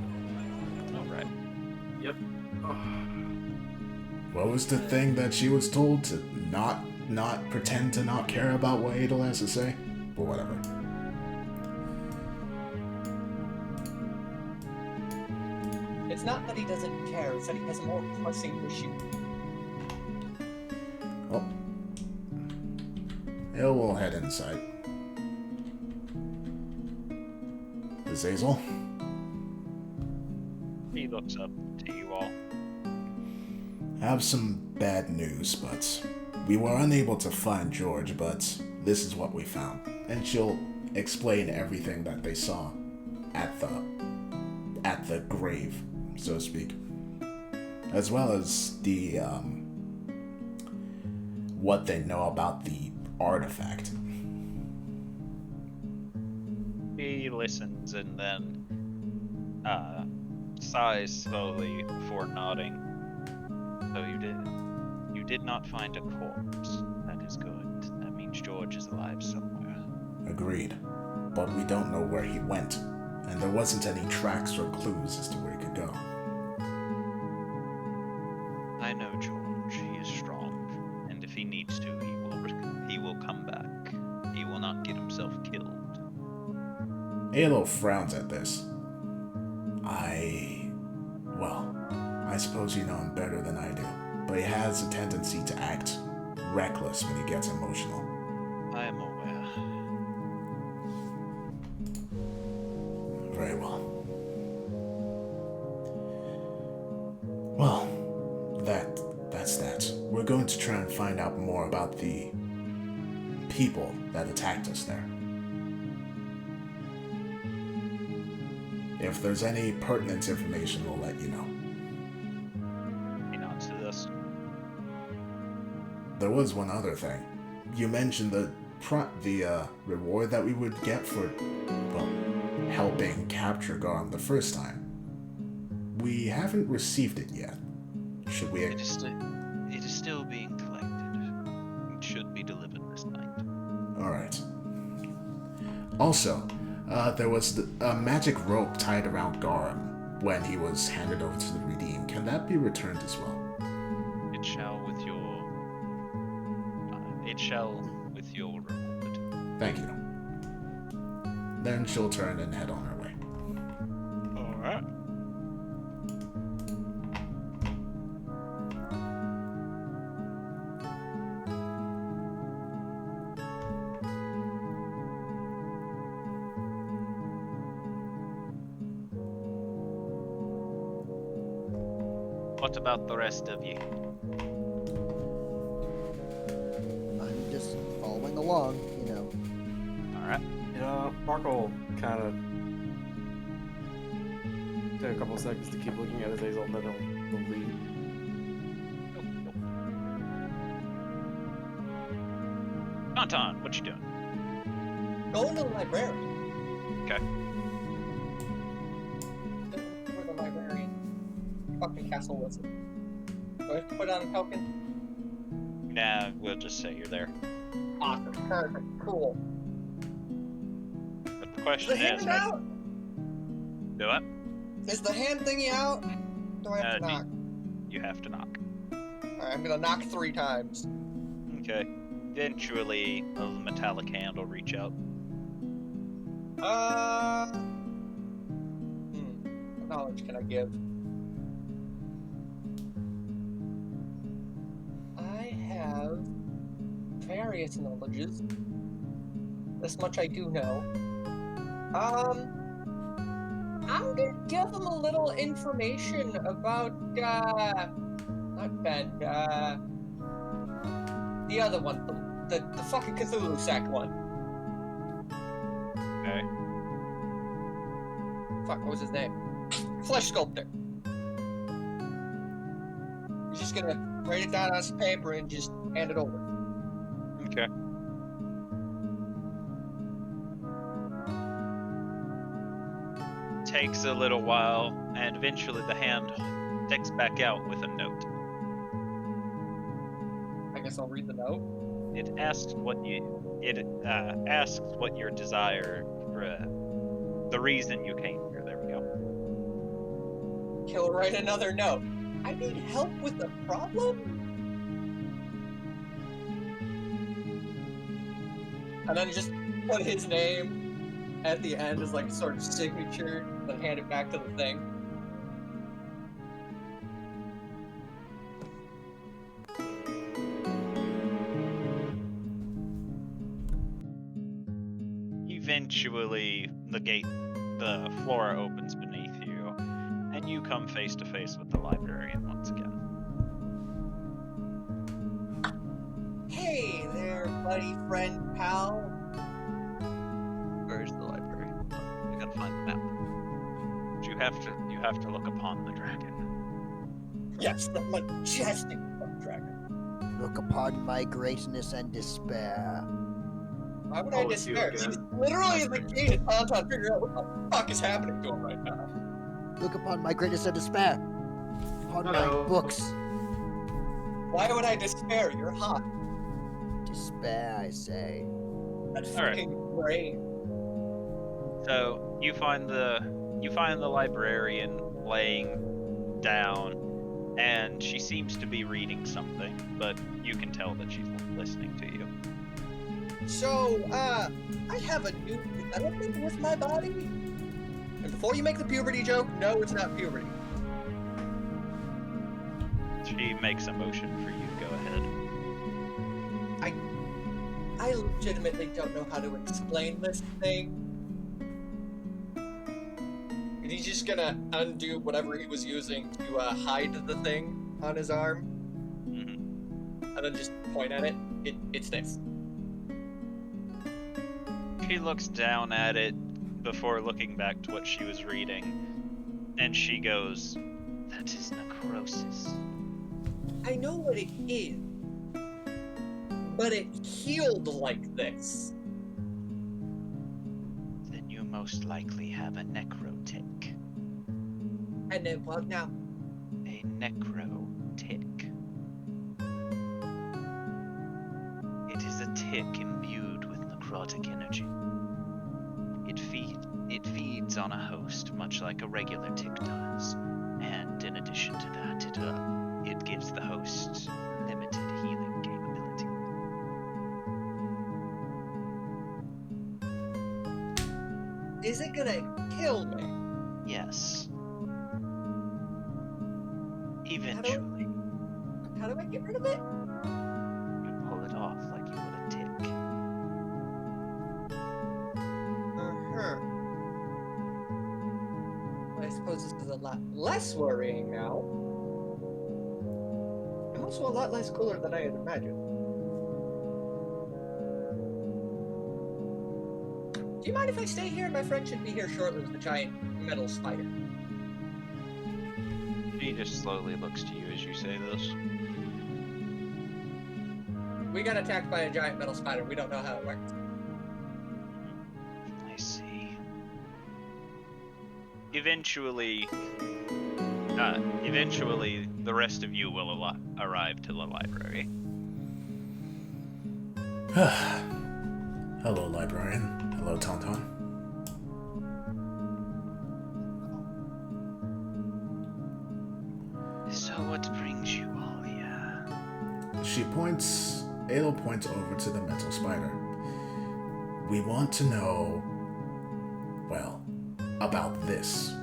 Alright. Yep. What was the thing that she was told to not pretend to not care about what Adel has to say? But whatever. It's not that he doesn't care, it's that he has a more pressing issue. Oh. Yeah, we'll head inside. Azazel? He looks up to you all. Have some bad news, but we were unable to find George, but this is what we found. And she'll explain everything that they saw at the grave, so to speak. As well as the what they know about the artifact. He listens and then sighs slowly before nodding. So you did not find a corpse. That is good. That means George is alive somewhere. Agreed. But we don't know where he went, and there wasn't any tracks or clues as to where he could go. I know George. He is strong, and if he needs to, he will come back. He will not get himself killed. Alo frowns at this. I suppose you know him better than I do, but he has a tendency to act reckless when he gets emotional. I am aware. Very well. Well, that's that. We're going to try and find out more about the people that attacked us there. If there's any pertinent information, we'll let you know. He nods to this. There was one other thing. You mentioned the reward that we would get for, well, helping capture Garm the first time. We haven't received it yet. Should we? It is still being collected. It should be delivered this night. All right. Also, there was a magic rope tied around Garm when he was handed over to the Redeem. Can that be returned as well? It shall with your reward. Thank you. Then she'll turn and head on her way. Alright. What about the rest of you? I'm just following along, you know. Alright. Yeah, Mark will kind of take a couple of seconds to keep looking at Azazel, and then he'll leave. Tauntaun, what you doing? Going to the library. Okay. Where the librarian fucking castle was it? Do I have to put on a token? Nah, we'll just say you're there. Awesome, perfect, cool. But the Is the question hand is, out? do what? Is the hand thingy out? Do I have to do- knock? You have to knock. Alright, I'm gonna knock 3 times. Okay. Eventually, a metallic hand will reach out. What knowledge can I give? I have various knowledges. This much I do know. I'm gonna give him a little information about, not Ben, the other one, the fucking Cthulhu sack one. Okay. Fuck, what was his name? Flesh Sculptor. He's just gonna write it down on some paper and just hand it over. Okay. Takes a little while, and eventually the hand sticks back out with a note. I guess I'll read the note. It asks what your desire for the reason you came here. There we go. He'll write another note. I need help with a problem? And then just put his name at the end as like sort of signature, then hand it back to the thing. Eventually, the floor opens beneath you, and you come face to face with the librarian once again. Hey there, buddy, friend, pal. Where's the library? Oh, I gotta find the map. You have to look upon the dragon. Yes, the majestic dragon. Look upon my greatness and despair. Why would Oh, I it's you despair? again. He's literally in the gate and Tauntaun figuring out what the fuck is happening to him right now. Look upon my greatness and despair. Upon Hello. my books. Why would I despair? You're hot. Despair, I say. That's All right. fucking great. So you find the librarian laying down, and she seems to be reading something, but you can tell that she's listening to you. So, I have a new development with my body. And before you make the puberty joke, no, it's not puberty. She makes a motion for you to go ahead. I legitimately don't know how to explain this thing. And he's just gonna undo whatever he was using to hide the thing on his arm, Mm-hmm. and then just point at it. It's this. She looks down at it before looking back to what she was reading, and she goes, "That is necrosis." I know what it is, but it healed like this. Then you most likely have a necrotic. And then what now? A necrotic. It is a tick imbued with necrotic energy. It feeds on a host, much like a regular tick does, and in addition to that, it gives the host limited healing capability. Is it gonna kill me? Yes. Eventually, How do I get rid of it? you pull it off like you would a tick. Uh-huh. I suppose this is a lot less worrying now. And also a lot less cooler than I had imagined. Do you mind if I stay here? My friend should be here shortly with the giant metal spider. She just slowly looks to you as you say this. We got attacked by a giant metal spider. We don't know how it works. I see. Eventually, the rest of you will arrive to the library. Hello, librarian. Hello, Tauntaun. So what brings you all here? Adel points over to the metal spider. We want to know, well, about this.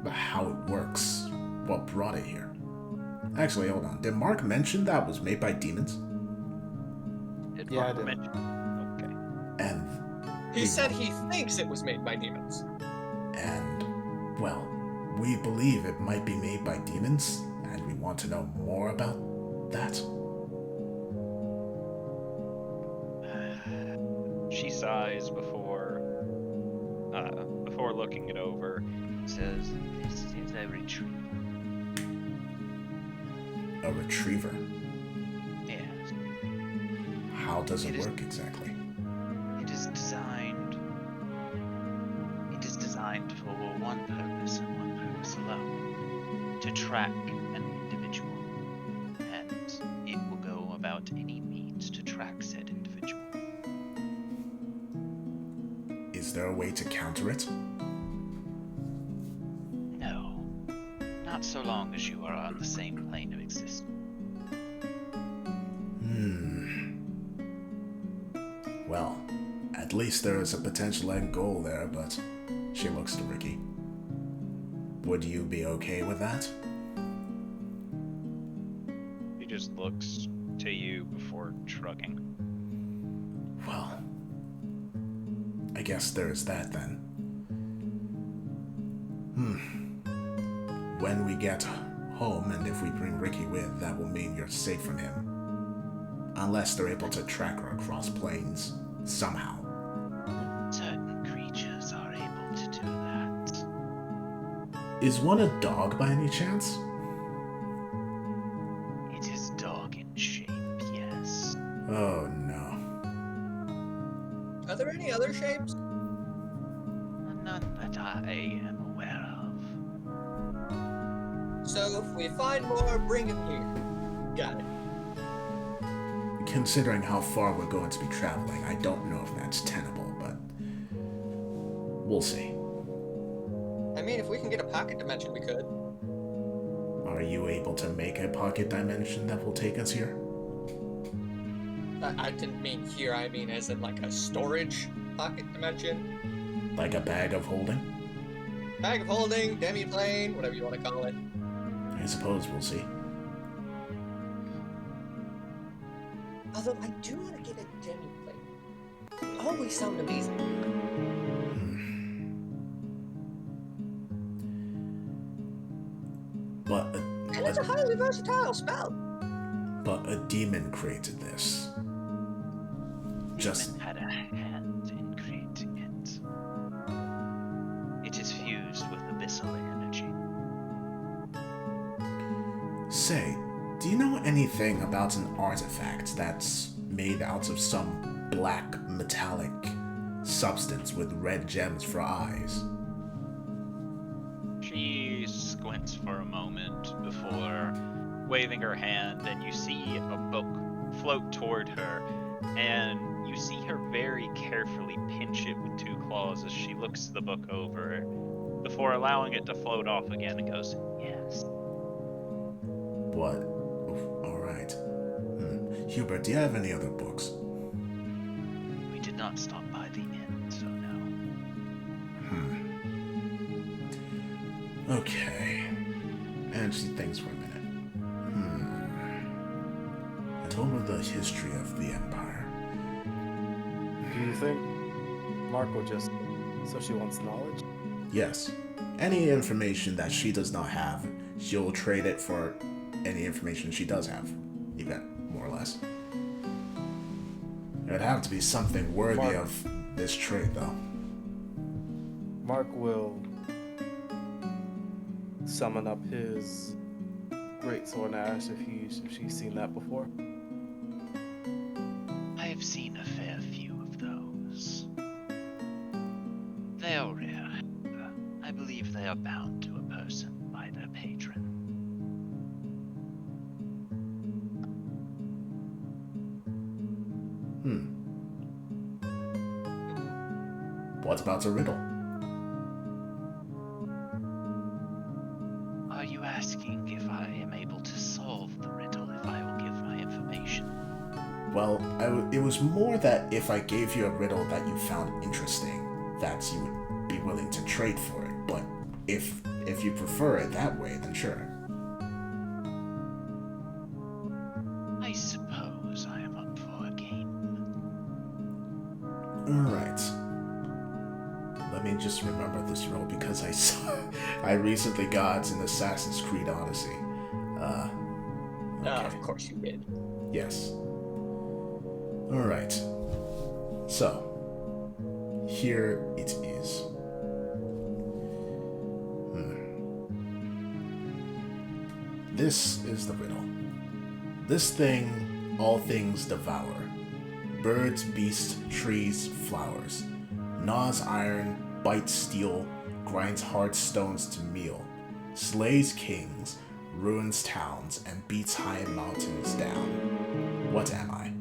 How it works. What brought it here. Actually, hold on. Did Mark mention that was made by demons? Yeah, I did. Okay. And He said he thinks it was made by demons. And, well, we believe it might be made by demons, and we want to know more about that. She sighs before looking it over. Says, "This is a retreat." A retriever? Yes. How does it It is- work exactly? It is designed. It is designed for one purpose and one purpose alone: to track an individual, and it will go about any means to track said individual. Is there a way to counter it? No, not so long as you are on the same plane of existence. Well, at least there is a potential end goal there, but she looks to Ricky. Would you be okay with that? He just looks to you before shrugging. Well, I guess there is that then. When we get home, and if we bring Ricky with, that will mean you're safe from him. Unless they're able to track her across planes, somehow. Certain creatures are able to do that. Is one a dog by any chance? It is dog in shape, yes. Oh no. Are there any other shapes? None that I am aware of. So if we find more, bring them here. Got it. Considering how far we're going to be traveling, I don't know if that's tenable, but we'll see. I mean, if we can get a pocket dimension, we could. Are you able to make a pocket dimension that will take us here? I didn't mean here, I mean as in like a storage pocket dimension. Like a bag of holding? Bag of holding, demi-plane, whatever you want to call it. I suppose we'll see. Although I do want to get a demi-plane. They always sound amazing. But And it's a highly versatile spell. a demon created this. Just Demon had a hand in creating it. It is fused with abyssal energy. say, do you know anything about an artifact that's made out of some black metallic substance with red gems for eyes? She squints for a moment before waving her hand, and you see a book float toward her, and you see her very carefully pinch it with two claws as she looks the book over before allowing it to float off again and goes, "Yes." What? Alright. Hubert, do you have any other books? We did not stop by the inn, so no. Okay. And she thinks for a minute. I told her the history of the Empire. Do you think Mark will just... So she wants knowledge? Yes. Any information that she does not have, she'll trade it for any information she does have. Even, more or less. It'd have to be something worthy Mark. of this trade, though. Mark will summon up his great sword and ash if she's seen that before. I have seen a fair few of those. They are rare. I believe they are bound to a person by their patron. What about a riddle? Are you asking if I am able to solve the riddle if I will give my information? Well, it was more that if I gave you a riddle that you found interesting, that you would be willing to trade for it. But if you prefer it that way, then sure. I suppose I am up for a game. Alright. Let me just remember this roll because I recently got an Assassin's Creed Odyssey. Okay. Of course you did. Yes. Alright. So, here it is. This is the riddle. This thing all things devour. Birds, beasts, trees, flowers. Gnaws iron, bites steel, grinds hard stones to meal. Slays kings, ruins towns, and beats high mountains down. What am I?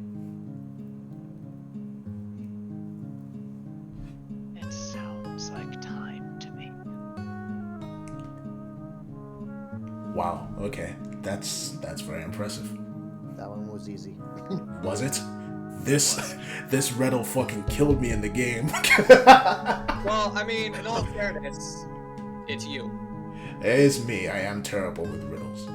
It sounds like time to me. Wow, okay. That's very impressive. That one was easy. Was it? This riddle fucking killed me in the game. Well, I mean, in all fairness, it's you. It's me. I am terrible with riddles.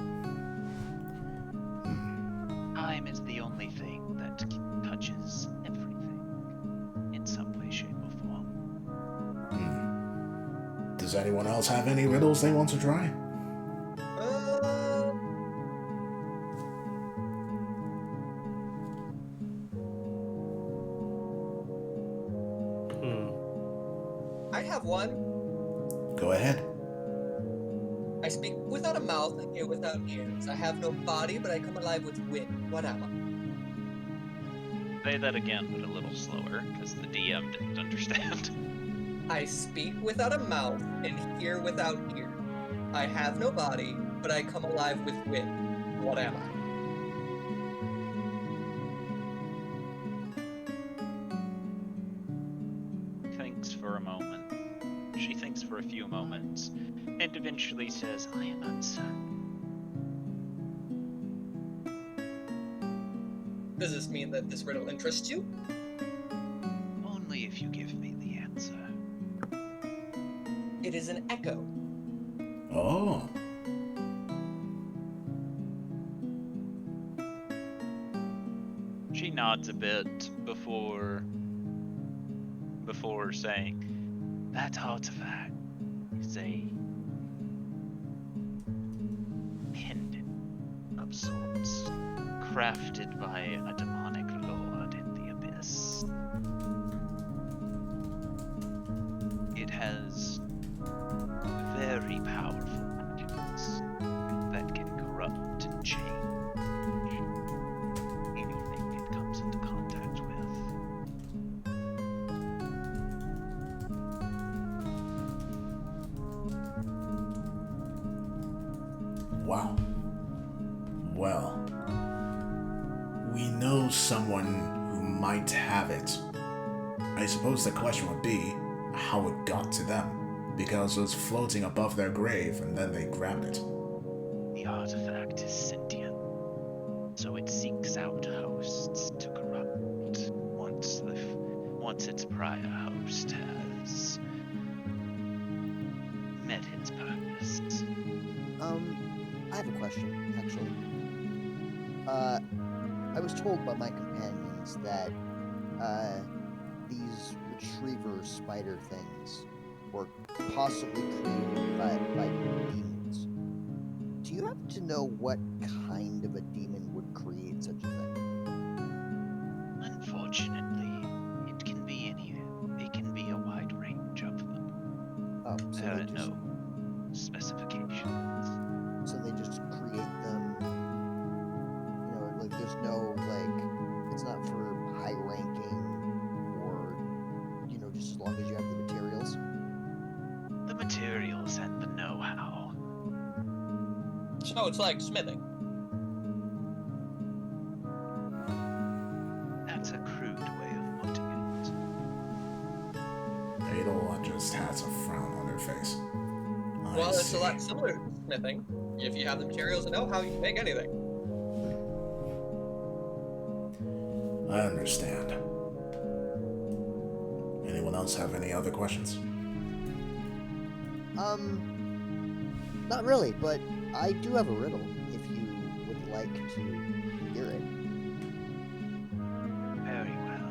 Time is the only thing that touches everything in some way, shape, or form. Does anyone else have any riddles they want to try? I have one. Go ahead. I speak without a mouth and hear without ears. I have no body, but I come alive with wind. What am Say that again, but a little slower, because the DM didn't understand. I? I speak without a mouth and hear without ears. I have no body, but I come alive with wind. What am I? Thinks for a moment. She thinks for a few moments, and eventually says, I am uncertain. Does this mean that this riddle interests you? Only if you give me the answer. It is an echo. Oh. She nods a bit before saying, that artifact is a pendant of sorts, crafted by a demonic lord in the abyss. It has very powerful magics that can corrupt and change anything it comes into contact with. Wow. Well, we know someone who might have it. I suppose the question would be how it got to them, because it was floating above their grave and then they grabbed it. The artifact is sentient, so it seeks out hosts to corrupt once its prior host has met its purpose. I have a question, actually. I was told by my companions that, these retriever spider things were possibly created by demons. Do you happen to know what kind of a demon would create such a thing? Unfortunately, it can be it can be a wide range of them. Oh, so There they are just, no specifications. so they just create them. You know, like there's no like, it's not for high ranking, or you know, just as long as you have the materials. The materials and the know-how. So it's like smithing. That's a crude way of putting it. Adel just has a frown on her face. I Well, it's see. a lot similar to smithing. If you have the materials and know-how, you can make anything. I understand. Anyone else have any other questions? Not really, but I do have a riddle, if you would like to hear it. Very well.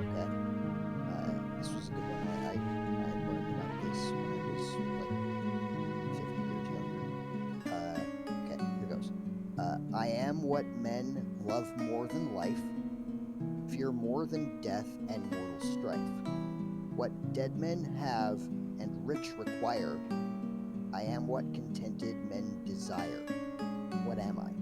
Okay. This was a good one. I learned about this when I was like 50 years younger. Okay, here goes. I am what men love more than life, fear more than death and mortal strife. What dead men have and rich require, I am what contented men desire. What am I?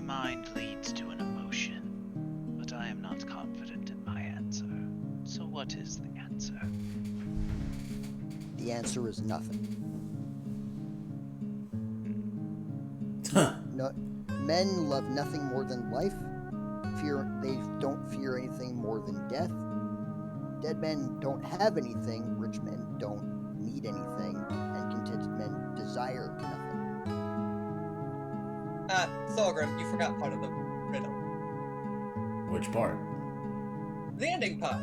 mind leads to an emotion, but I am not confident in my answer. So what is the answer? The answer is nothing. Huh. No, men love nothing more than life. They don't fear anything more than death. Dead men don't have anything. Rich men don't need anything, and contented men desire nothing. Thorgrim, you forgot part of the riddle. Which part? The ending part.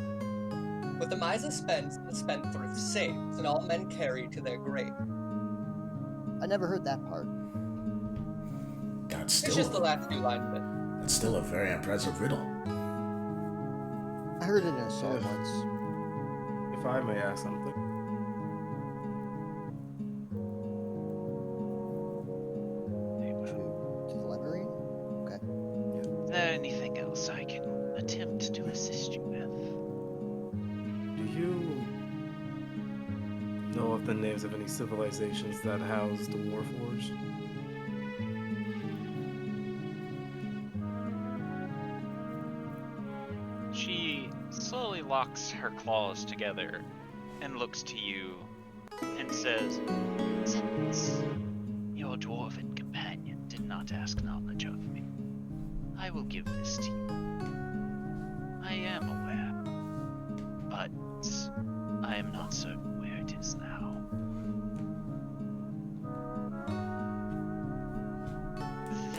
What the miser spends, the spendthrift saves, and all men carry to their grave. I never heard that part. That's It's just the last few lines of it. That's still a very impressive riddle. I heard it in a song Yeah. once. If I may ask something. To the librarian? Okay. Is there anything else I can attempt to assist you with? Do you know of the names of any civilizations that housed the Warforged? She slowly locks her claws together and looks to you and says, "Since your dwarven companion did not ask knowledge of me, I will give this to you. I am aware, but I am not certain where it is now.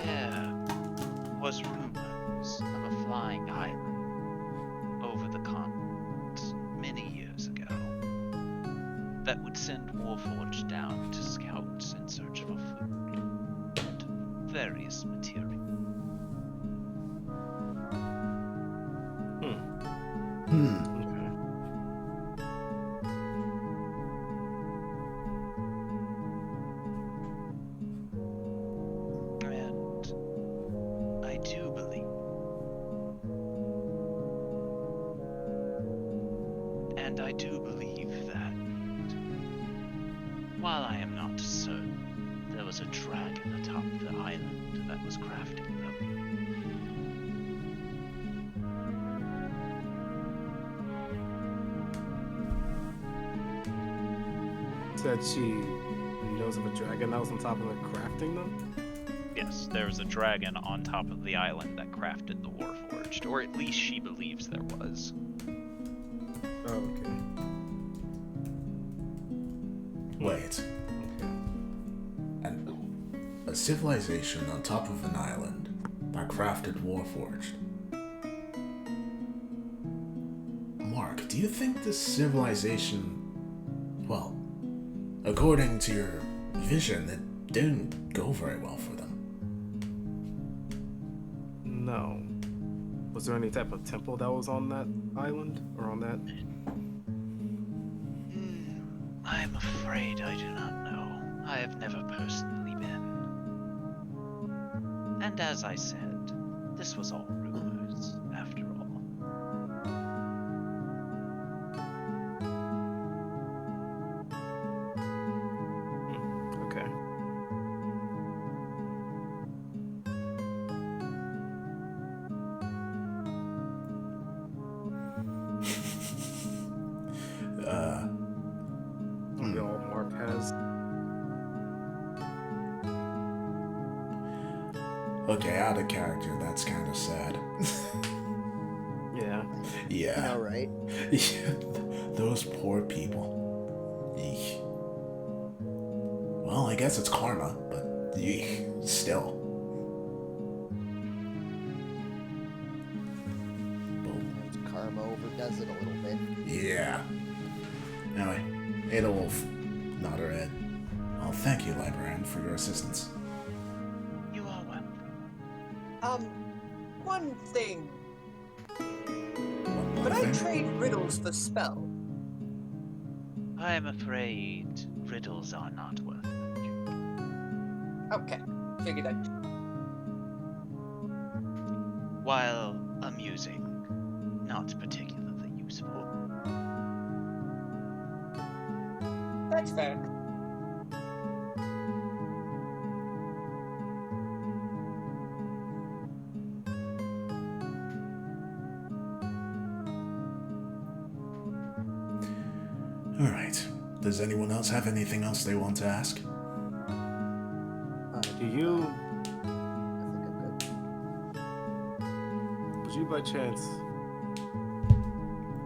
There was rumors of a flying island over the continent many years ago that would send Warforged down to scout in search of food and various materials. Hmm. Okay. And I do believe, that while I am not certain, there was a dragon atop the island that was crafting them. Said she knows of a dragon that was on top of her crafting them? Yes, there was a dragon on top of the island that crafted the Warforged, or at least she believes there was. Oh, okay. Wait. Okay. A civilization on top of an island that crafted Warforged. Mark, do you think this civilization, well, according to your vision, it didn't go very well for them? No. Was there any type of temple that was on that island? Or on that? I'm afraid I do not know. I have never personally been. And as I said, this was all rumors, after all. Okay. All Mark has. Okay, out of character, that's kind of sad. Yeah. Yeah. All right. Those poor people. Eek. Well, I guess it's karma, but eek, still. Karma overdoes it a little bit. Yeah. Anyway, Ada Wolf, nod her head. Well, thank you, librarian, for your assistance. You are welcome. One thing. One more Could I thing? trade riddles for spell? I am afraid riddles are not worth much. Okay, figured I'd. While amusing, not particularly useful. That's fair. Alright. Does anyone else have anything else they want to ask? Do you, I think I'm good. would you by chance,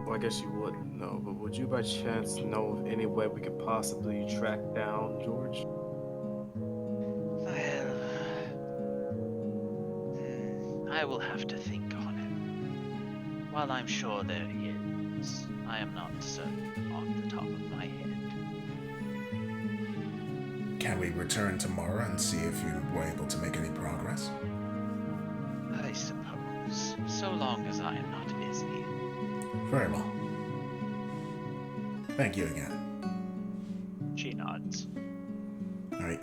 well, I guess you wouldn't know, but would you by chance know of any way we could possibly track down George? Well, I will have to think on it. While I'm sure there is, I am not certain off the top of my head. Can we return tomorrow and see if you were able to make any progress? I suppose, so long as I am not busy. Very well. Thank you again. She nods. Alright.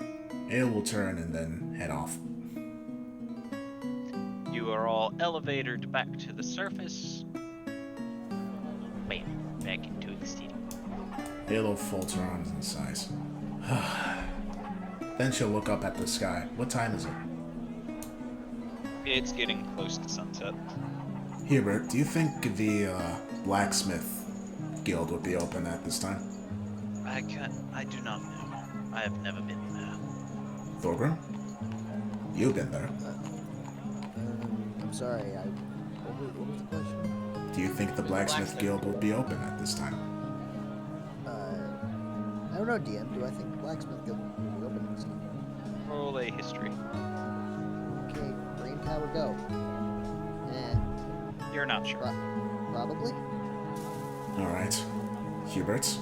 Ale will turn and then head off. You are all elevatored back to the surface. Bam, back into the city. Ale folds her arms and sighs. Then she'll look up at the sky. What time is it? It's getting close to sunset. Hubert, do you think the blacksmith guild would be open at this time? I do not know. I have never been there. Thorgrim? You've been there. I'm sorry, what was the question? Do you think the blacksmith guild will be open at this time? I don't know, DM. Do I think the blacksmith guild will be open this time? Roll a history. Okay, brain power go. You're not sure. Probably. Alright. Hubert,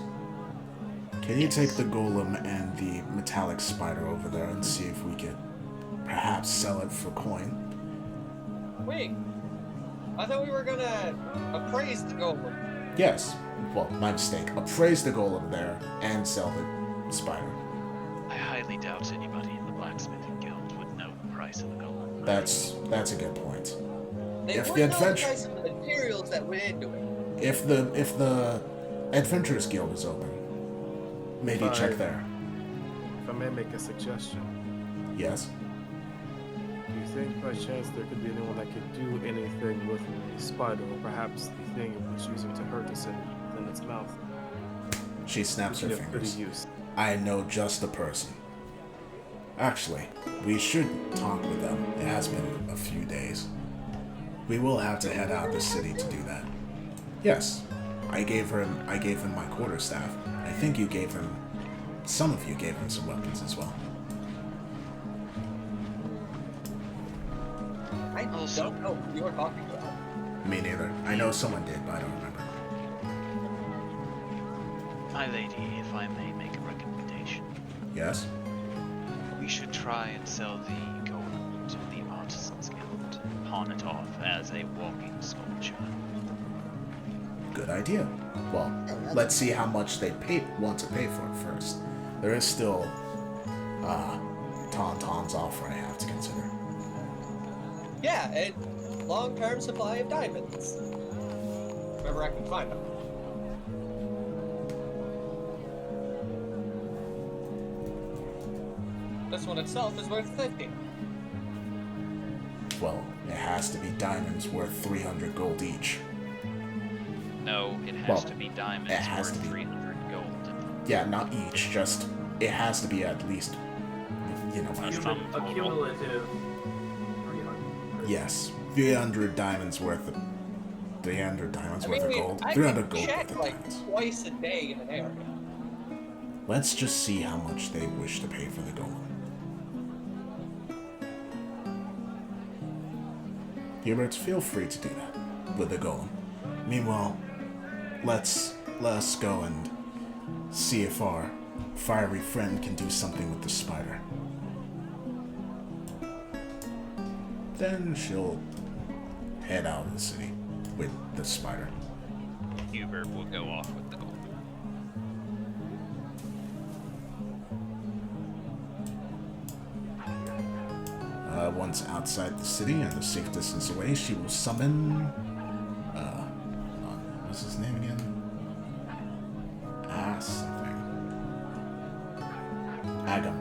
can you take the golem and the metallic spider over there and see if we could perhaps sell it for coin? Wait, I thought we were gonna appraise the golem. Yes. Well, my mistake. Appraise the golem there and sell the spider. I highly doubt anybody in the blacksmithing guild would know the price of the golem. That's a good point. They If would the know the adventure- price of the materials that went into it. If the Adventurers Guild is open, maybe check Fine. there. If I may make a suggestion, Yes. do you think by chance there could be anyone that could do anything with the spider, or perhaps the thing it was using to hurt us in its mouth? She snaps her Could have put fingers. to use. I know just the person. Actually, we should talk with them. It has been a few days. We will have to head out of the city to do that. Yes, I gave him my quarterstaff. I think some of you gave him some weapons as well. I Also- don't know who you were talking about. Me neither. I know someone did, but I don't remember. My lady, if I may make a recommendation, Yes? we should try and sell the golem to the Artisans Guild, pawn it off as a walking sculpture. Good idea. Well, let's see how much they want to pay for it first. There is still Tauntaun's offer I have to consider. Yeah, and long-term supply of diamonds. Wherever I can find them. This one itself is worth 50. Well, it has to be diamonds worth 300 gold each. No, it has Well, to be diamonds it has worth to be. 300 gold. Yeah, not each, just it has to be at least, you know, A sum total. Accumulative. yes, 300 diamonds worth of 300 diamonds I worth of mean, gold. I 300 can gold check worth of like diamonds. twice a day in an area. Let's just see how much they wish to pay for the golem. Hubert, feel free to do that with the golem. Meanwhile, let's go and see if our fiery friend can do something with the spider. Then she'll head out of the city with the spider. Hubert will go off with the golem. Once outside the city and a safe distance away, she will summon. What's his name again? Something. Agam.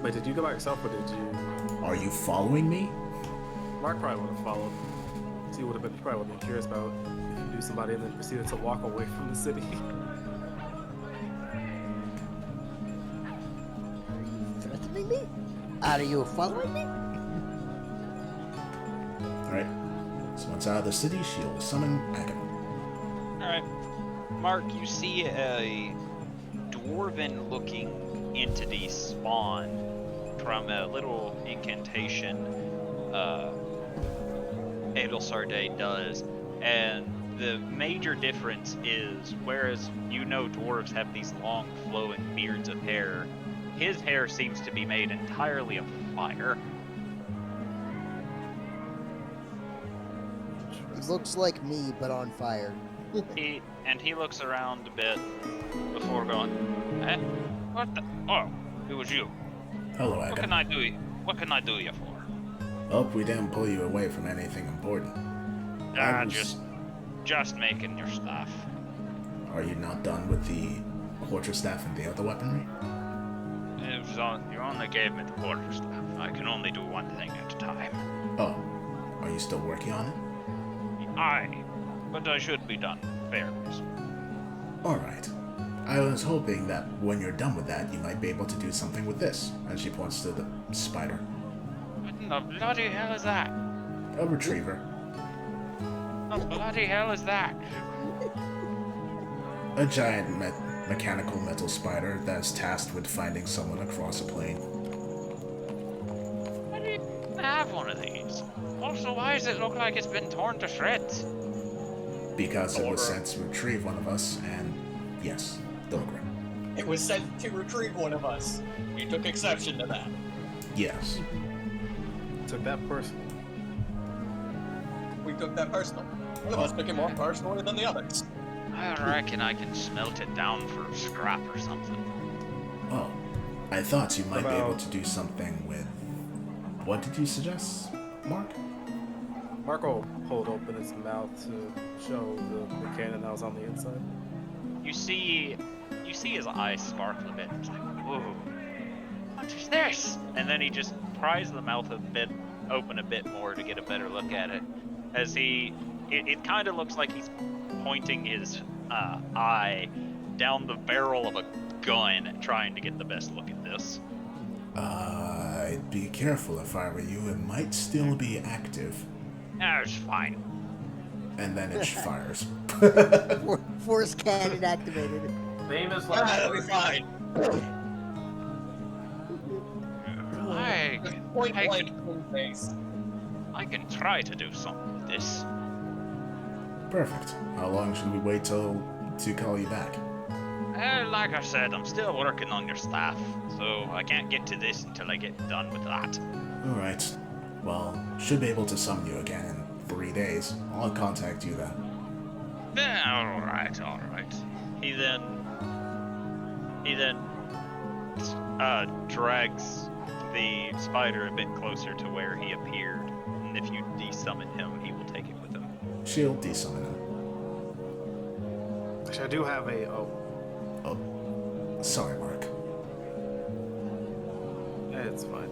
Wait, did you go by yourself or did you? Are you following me? Mark probably would have followed. So he probably would have been curious about if you knew somebody and then proceeded to walk away from the city. abandoning me? Are you following me? Alright. So once out of the city, she'll summon Agon. Alright. Mark, you see a dwarven-looking entity spawn from a little incantation Adelsarday does, and the major difference is, whereas you know dwarves have these long flowing beards of hair, his hair seems to be made entirely of fire. It looks like me, but on fire. He looks around a bit before going, eh? What the? Oh, it was you. Hello, What Agon. can I do? What can I do you for? Hope we didn't pull you away from anything important. I was- Just making your stuff. Are you not done with the quarterstaff and the other weaponry? You only gave me the quarter stuff. I can only do one thing at a time. Oh, are you still working on it? But I should be done. Fairness. Alright. I was hoping that when you're done with that, you might be able to do something with this. And she points to the spider. What in the bloody hell is that? A retriever. What the bloody hell is that? A giant mechanical metal spider that's tasked with finding someone across a plane. I didn't have one of these. Also, why does it look like it's been torn to shreds? Because it was sent to retrieve one of us, and yes, Thorgrim. It was sent to retrieve one of us. We took exception to that. Yes. Took that personal. We took that personal. One of us took it more personally than the others. I reckon I can smelt it down for scrap or something. Oh, I thought you might be able About- to do something with... What did you suggest, Mark? Marco pulled open his mouth to show the cannon that was on the inside. You see his eyes sparkle a bit. It's like, whoa, what is this? And then he just pries the mouth open a bit more to get a better look at it. As it kind of looks like he's pointing his eye down the barrel of a gun, trying to get the best look at this. I'd be careful if I were you. It might still be active. It's fine. And then it fires. Force cannon activated. Famous Yeah, last that'll be words. fine. I Point can- blank in face. I can try to do something with this. Perfect. How long should we wait to call you back? Like I said, I'm still working on your staff, so I can't get to this until I get done with that. Alright. Well, should be able to summon you again in 3 days. I'll contact you then. Alright. He then drags the spider a bit closer to where he appeared, and if you desummon him, he will take it with him. She'll desummon him. Actually, I do have a... Oh, sorry, Mark. It's fine.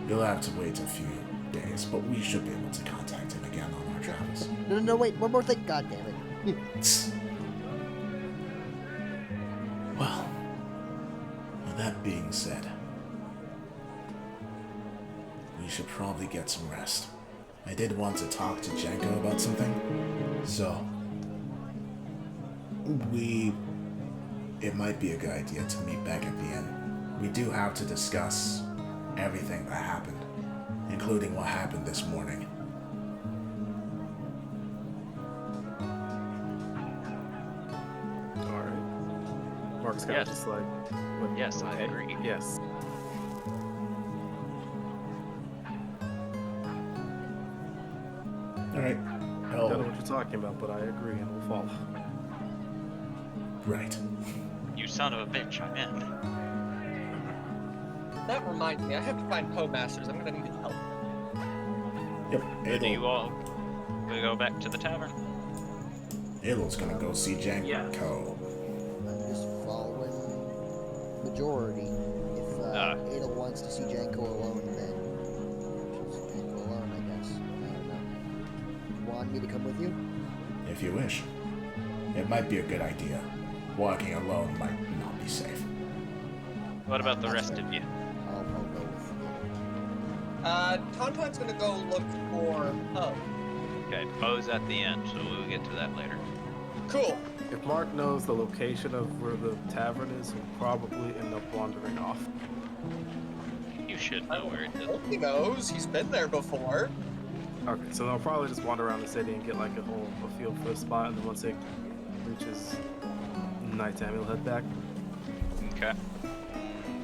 You'll have to wait a few days, but we should be able to contact him again on our travels. No, wait, one more thing, god damn it. Well, with that being said, we should probably get some rest. I did want to talk to Janko about something, so it might be a good idea to meet back at the inn. We do have to discuss everything that happened, including what happened this morning. Alright. Mark's kind Yes. of just like... What, Yes, I okay. agree. Yes. Alright. I don't know what you're talking about, but I agree and will follow. Right. You son of a bitch, I'm in. That reminds me, I have to find Codemasters. I'm gonna need his help. Yep. Do you all we go back to the tavern? Idol's gonna go see Janko. Yes. I'm just following majority. If Adel wants to see Janko alone, then she'll see Janko alone, I guess. I don't know. You want me to come with you? If you wish. It might be a good idea. Walking alone might not be safe. What about the rest of you? I'll go with Tauntaun's gonna go look for Poe. Okay, Poe's at the end, so we'll get to that later. Cool. If Mark knows the location of where the tavern is, he'll probably end up wandering off. You should know where it is. He knows. He's been there before. Okay, so they'll probably just wander around the city and get like a feel for the spot, and then once it reaches nighttime, he'll head back. Okay.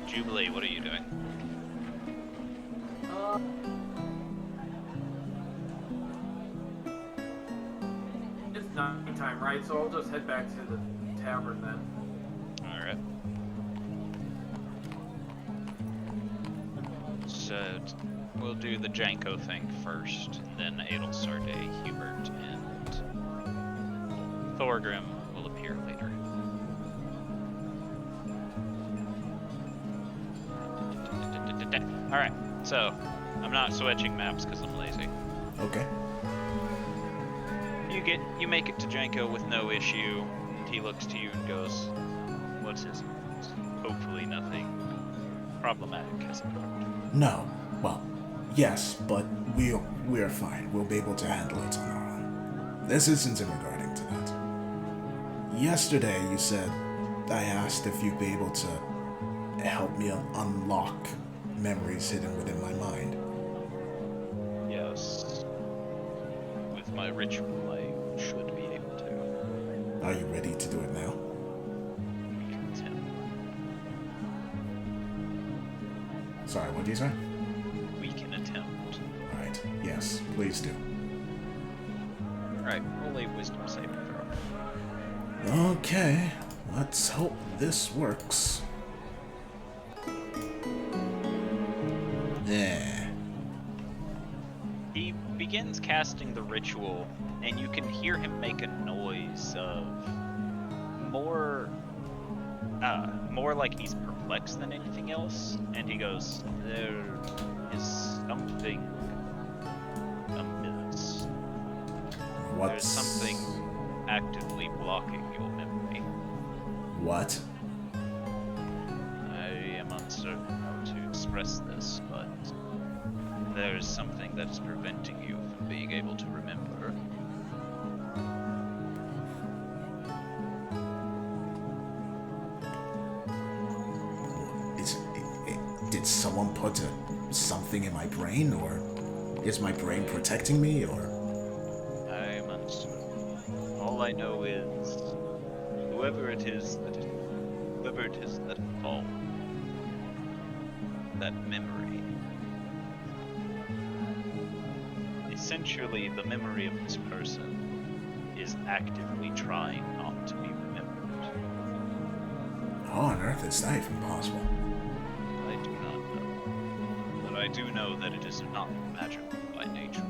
Jubilee, what are you doing? It's nighttime, right? So I'll just head back to the tavern then. Alright. So, we'll do the Janko thing first, and then Adel, Sarde, Hubert, and Thorgrim will appear later. Alright, so, I'm not switching maps because I'm lazy. Okay. You make it to Janko with no issue, and he looks to you and goes, what's his name? Hopefully nothing problematic has occurred. No. Well, yes, but we're fine. We'll be able to handle it on our own. This isn't in regarding to that. Yesterday you said I asked if you'd be able to help me unlock memories hidden within my mind. Yes. With my ritual, I should be able to. Are you ready to do it now? We can attempt. Sorry, what did you say? We can attempt. Alright, yes, please do. Alright, roll a wisdom saving throw. Okay, let's hope this works. Yeah. He begins casting the ritual, and you can hear him make a noise of more like he's perplexed than anything else. And he goes, "There is something amiss. There's something actively blocking your memory." What? I am uncertain how to express this, but there is something that is preventing you from being able to remember. Did someone put something in my brain, or is my brain protecting me, or? I am uncertain. All I know is whoever it is that involved that memory. Essentially, the memory of this person is actively trying not to be remembered. How on earth is that even possible? I do not know. But I do know that it is not magical by nature.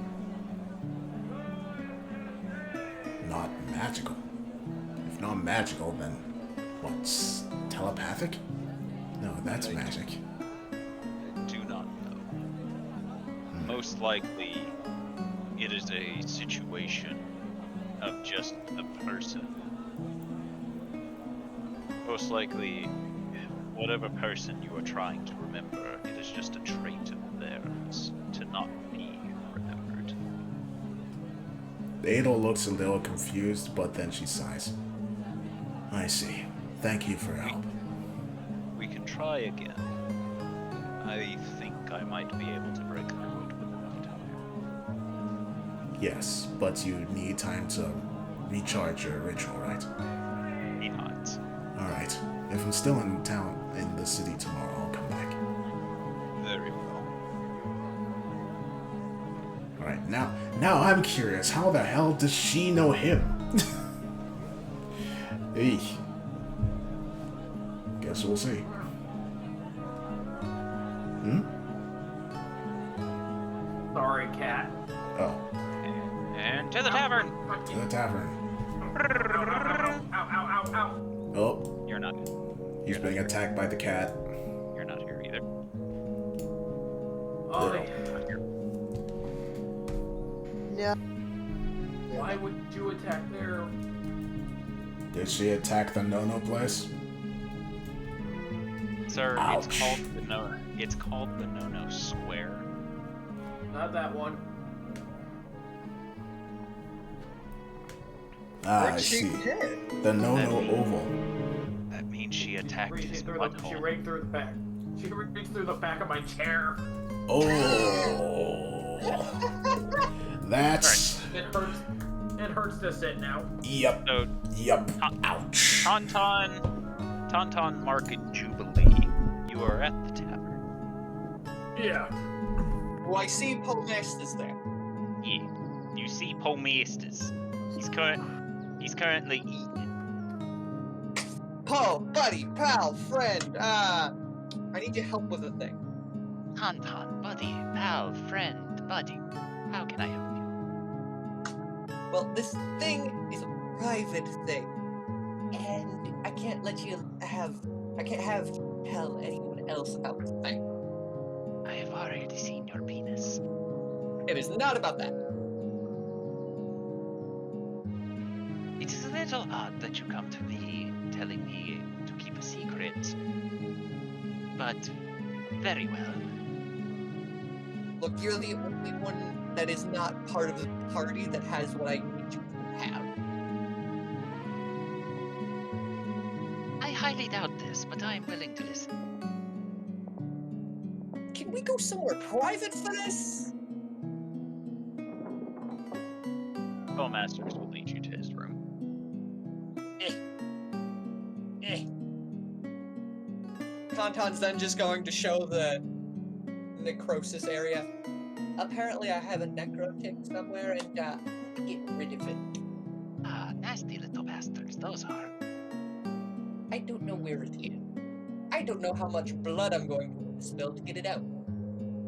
Not magical. If not magical, then what's telepathic? No, that's magic. I do not know. Most likely, it is a situation of just a person. Most likely, whatever person you are trying to remember, it is just a trait of theirs to not be remembered. Adel looks a little confused, but then she sighs. I see. Thank you for your help. We can try again. I think I might be able to break through it with enough time. Yes, but you need time to recharge your ritual, right? He nods. Alright. If I'm still in town, in the city tomorrow, I'll come back. Very well. Alright, now I'm curious, how the hell does she know him? Eek. Guess we'll see. Sorry, cat. Oh, And to the tavern! to the tavern. Ow, ow, ow, ow. Oh, You're not. he's being attacked by the cat. You're not here either. Oh, No. why would you attack there? Did she attack the no-no place? Sir, Ouch. it's called Phenomeno Square. Not that one. I Where'd she see. hit? The no-no That- oval. That means she attacked She his through she butthole. raked through the back. She raked through the back of my chair. Oh. That's... It hurts. It hurts to sit now. Yep. So, Yep. Ouch. Tauntaun Market Jubilee. You are at the tavern. Yeah. Oh, I see Pomestus there. Yeah. You see Pomeistus. He's currently eating. Po, buddy, pal, friend, I need your help with a thing. Tauntaun, buddy, pal, friend, buddy. How can I help you? Well, this thing is a private thing. And I can't tell anyone else about the thing. I have already seen your penis. It is not about that. It is a little odd that you come to me telling me to keep a secret. But very well. Look, you're the only one that is not part of the party that has what I need you to have. I highly doubt this, but I am willing to listen. Can we go somewhere private for this? Bowmasters will lead you to his room. Tauntaun's then just going to show the necrosis area. Apparently I have a necrotic somewhere and get rid of it. Ah, nasty little bastards, those are. I don't know where it is. I don't know how much blood I'm going to spill to get it out.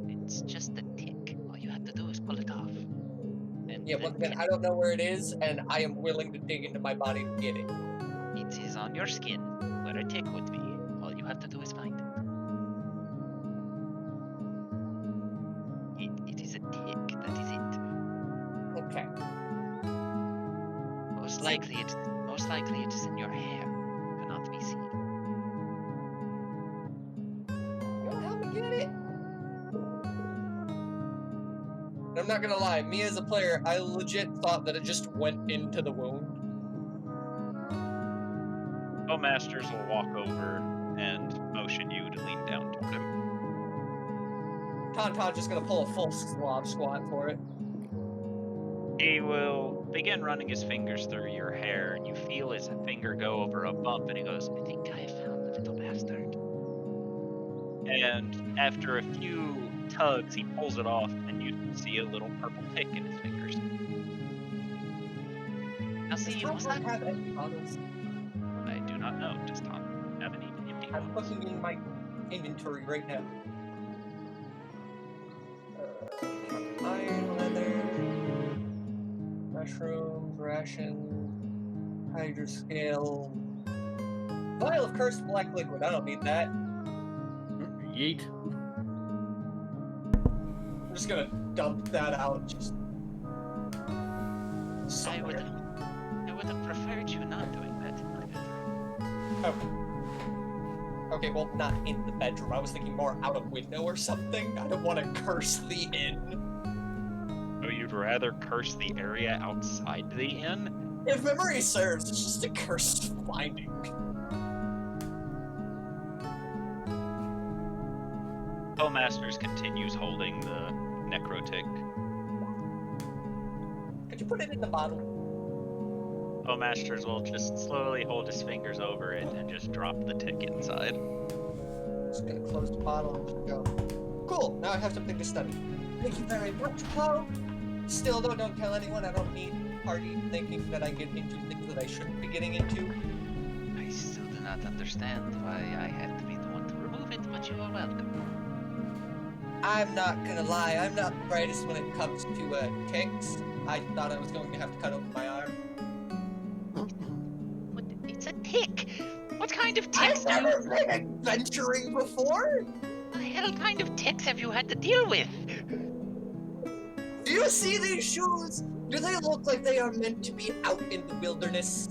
It's just a tick. All you have to do is pull it off. And Yeah, once again, I don't know where it is, and I am willing to dig into my body to get it. It is on your skin, where a tick would be. All you have to do is find it. It is a tick, that is it. Okay. Most likely it is in your hair. Cannot be seen. You wanna help me get it? I'm not gonna lie, me as a player, I legit thought that it just went into the wound. Bowmasters will walk over and motion you to lean down toward him. Tauntaun's just gonna pull a full slob squat for it. He will begin running his fingers through your hair, and you feel his finger go over a bump, and he goes, I think I found the little bastard. And after a few tugs, he pulls it off, and you see a little purple tick in his fingers. Now Does see, you must Tauntaun not... have empty bottles? I do not know. Does Tom have any empty I'm bottles? looking in my inventory right now. Iron, leather, mushrooms, ration, hydroscale, vial of cursed black liquid. I don't need that. Yeet. I'm just gonna dump that out. Just I somewhere. would have preferred you not doing that in my bedroom. Okay, well, not in the bedroom. I was thinking more out a window or something. I don't want to curse the inn. Oh, you'd rather curse the area outside the inn? If memory serves, it's just a cursed finding. Bowmasters continues holding the necrotic. Could you put it in the bottle? Bowmasters will just slowly hold his fingers over it and just drop the tick inside. Just gonna close the bottle and just go. Cool, now I have something to study. Thank you very much, Poe. Still though, don't tell anyone. I don't need party thinking that I get into things that I shouldn't be getting into. I still do not understand why I had to be the one to remove it, but you are welcome. I'm not gonna lie, I'm not the brightest when it comes to ticks. I thought I was going to have to cut open my arm. What? It's a tick! What kind of I've ticks do never been adventuring before! What the hell kind of ticks have you had to deal with? Do you see these shoes? Do they look like they are meant to be out in the wilderness?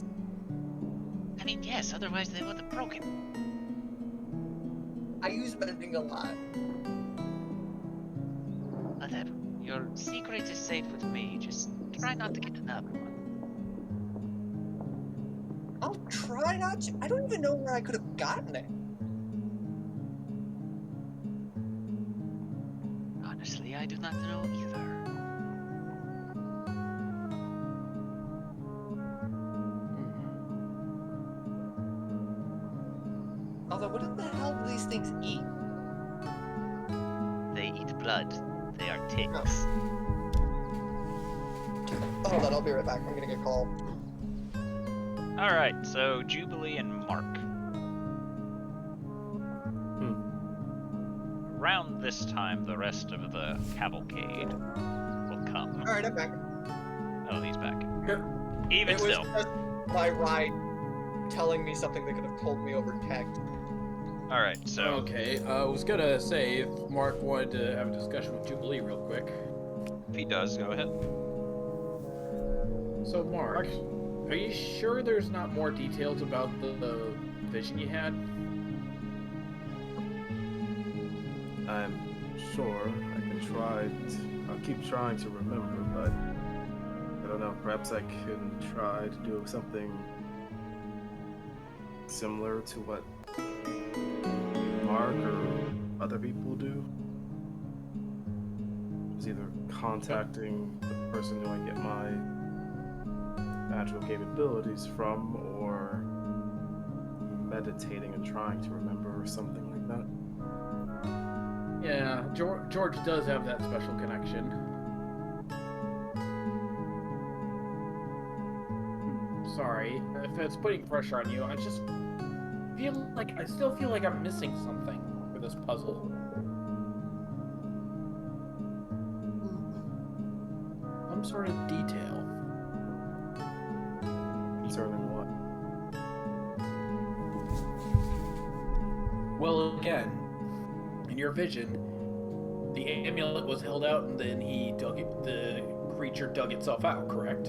I mean, yes, otherwise they would have broken. I use mending a lot. Whatever. Your secret is safe with me. Just try not to get another one. I'll try not to. I don't even know where I could have gotten it. Honestly, I do not know either. Although, what the hell do these things eat? They eat blood. They are ticks. Hold on, I'll be right back. I'm gonna get called. Alright, so Jubilee and Mark. Around this time, the rest of the cavalcade will come. Alright, I'm back. Oh, he's back. Yep. Even It was still. just my ride telling me something they could have told me over text. Alright, so Okay, I was gonna say if Mark wanted to have a discussion with Jubilee real quick. if he does, go ahead. So, Mark, are you sure there's not more details about the vision you had? I'm sure I can try. I'll keep trying to remember, but I don't know. Perhaps I can try to do something similar to what Mark or other people do. It's either contacting the person who I get my magical capabilities from, or meditating and trying to remember, or something like that. Yeah, George does have that special connection. Sorry if it's putting pressure on you. I just still feel like I'm missing something for this puzzle. Some sort of detail. Concerning what? Well, again, in your vision, the amulet was held out and then the creature dug itself out, correct?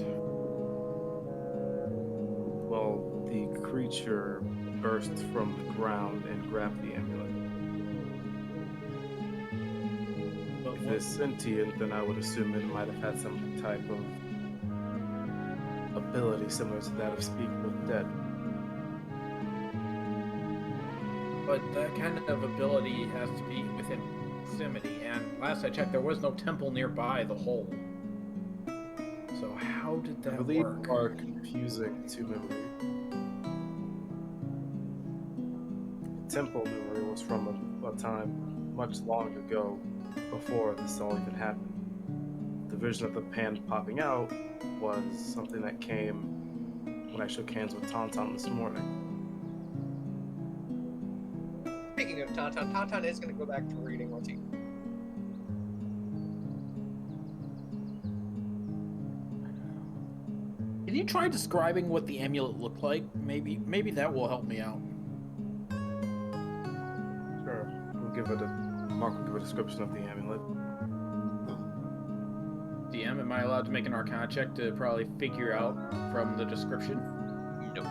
Well, the creature burst from the ground and grabbed the amulet. But If it's sentient, then I would assume it might have had some type of ability similar to that of Speak with Dead. But that kind of ability has to be within proximity, and last I checked, there was no temple nearby the hole. So how did I that believe work? you are confusing two memory. The temple memory was from a time much long ago, before this all even happened. The vision of the pan popping out was something that came when I shook hands with Tauntaun this morning. Speaking of Tauntaun, Tauntaun is going to go back to reading once he... Can you try describing what the amulet looked like? Maybe that will help me out. Sure. Mark will give a description of the amulet. DM, am I allowed to make an Arcana check to probably figure out from the description? Nope.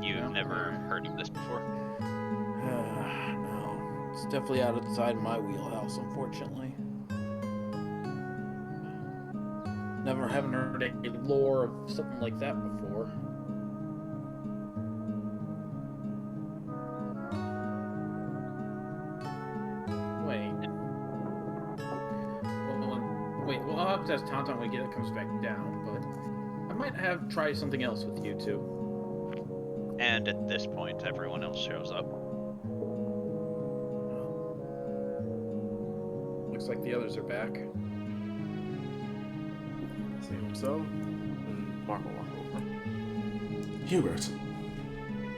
You've No? never Alright. heard of this before? No, it's definitely out of the side of my wheelhouse, unfortunately. Haven't heard any lore of something like that before. Wait, well, I'll have to ask Tauntaun when it comes back down, but I might try something else with you two. And at this point, everyone else shows up. Looks like the others are back. Seems so. And Mark will walk over. Hubert,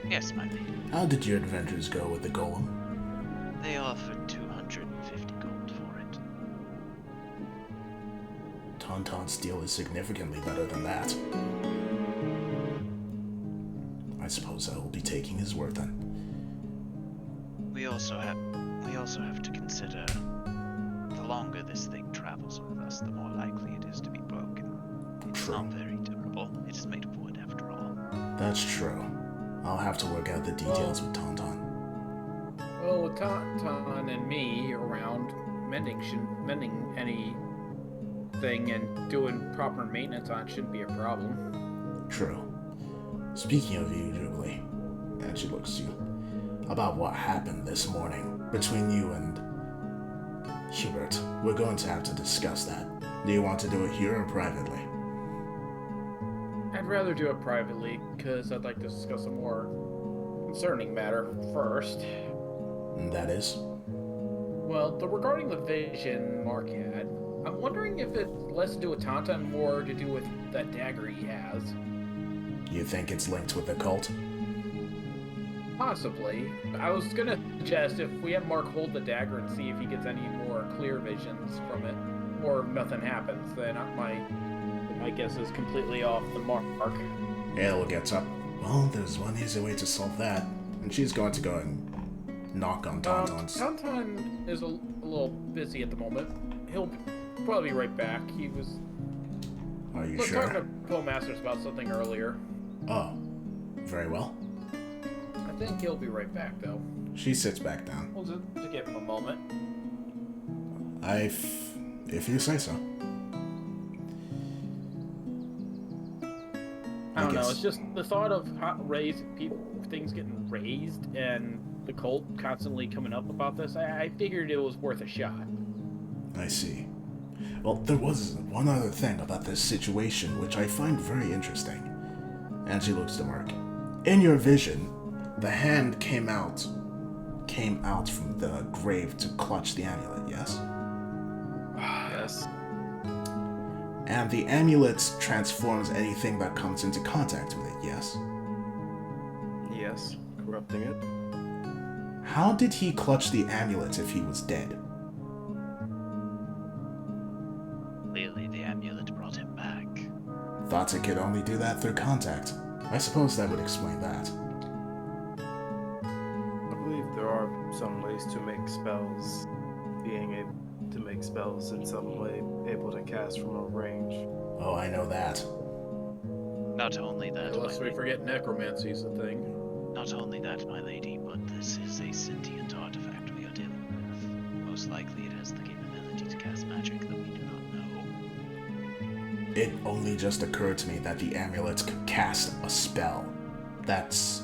Yes, my lady. how did your adventures go with the golem? They offered 250 gold for it. Tauntaun's steel is significantly better than that. I suppose I will be taking his word then. We also have to consider the longer this thing travels with us, the more likely it is to be broken. It's True. not very durable. It is made of wood after all. That's true. I'll have to work out the details with Tauntaun. Well, with Tauntaun and me around, mending anything and doing proper maintenance on it shouldn't be a problem. True. Speaking of you, Jubilee, and she looks to you, about what happened this morning between you and Hubert. We're going to have to discuss that. Do you want to do it here or privately? I'd rather do it privately, because I'd like to discuss a more concerning matter first. And that is? Well, regarding the vision Mark had, I'm wondering if it's less to do with Tauntaun and more to do with that dagger he has. You think it's linked with the cult? Possibly. I was gonna suggest if we have Mark hold the dagger and see if he gets any more clear visions from it, or nothing happens, then my guess is completely off the mark. Ayla gets up. Well, there's one easy way to solve that. And she's going to go and knock on Tauntaun's. Tauntaun is a little busy at the moment. He'll probably be right back. He was Are you talking sure? to Poe Masters about something earlier. Oh, very well. I think he'll be right back, though. She sits back down. We'll just give him a moment. If you say so. I don't know. guess. It's just the thought of things getting raised and the cult constantly coming up about this. I figured it was worth a shot. I see. Well, there was one other thing about this situation which I find very interesting. And she looks to Mark. In your vision, the hand came out from the grave to clutch the amulet, yes? Yes. And the amulet transforms anything that comes into contact with it, yes? Yes. Corrupting it. How did he clutch the amulet if he was dead? Clearly, the amulet brought him back. Thought it could only do that through contact. I suppose that would explain that. I believe there are some ways to make spells. Being able to make spells in some way, able to cast from a range. Oh, I know that. Not only that, Unless my we forget necromancy's a thing. Not only that, my lady, but this is a sentient artifact we are dealing with. Most likely it has the capability to cast magic that we do not know. It only just occurred to me that the amulet could cast a spell. That's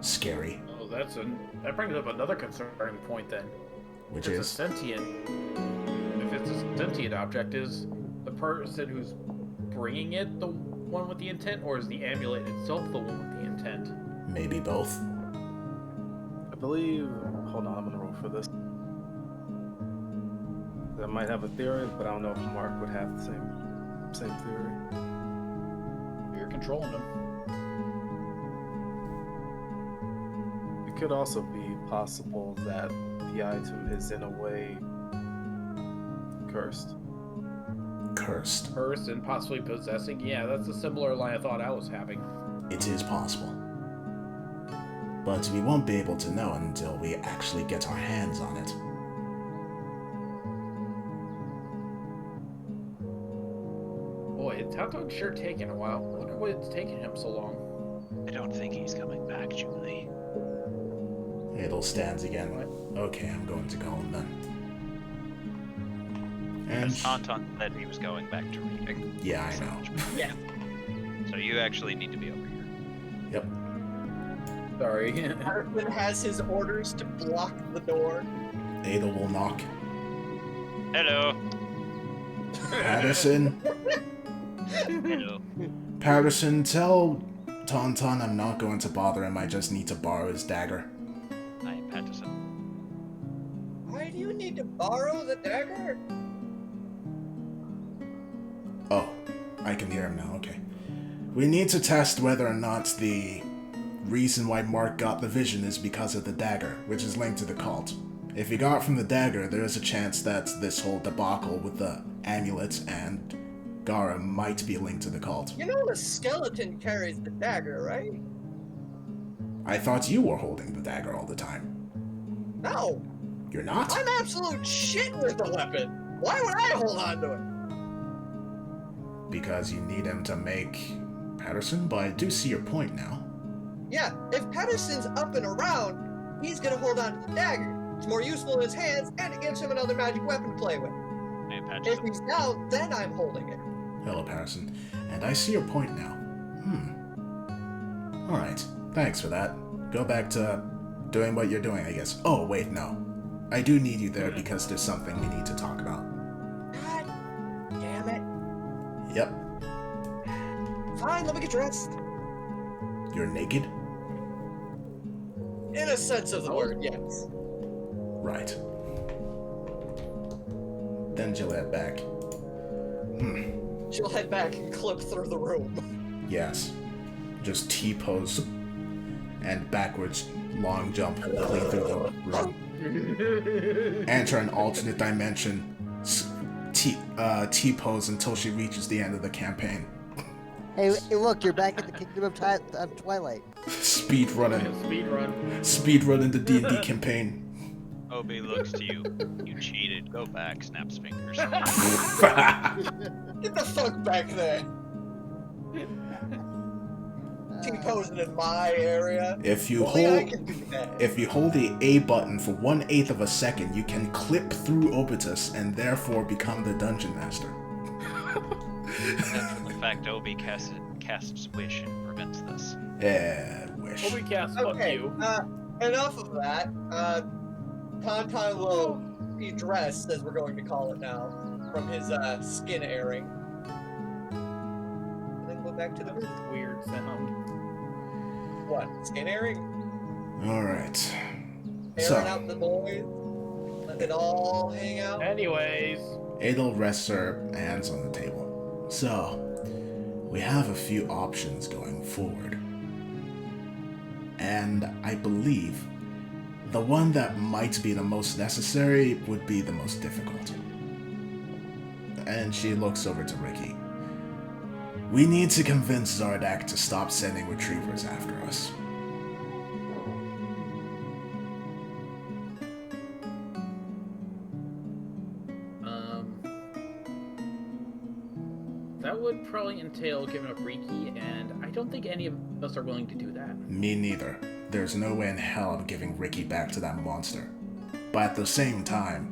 scary. Oh, that brings up another concerning point then. Which If is? it's a sentient object, is the person who's bringing it the one with the intent, or is the amulet itself the one with the intent? Maybe both. I believe. Hold on, I'm gonna roll for this. I might have a theory, but I don't know if Mark would have the same theory. You're controlling them. It could also be possible that the item is in a way cursed. Cursed. Cursed and possibly possessing. Yeah, that's a similar line of thought I was having. It is possible. But we won't be able to know until we actually get our hands on it. Boy, Tauntaun's sure taking a while. I wonder why it's taking him so long. I don't think he's coming back, Julie. Adel stands again. Okay, I'm going to call him then. And Because Tauntaun said he was going back to reading. yeah, I know. Yeah. So you actually need to be over here. Yep. Sorry. Hartman has his orders to block the door. Adel will knock. Hello. Patterson. Hello. Patterson, tell Tauntaun I'm not going to bother him. I just need to borrow his dagger. I am Patterson. Why do you need to borrow the dagger? Oh, I can hear him now. Okay. We need to test whether or not the reason why Mark got the vision is because of the dagger, which is linked to the cult. If he got it from the dagger, there is a chance that this whole debacle with the amulet and Gara might be linked to the cult. You know the skeleton carries the dagger, right? I thought you were holding the dagger all the time. No, You're not? I'm absolute shit with the weapon. Why would I hold on to it? Because you need him to make Patterson, but I do see your point now. Yeah, if Patterson's up and around, he's gonna hold on to the dagger. It's more useful in his hands, and it gives him another magic weapon to play with. Hey, Patch. If he's down, then I'm holding it. Hello, Patterson. And I see your point now. Alright, thanks for that. Go back to doing what you're doing, I guess. Oh, wait, no. I do need you there because there's something we need to talk about. God damn it. Yep. Fine, let me get dressed. You're naked? In a sense of the word, yes. Right. Then she'll head back. She'll head back and clip through the room. Yes. Just T-pose and backwards long jump clean through the room. Enter an alternate dimension. T-pose until she reaches the end of the campaign. Hey, look, you're back at the Kingdom of Twilight. Speed running. Speed run. Speed running the D&D campaign. Obi looks to you. You cheated. Go back. Snaps fingers. Get the fuck back there. T-posing in my area. If you Only I hold can do that. If you hold the A button for 1/8 of a second, you can clip through Obitus and therefore become the dungeon master. Except for the fact Obi casts Wish and prevents this. Yeah, wish. Obi cast, fuck Okay, you. enough of that. Tauntaun will be dressed, as we're going to call it now, from his skin airing. And then go back to the room. Weird sound. What? Skin airing? Alright. Airing out the boys? Let it all hang out? Anyways. Adel rests her hands on the table. So, we have a few options going forward. And I believe the one that might be the most necessary would be the most difficult. And she looks over to Ricky. We need to convince Zardak to stop sending retrievers after us. That would probably entail giving up Riki, and I don't think any of us are willing to do that. Me neither. There's no way in hell I'm giving Ricky back to that monster. But at the same time,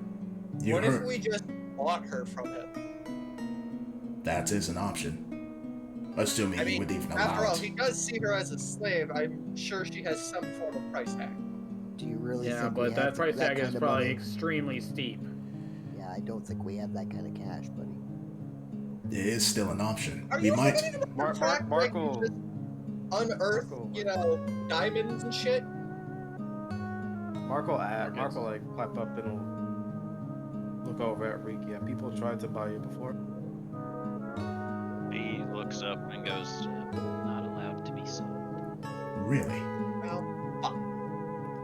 you What heard... if we just bought her from him? That is an option. Assuming I he mean, would even after allow all, it. he does see her as a slave. I'm sure she has some form of price tag. Do you really Yeah, think we but that have price that tag is kind of probably money? extremely steep. Yeah, I don't think we have that kind of cash, buddy. It is still an option. Are We you might... forgetting about the fact that Marco- you just unearth, diamonds and shit? Marco like clap up and will look over at Riki. Have people tried to buy you before? He looks up and goes, "Not allowed to be sold." Really? Well,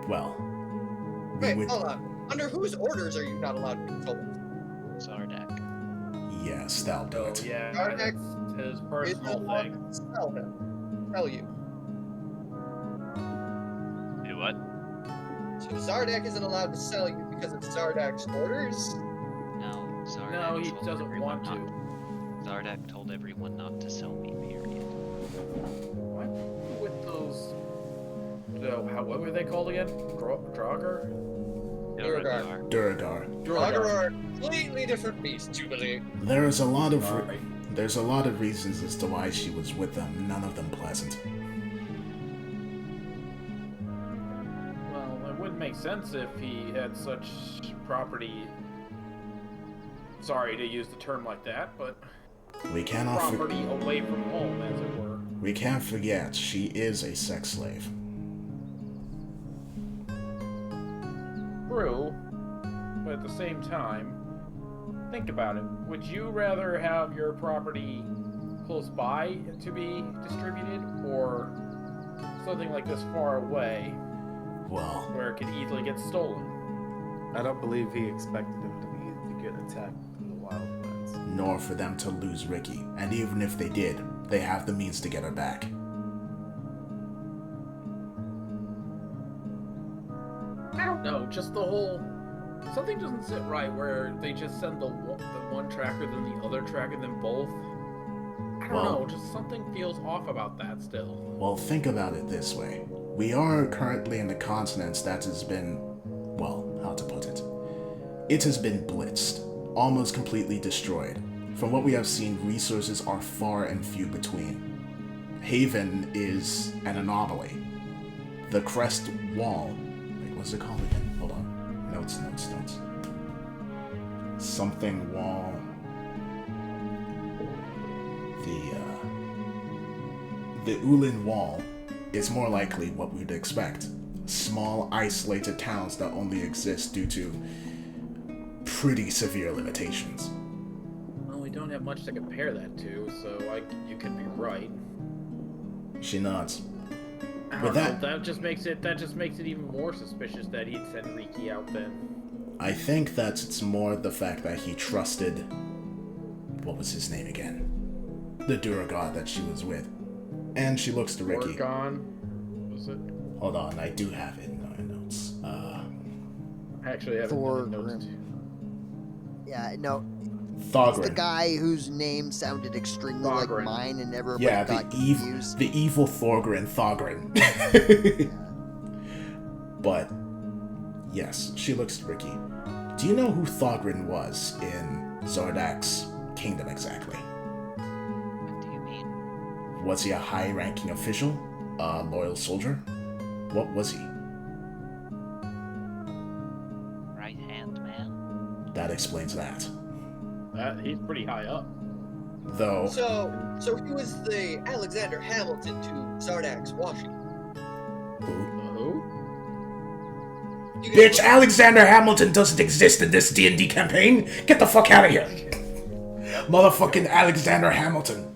Well... we wait, would... hold on. Under whose orders are you not allowed to control it? Zardak. Yes, that'll do So it. yeah, Zardak it's his Is personal allowed thing. to sell him. Tell you. Do what? So Zardak isn't allowed to sell you because of Zardak's orders? No, Zardak. No, he told doesn't everyone want to. not- Zardak told everyone not to sell me. Period. What with those? What were they called again? Draugr? Duragar. Duradar. Duragar are a completely different beast, Jubilee. There's a lot of... Sorry. There's a lot of reasons as to why she was with them, none of them pleasant. Well, it wouldn't make sense if he had such property. Sorry to use the term like that, but We cannot property away from home, as it were. we can't forget she is a sex slave. True, but at the same time, think about it. Would you rather have your property close by to be distributed, or something like this far away Well, where it could easily get stolen? I don't believe he expected him to get attacked in the wildlands. nor for them to lose Ricky, and even if they did, they have the means to get her back. I don't know, just the whole... Something doesn't sit right where they just send the one tracker, then the other tracker, then both. I don't Well- know, just something feels off about that still. Well, think about it this way. We are currently in the continent that has been, well, how to put it? It has been blitzed, almost completely destroyed. From what we have seen, resources are far and few between. Haven is an anomaly. The crest wall, wait, what's it called again? Hold on. Notes. Something wall. The Ulin Wall is more likely what we'd expect. Small, isolated towns that only exist due to pretty severe limitations. Well, we don't have much to compare that to, so you could be right. She nods. I With don't know, that, that just makes it even more suspicious that he'd send Riki out then. I think that it's more the fact that he trusted... What was his name again? The Duragod that she was with. And she looks to Ricky. Orgon, was it? Hold on, I do have it in my notes. I actually have it in the notes too. Yeah, no. Thogrin. It's the guy whose name sounded extremely like Thogrin. mine, and everybody Yeah, got confused. the evil Thogrin. But, yes, she looks to Ricky. Do you know who Thogrin was in Zardak's kingdom exactly? What do you mean? Was he a high-ranking official? A loyal soldier? What was he? Right-hand man? That explains that. He's pretty high up. Though, So he was the Alexander Hamilton to Zardak's Washington. who? Who? You Bitch, Alexander Hamilton doesn't exist in this D&D campaign! Get the fuck out of here! Motherfucking Alexander Hamilton.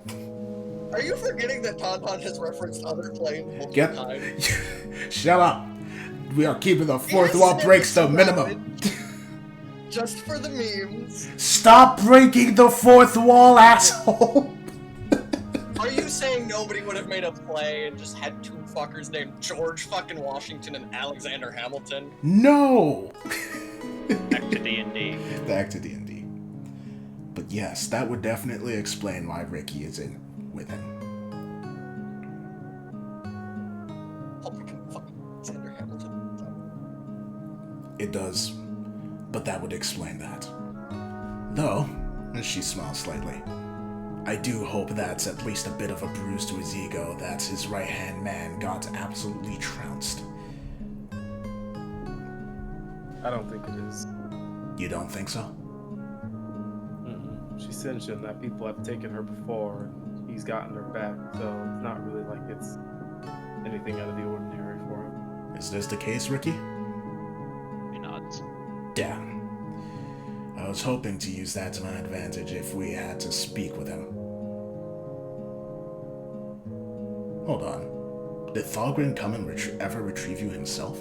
Are you forgetting that Tauntaun has referenced other planes multiple Get... times? Shut up. We are keeping the fourth Yes, wall breaks to it's minimum. Just for the memes. Stop breaking the fourth wall, asshole! Are you saying nobody would have made a play and just had two fuckers named George fucking Washington and Alexander Hamilton? No! Back to D&D. Back to D&D. But yes, that would definitely explain why Ricky is in with him. Fucking Alexander Hamilton. It does. But that would explain that. Though, she smiles slightly, I do hope that's at least a bit of a bruise to his ego that his right-hand man got absolutely trounced. I don't think it is. You don't think so? Mm-mm. She's sentient that people have taken her before, and he's gotten her back, so it's not really like it's anything out of the ordinary for him. Is this the case, Ricky? He nods. Damn. I was hoping to use that to my advantage if we had to speak with him. Hold on. Did Thogrin come and ever retrieve you himself?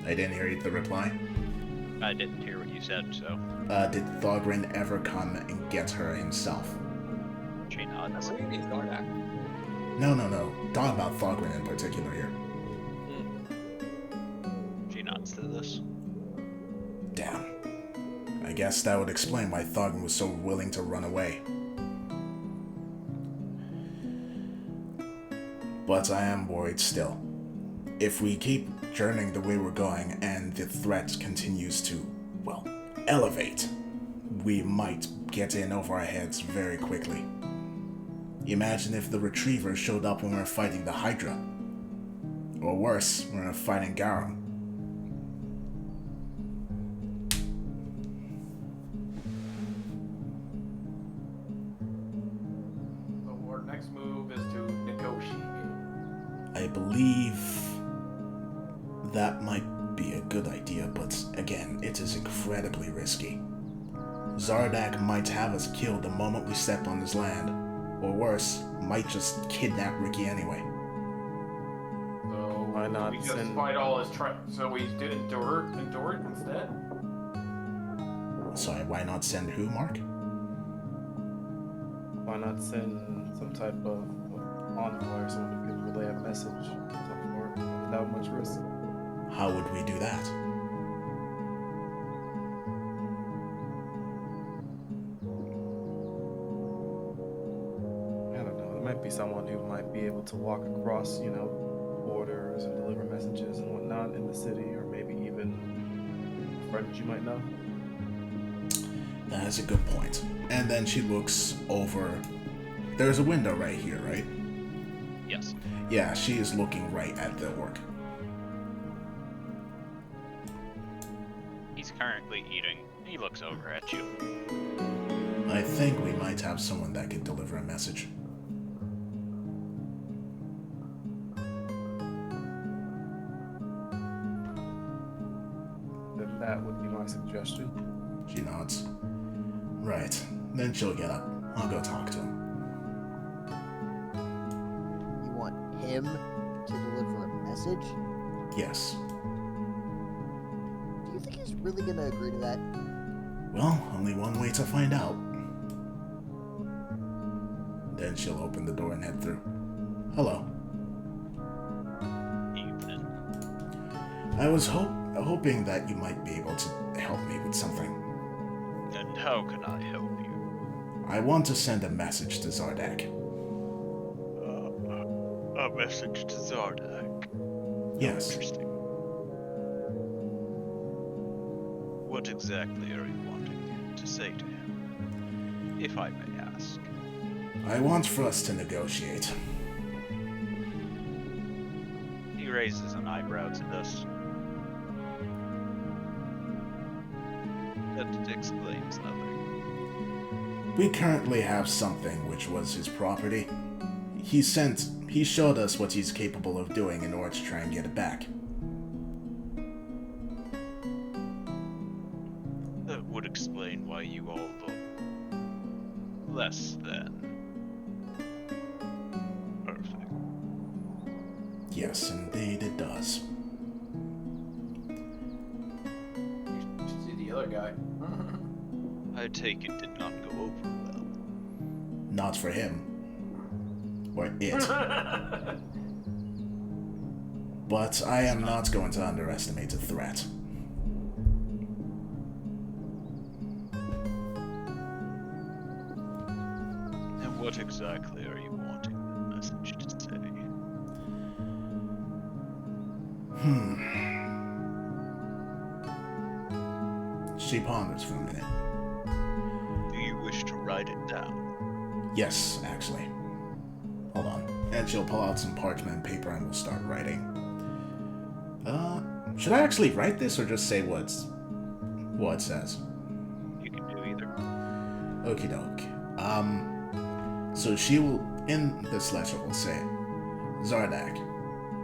I didn't hear the reply. I didn't hear what you said, so Did Thogrin ever come and get her himself? she nods. What do you mean Zardak? No. Talk about Thogrin in particular here. She nods to this. Damn. I guess that would explain why Thogrin was so willing to run away. But I am worried still. If we keep journeying the way we're going and the threat continues to, well, elevate, we might get in over our heads very quickly. Imagine if the Retriever showed up when we were fighting the Hydra. Or worse, when we were fighting Garum. So our next move is to negotiate. I believe that might be a good idea, but again, it is incredibly risky. Zardak might have us killed the moment we step on his land, or worse, might just kidnap Ricky anyway. So Why not we just send- fight all his so we do endure it instead? Sorry, why not send who, Mark? Why not send some type of envoy or someone who can relay a message of some sort without much risk? How would we do that? might be someone who might be able to walk across, borders and deliver messages and whatnot in the city, or maybe even a friend you might know. That is a good point. And then she looks over. There's a window right here, right? Yes. Yeah, she is looking right at the orc. He's currently eating. He looks over at you. I think we might have someone that could deliver a message. Then that would be my suggestion. She nods. Right. Then she'll get up. I'll go talk to him. You want him to deliver a message? Yes. Do you think he's really gonna agree to that? Well, only one way to find out. Then she'll open the door and head through. Hello. Evening. I was hoping that you might be able to help me with something. And how can I help you? I want to send a message to Zardak. A message to Zardak. Yes. Interesting. What exactly are you wanting to say to him, if I may ask? I want for us to negotiate. He raises an eyebrow to this. That explains nothing. We currently have something which was his property. He showed us what he's capable of doing in order to try and get it back. That would explain why you all look less than perfect. Yes, indeed it does. You should see the other guy. I take it did not go over well. Not for him. Or it. But I am not going to underestimate a threat. And what exactly are you wanting the message to say? She ponders for a minute. Do you wish to write it down? Yes, actually. Hold on. And she'll pull out some parchment and paper and we'll start writing. Should I actually write this or just say what it says? You can do either. Okie doke. So she will, in this letter, will say, Zardak,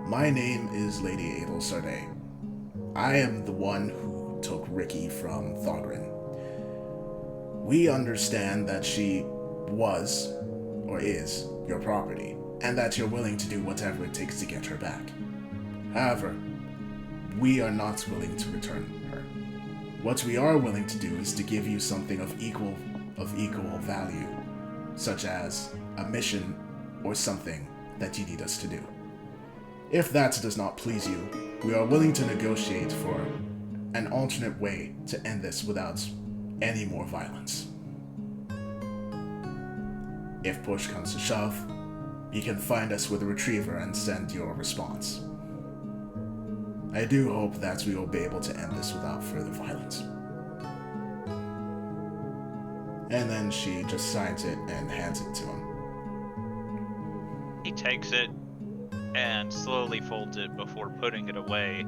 my name is Lady Adel Sarday. I am the one who took Ricky from Thogrin. We understand that she was, or is, your property, and that you're willing to do whatever it takes to get her back. However, we are not willing to return her. What we are willing to do is to give you something of equal value, such as a mission or something that you need us to do. If that does not please you, we are willing to negotiate for an alternate way to end this without any more violence. If push comes to shove, you can find us with a retriever and send your response. I do hope that we will be able to end this without further violence. And then she just signs it and hands it to him. He takes it and slowly folds it before putting it away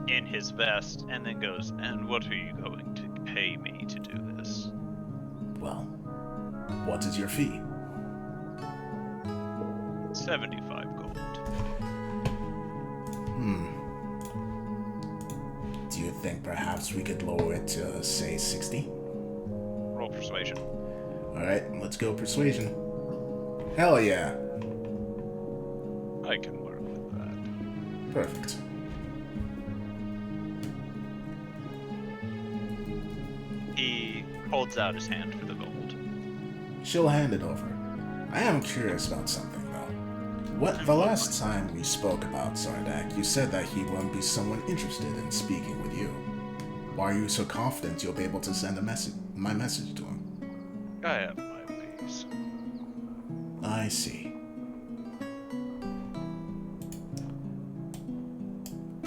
in his vest, and then goes, and what are you going to pay me to do this? Well, what is your fee? 75 gold. Do you think perhaps we could lower it to, say, 60? Roll persuasion. Alright, let's go persuasion. Hell yeah. I can work with that. Perfect. He holds out his hand for the gold. She'll hand it over. I am curious about something, though. The last time we spoke about Zardak, you said that he won't be someone interested in speaking with you. Why are you so confident you'll be able to send my message to him? I have my ways. I see.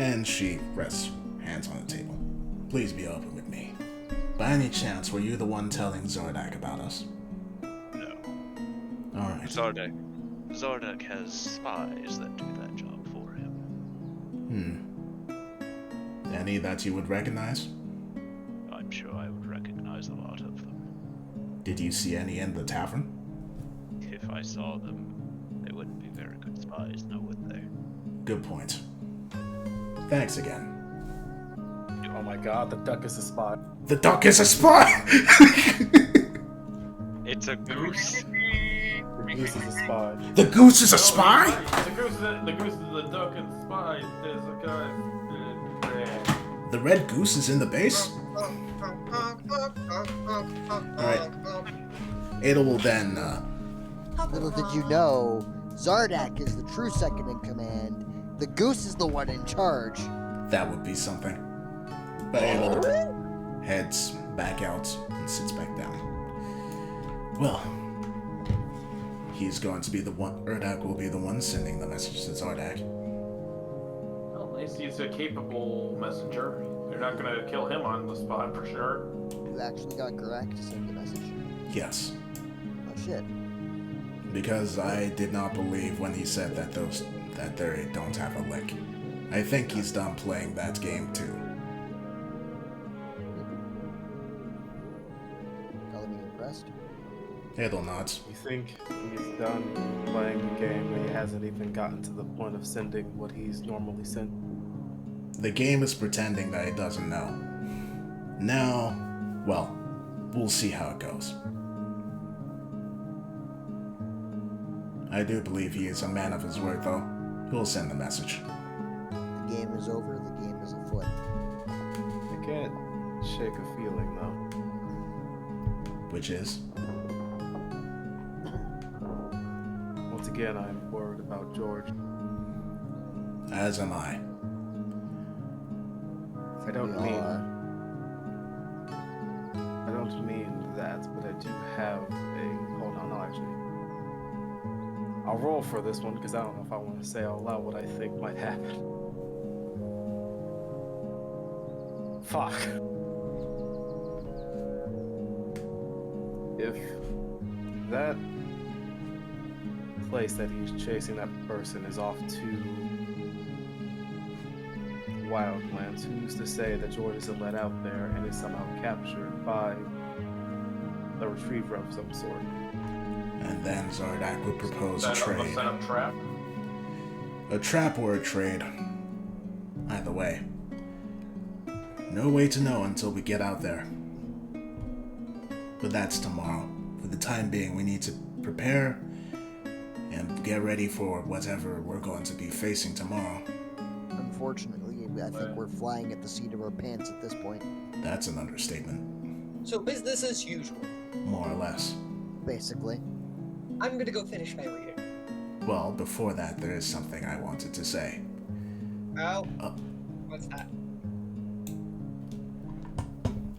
And she rests hands on the table. Please be open with me. By any chance, were you the one telling Zordak about us? No. Alright. Zordak has spies that do that job for him. Any that you would recognize? I'm sure I would recognize a lot of them. Did you see any in the tavern? If I saw them, they wouldn't be very good spies, now would they? Good point. Thanks again. Oh my god, the duck is a spy. The duck is a spy! It's a goose. The goose is a spy. The goose is a spy? The goose is the duck and the spy. There's a guy. The red goose is in the base? Alright. Ada will then, Little did you know, Zardak is the true second in command. The goose is the one in charge. that would be something. But Ada heads back out and sits back down. Well, he's going to be the one, Urdak will be the one sending the message to Zardak. Well, at least he's a capable messenger. You're not gonna kill him on the spot for sure. You actually got correct to send the message. Yes, Oh shit. because I did not believe when he said that they don't have a lick. I think he's done playing that game too. Color me impressed. Ada nods. You think he's done playing the game when he hasn't even gotten to the point of sending what he's normally sent? The game is pretending that it doesn't know. Now, well, we'll see how it goes. I do believe he is a man of his word, though. He'll send the message. The game is over, the game is afoot. I can't shake a feeling, though. Which is? Once again, I'm worried about George. As am I. I don't We mean... are. I don't mean that, but I do have a... Hold on, no, actually. I'll roll for this one, because I don't know if I want to say out loud what I think might happen. Fuck. If that place that he's chasing that person is off to Wildlands, who's to say that George isn't let out there and is somehow captured by a retriever of some sort? And then Zardak would propose a Set trade. up trap. A trap or a trade. Either way. No way to know until we get out there. But that's tomorrow. For the time being, we need to prepare and get ready for whatever we're going to be facing tomorrow. Unfortunately, I think we're flying at the seat of our pants at this point. That's an understatement. So business as usual. More or less. Basically. I'm gonna go finish my reading. Well, before that, there is something I wanted to say. Oh, what's that?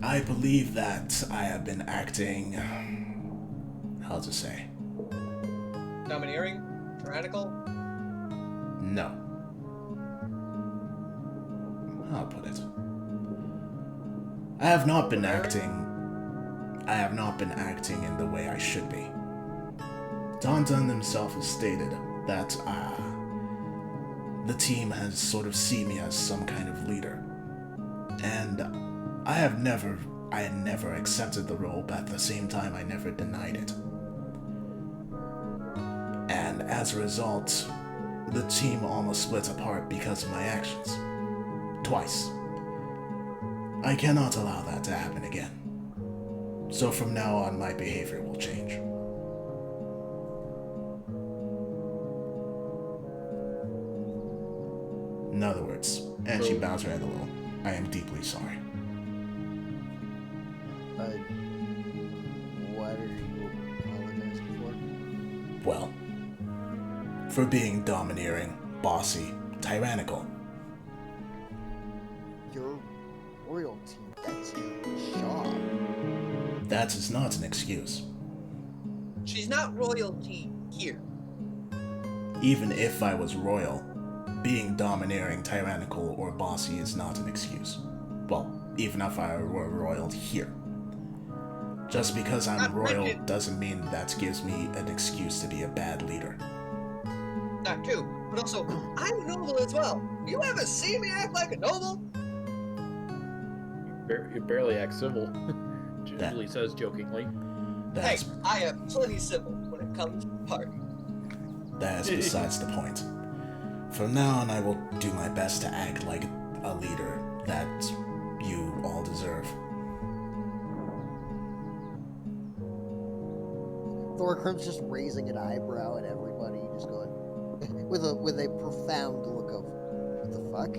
I believe that I have been acting... how to say? Domineering? Tyrannical? No. I'll put it. I have not been acting in the way I should be. Dnd himself has stated that the team has sort of seen me as some kind of leader. And I had never accepted the role, but at the same time I never denied it. And as a result, the team almost split apart because of my actions. Twice. I cannot allow that to happen again. So from now on, my behavior will change. In other words, and she bows her head a little, I am deeply sorry. What are you apologizing for? Well, for being domineering, bossy, tyrannical. Your royalty, that's your job. That is not an excuse. She's not royalty here. Even if I was royal, being domineering, tyrannical, or bossy is not an excuse. Well, even if I were royal here. Just because I'm Not royal rigid. doesn't mean that gives me an excuse to be a bad leader. That too. But also, I'm noble as well. You ever see me act like a noble? You barely act civil. Julie says jokingly. Hey, That's, I am plenty civil when it comes to party. that's besides the point. From now on, I will do my best to act like a leader that you all deserve. Thorgrim's just raising an eyebrow at everybody, just going with a profound look of what the fuck?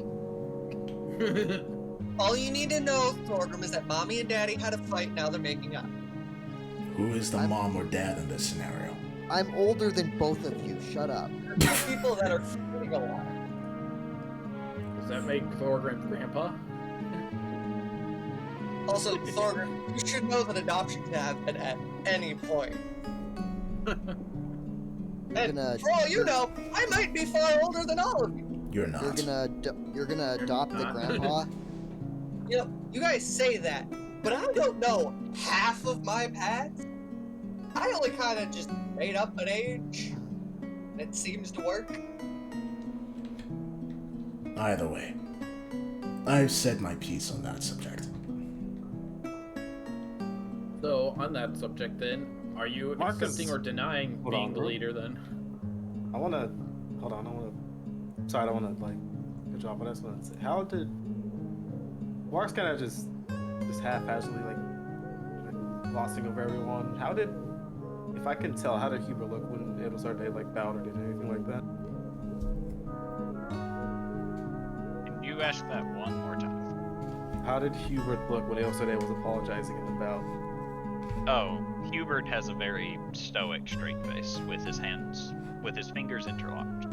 All you need to know, Thorgrim, is that Mommy and Daddy had a fight, now they're making up. Who is the mom or dad in this scenario? I'm older than both of you. Shut up. There's people that are fighting a lot. Does that make Thorgrim grandpa? Also, Thorgrim, you should know that adoption can happen at any point. And gonna- for all you know, I might be far older than all of you. You're not. You're gonna adopt the not. grandpa. You know, you guys say that, but I don't know half of my past. I only kind of just made up an age, and it seems to work. Either way, I've said my piece on that subject. So, on that subject then, are you Marcus- accepting or denying Hold being on, the bro. leader then? Hold on. Sorry, I don't wanna like good job, but I just wanna say, how did Mark's kind of just haphazardly like glossing over everyone? How did, if I can tell, how did Hubert look when it was our day, like bowed or did anything like that? Can you ask that one more time? How did Hubert look when Aeosade was apologizing in the bout? Oh, Hubert has a very stoic, straight face with his fingers interlocked.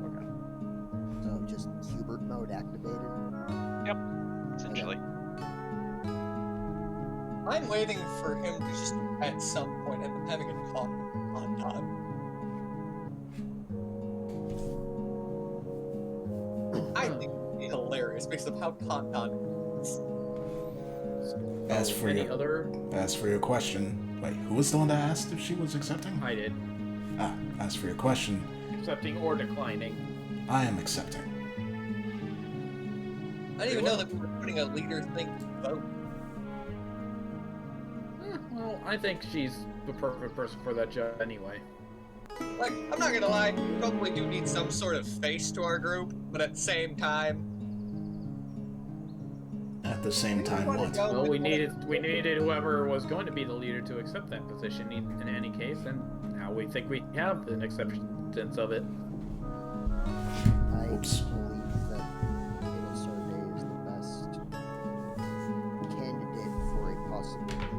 Okay. So just Hubert mode activated. Essentially. I'm waiting for him to just, at some point, end up having a talk on time. I think it'd be hilarious based on how Kantan is. As for Any your other? question, wait, who was the one that asked if she was accepting? I did. As for your question, Accepting or declining. I am accepting. I didn't even know that we were putting a leader thing to vote. Well, I think she's the perfect person for that job anyway. Like, I'm not gonna lie, we probably do need some sort of face to our group, but at the same time, At the same time, wanna what? go- Well, we needed whoever was going to be the leader to accept that position in any case, and now we think we have an acceptance of it. I Oops. believe that Fatal Sunday is the best candidate for a possible leader.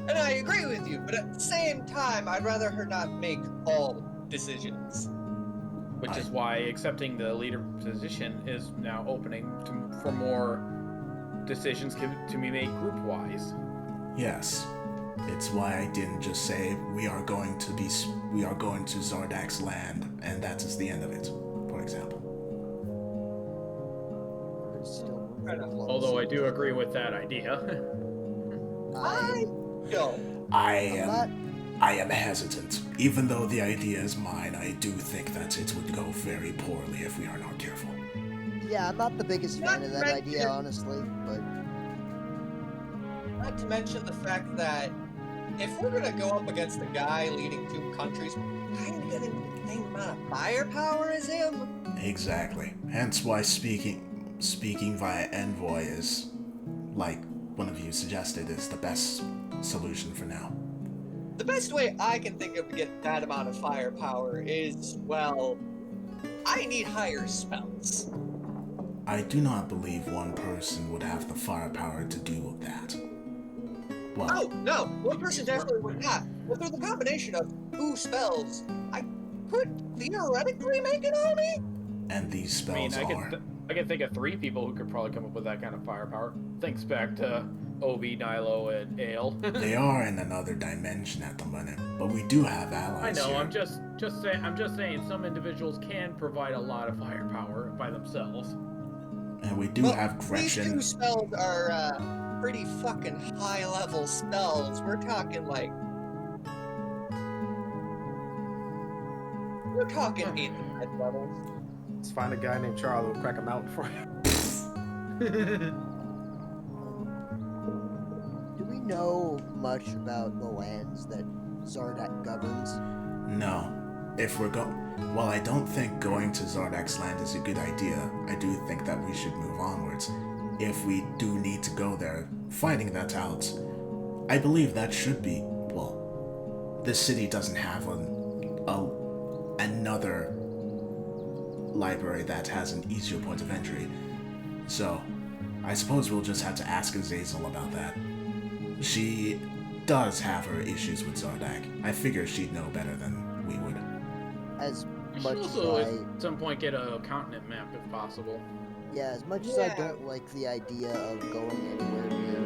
and I agree with you, but at the same time, I'd rather her not make all decisions. Which is why accepting the leader position is now opening for more decisions to be made group-wise. Yes. It's why I didn't just say we are going to Zardak's land and that is the end of it, for example. There's still room for Fair enough. Although I do agree with that idea. I don't. I am hesitant. Even though the idea is mine, I do think that it would go very poorly if we are not careful. Yeah, I'm not the biggest fan of that Not idea, right. honestly, but Not to mention the fact that if we're gonna go up against a guy leading two countries, we're kind of gonna need the same amount of firepower as him. Exactly. Hence why speaking via envoy is, like one of you suggested, is the best solution for now. The best way I can think of to get that amount of firepower is, well, I need higher spells. I do not believe one person would have the firepower to do that. Well, Oh, no, one person definitely would not. But through the combination of 2 spells, I could theoretically make an army? and these I mean, spells are... I can think of 3 people who could probably come up with that kind of firepower. Thanks back to OV, Nilo, and Ale. They are in another dimension at the minute, but we do have I allies know. here. I'm just saying. Some individuals can provide a lot of firepower by themselves. And we do Well, have These Gretchen. two spells are pretty fucking high-level spells. We're talking like... We're talking 8 to 9 levels. Let's find a guy named Charlie who'll crack a mountain for you. Do we know much about the lands that Zardak governs? No. If we're Well, I don't think going to Zardak's land is a good idea. I do think that we should move onwards. If we do need to go there, finding that out, I believe that should be, well, the city doesn't have another library that has an easier point of entry. So, I suppose we'll just have to ask Azazel about that. She does have her issues with Zardak. I figure she'd know better than we would. As We much should as also, I, at some point, get a continent map if possible. yeah, as much as I don't like the idea of going anywhere near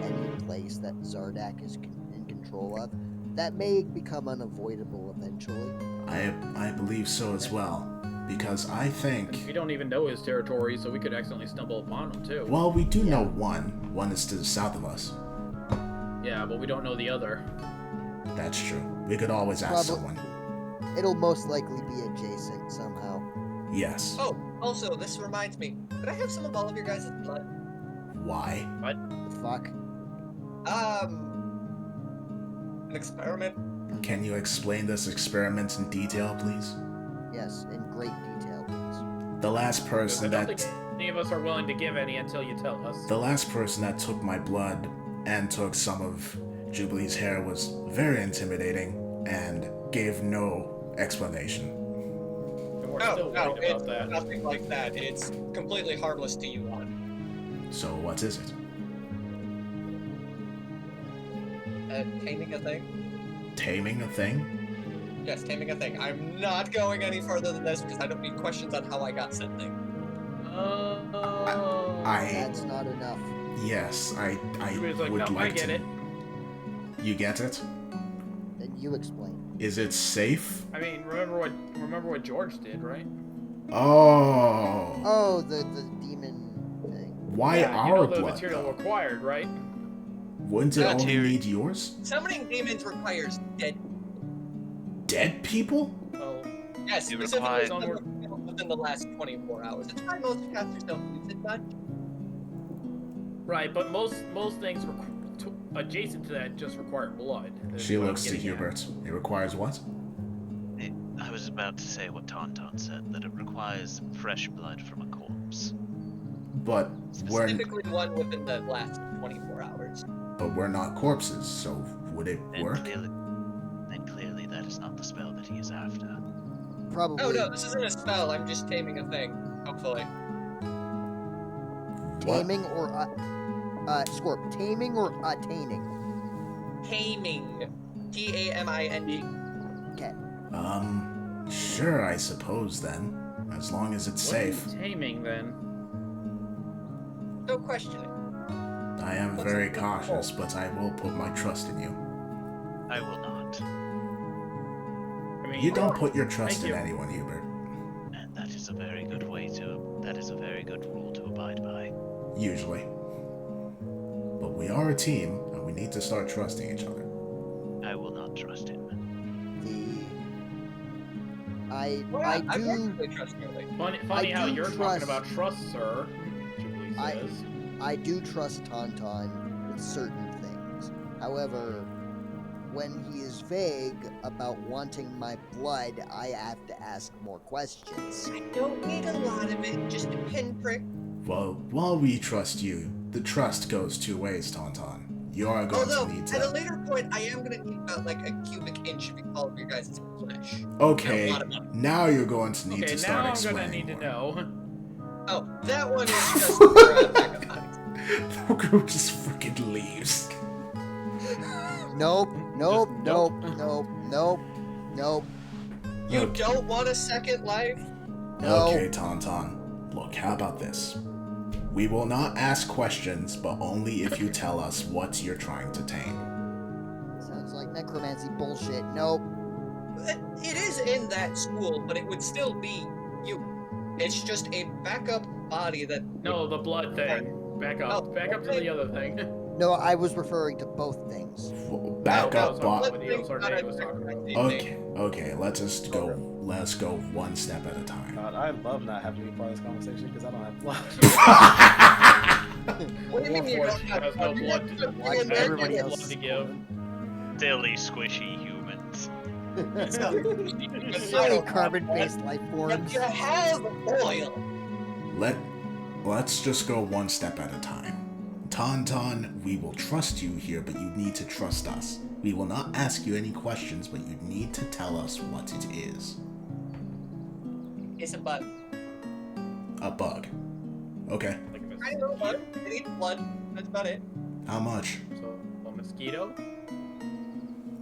any place that Zardak is in control of, that may become unavoidable eventually. I believe so as well, because I think... We don't even know his territory, so we could accidentally stumble upon him too. Well, we do know one. One is to the south of us. Yeah, but we don't know the other. That's true. We could always ask someone. It'll most likely be adjacent somehow. Yes. Oh, also, this reminds me. Could I have some of all of your guys' blood? Why? What? The fuck? An experiment? Can you explain this experiment in detail, please? Yes, in great detail, please. The last I person don't that... think any of us are willing to give any until you tell us. The last person that took my blood and took some of Jubilee's hair was very intimidating and gave no explanation. And we're No, still no, worried it's about that. nothing like that. It's completely harmless to you one. So what is it? Taming a thing? Taming a thing? Yes, taming a thing. I'm not going any further than this because I don't need questions on how I got said thing. That's not enough. Yes, I He was like, would no, like I get to... it. You get it? Then you explain. Is it safe? I mean, remember what George did, right? Oh. Oh, the demon thing. Why Yeah, our you know the blood, material though? required, right? Wouldn't it Yeah, only Terry. need yours? Summoning demons requires dead. Dead people? Oh, Yes, It specifically requires- someone within the last 24 hours. It's why most casters don't use it much. right, but most things adjacent to that just require blood. That's She what I'm looks to getting at. Hubert. It requires what? I was about to say what Tauntaun said, that it requires fresh blood from a corpse. But we're Specifically one within the last 24 hours. not corpses, so would it Then work? clearly that is not the spell that he is after. Probably. Oh no, this isn't a spell. I'm just taming a thing. Hopefully. What? Taming or Scorp, taming or attaining? Taming. T-A-M-I-N-G. Okay. Sure, I suppose then. As long as it's What is safe. taming then? Don't question it. I am very cautious, but I will put my trust in you. I will not. I mean, You don't put your trust Thank in you. anyone, Hubert. And that is a very good rule to abide by. Usually. But we are a team, and we need to start trusting each other. I will not trust him. I I do actually trustworthy. Funny how do you're talking trust- about trust, sir. Jubilee I- says. I do trust Tauntaun with certain things. However, when he is vague about wanting my blood, I have to ask more questions. I don't need a lot of it, just a pinprick. Well, while we trust you, the trust goes two ways, Tauntaun. You are going Although, to need at a to... later point, I am gonna need about like a cubic inch of all of your guys' flesh. Okay, A lot of money. now you're going to need Okay, to start now I'm explaining gonna need to more. know. Oh, that one is just for backup bodies. The group just freaking leaves. Nope, nope, Just nope, nope. nope, nope, nope. You Okay. don't want a second life? No. Okay, Tauntaun. Look, how about this? We will not ask questions, but only if you tell us what you're trying to tame. Sounds like necromancy bullshit. Nope. It is in that school, but it would still be you. It's just a backup body that. No, the blood thing. Back up. Back up to the other thing. No, I was referring to both things. Backup bot. bot. Okay. Let's go one step at a time. God, I love not having to be part of this conversation because I don't have blood. What do you mean you don't have Has no blood to Why does everybody blood else to give. Silly, squishy humans. Tiny carbon-based life forms. You have oil. Let's just go one step at a time. Tauntaun, we will trust you here, but you need to trust us. We will not ask you any questions, but you need to tell us what it is. It's a bug. A bug. Okay. I know a bug. It eats blood. That's about it. How much? So, a mosquito?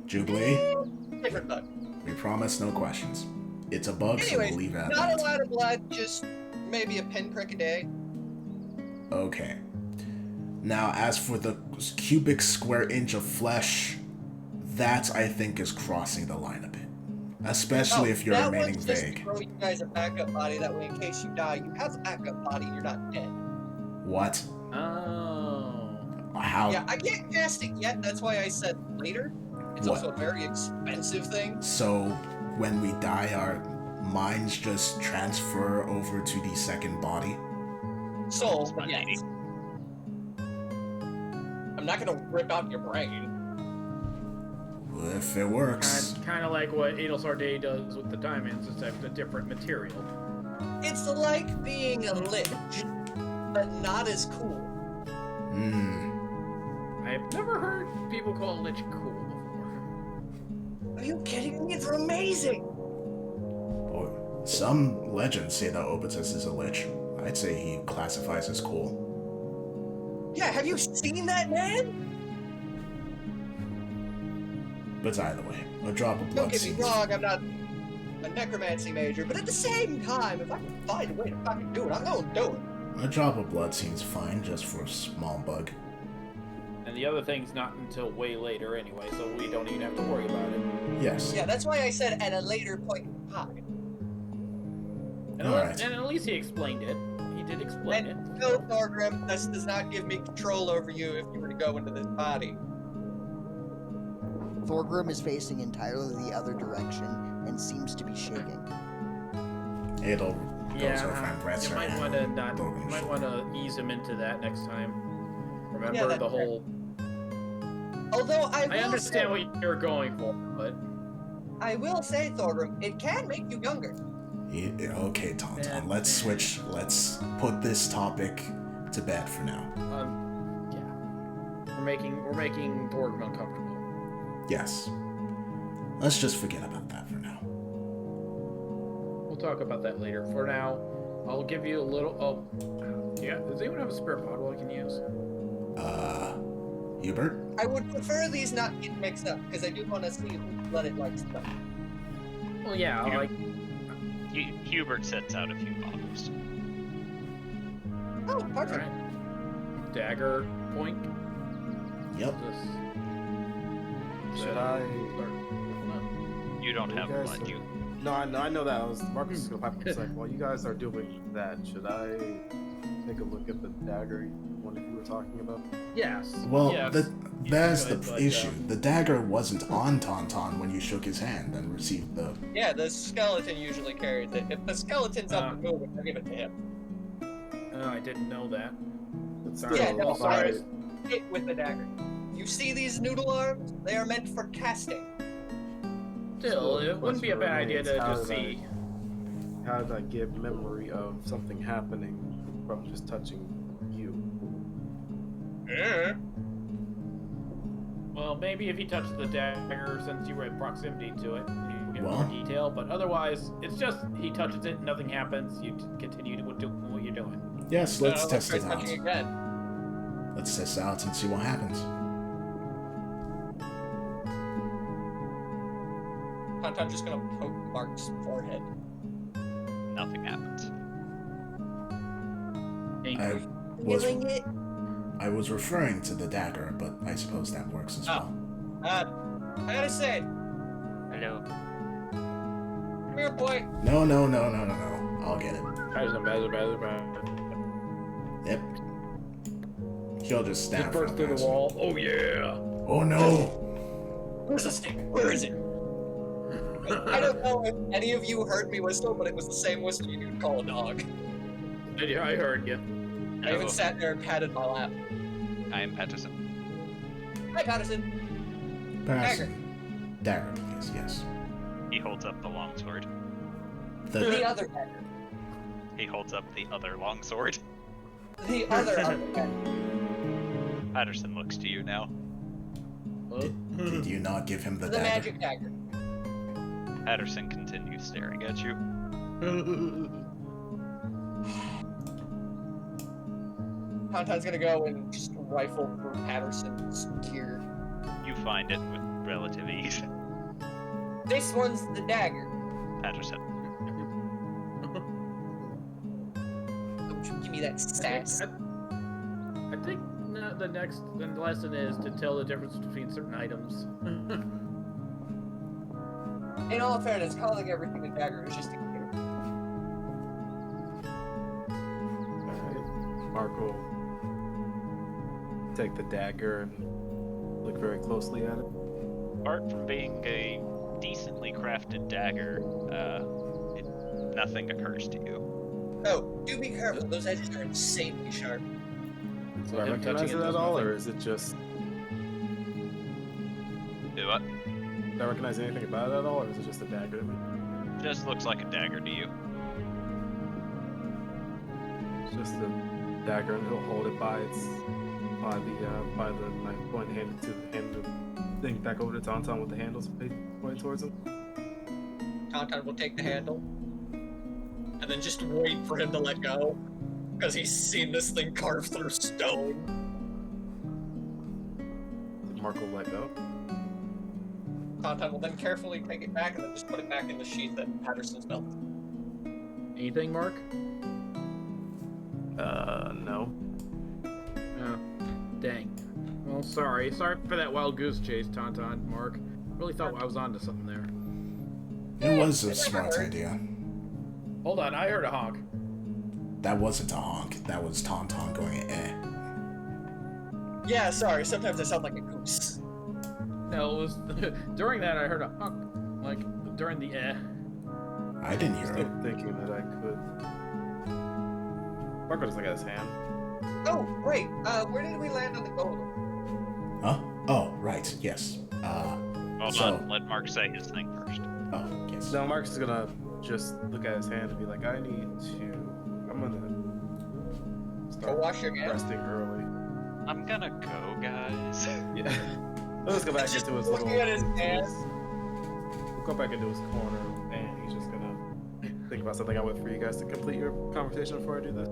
Jubilee? Different bug. We promise no questions. It's a bug, so Anyways, we'll leave it at not a that. lot of blood, just maybe a pinprick a day. Okay. Now, as for the cubic square inch of flesh, that I think is crossing the line a bit. Especially if you're that remaining was just vague. to throw you guys a backup body, that way in case you die, you have a backup body and you're not dead. What? Oh. How? Yeah, I can't cast it yet, that's why I said later. It's What? also a very expensive thing. So, when we die, our minds just transfer over to the second body? Soul, but yes. I'm not gonna rip out your brain. If it works. Kind of like what Adelsar Day does with the diamonds, except a different material. It's like being a lich, but not as cool. I've never heard people call a lich cool before. Are you kidding me? It's amazing! Or some legends say that Obitus is a lich. I'd say he classifies as cool. Yeah, have you seen that man? But either way, a drop of Don't blood get me seems... wrong, I'm not a necromancy major, but at the same time, if I can find a way to fucking do it, I'm gonna do it. A drop of blood seems fine just for a small bug. And the other thing's not until way later anyway, so we don't even have to worry about it. Yes. Yeah, that's why I said at a later point in time. Alright. And at least he explained it. He did explain it. And no, Thorgrim, this does not give me control over you if you were to go into this body. Thorgrim is facing entirely the other direction and seems to be shaking. It'll goes over and breaths you her might hand. want to not. You might want to ease him into that next time. Remember Yeah, that's the whole. Although I understand what you're going for, but I will say, Thorgrim, it can make you younger. Okay, Tauntaun, let's switch. Let's put this topic to bed for now. yeah, we're making Thorgrim uncomfortable. Yes. Let's just forget about that for now. We'll talk about that later. For now, I'll give you a little. Oh, yeah. Does anyone have a spare bottle I can use? Hubert? I would prefer these not get mixed up, because I do want to see who let it like stuff. Well, yeah. You- Like Hubert sets out a few bottles. Oh, perfect. alright. Dagger point. Yep. Should I? You don't You have guys- blood. You No, I know that. Marcus is gonna pipe up a sec. While you guys are doing that, should I take a look at the dagger one of you were talking about? Yes. Well, yes. that's Good, the but, issue. The dagger wasn't on Tauntaun when you shook his hand and received the... Yeah, the skeleton usually carries it. If the skeleton's up Ah. and moving, I'll give it to him. Oh, I didn't know that. But Sorry. still, Yeah, no, if I- I just hit with the dagger. You see these noodle arms? They are meant for casting. Still, the it wouldn't be a bad question idea to remains, just see. How did I give memory of something happening from just touching you? Well, maybe if he touches the dagger, since you were in proximity to it, you get Well. more detail. But otherwise, it's just he touches it, nothing happens. You continue to do what you're doing. Yes, let's No, test try it out. touching again. Let's test it out and see what happens. I'm just gonna poke Mark's forehead. nothing happens. I was killing it. I was referring to the dagger, but I suppose that works as well. Addison, Hello. come here, boy. No. I'll get it. Yep. She'll just Just snap. burst through the wall. Oh yeah. Oh no! Where's the stick? Where is it? I don't know if any of you heard me whistle, but it was the same whistle you would call a dog. Yeah, I heard you. I even sat there and patted my lap. I am Patterson. Hi, Patterson. Patterson. Dagger, please. Yes. He holds up the longsword. The other dagger. He holds up the other longsword. The other dagger. Patterson looks to you now. Did you not give him the The dagger? magic dagger. Patterson continues staring at you. Tauntaun's gonna go and just rifle through Patterson's gear. You find it with relative ease. This one's the dagger. Patterson. Don't you give me that sass. I think the next lesson is to tell the difference between certain items. In all fairness, calling everything a dagger is just a gear. Mark will take the dagger and look very closely at it. Apart from being a decently crafted dagger, nothing occurs to you. Oh, do be careful. Those edges are insanely sharp. Do I him recognize touching it it at does all, nothing. or is it just... Do what? Do I recognize anything about it at all, or is it just a dagger to me? Just looks like a dagger to you. It's just a dagger, and he'll hold it by the knife point, hand the thing back over to Tauntaun with the handles pointed towards him. Tauntaun will take the handle and then just wait for him to let go, because he's seen this thing carved through stone. Mark will let go. Tauntaun will then carefully take it back and then just put it back in the sheath at Patterson's belt. Anything, Mark? No. Oh, dang. Well, sorry. Sorry for that wild goose chase, Tauntaun, Mark. Really thought I was onto something there. It was a smart idea. Hold on, I heard a honk. That wasn't a honk. That was Tauntaun going eh. Yeah, sorry, sometimes I sound like a goose. No, it was during that I heard a honk, like during the eh. I didn't hear Still it. thinking that I could. Mark will just look at his hand. Oh, right. Where did we land on the golem? Huh? Oh, right. Yes. Hold So- on, let Mark say his thing first. Oh, yes. No, Mark's is gonna just look at his hand and be like, I'm gonna Go start wash your hands. resting early. I'm gonna go, guys. Yeah. He'll just go back Just into his looking little... at his hand. We'll go back into his corner, and he's just gonna think about something I wait for you guys to complete your conversation before I do that.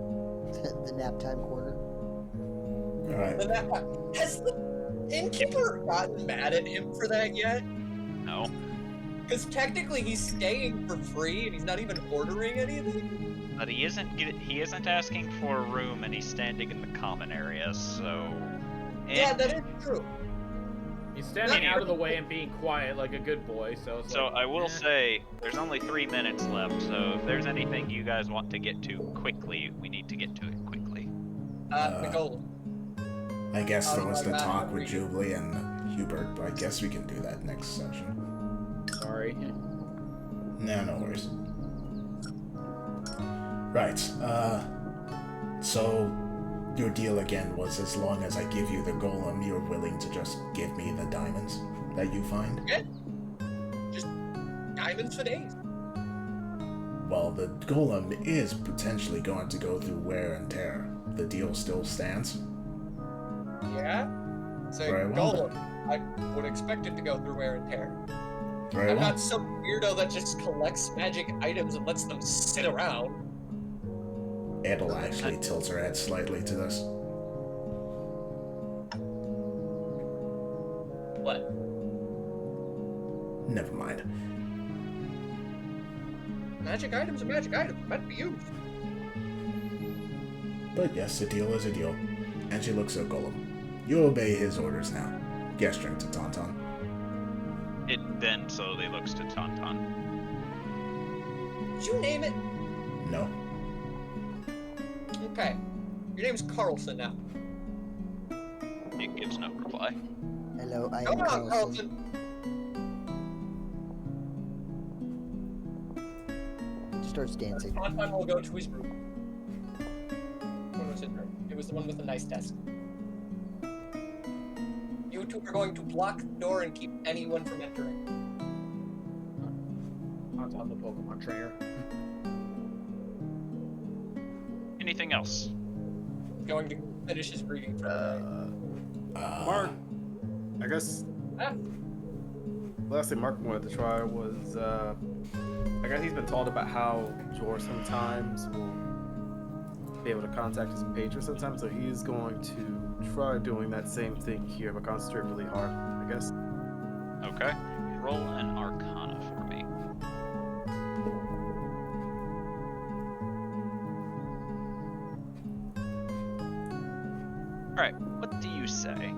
The nap time corner. All right. Then has the innkeeper gotten mad at him for that yet? No. Because technically he's staying for free and he's not even ordering anything. But he isn't asking for a room, and he's standing in the common area, so... Yeah, that is true. He's standing out of the way and being quiet like a good boy, so it's So like, I will eh. say, there's only 3 minutes left, so if there's anything you guys want to get to quickly, we need to get to it quickly. The golem. I guess there was the Oh, talk with God. Jubilee and Hubert, but I guess we can do that next session. Sorry. No, no worries. Right. So your deal again was as long as I give you the golem, you're willing to just give me the diamonds that you find? Okay. Just diamonds for days. Well, the golem is potentially going to go through wear and tear. The deal still stands? Yeah? So Very well. golem. I would expect it to go through wear and tear. Very I'm well. not some weirdo that just collects magic items and lets them sit around. Ed'll actually tilt her head slightly to this. What? Never mind. Magic items are magic items. Meant to be used. But yes, a deal is a deal. And she looks at Golem. You obey his orders now. Gesturing to Tauntaun. It then slowly looks to Tauntaun. Did you name it? No. Okay. Your name's Carlson now. It gives no reply. Hello, I am Come on, Carlson. Carlson. Starts dancing. Tauntaun will go to his room. What was his room? It was the one with the nice desk. You two are going to block the door and keep anyone from entering. On the Pokemon trainer. Anything else? Going to finish his greeting for the night. Mark, I guess Ah, the last thing Mark wanted to try was, I guess he's been told about how Jor sometimes will be able to contact his patron sometimes, so he's going to try doing that same thing here, but concentrate really hard, I guess. Okay. Roll an Arcana for me. Alright, what do you say?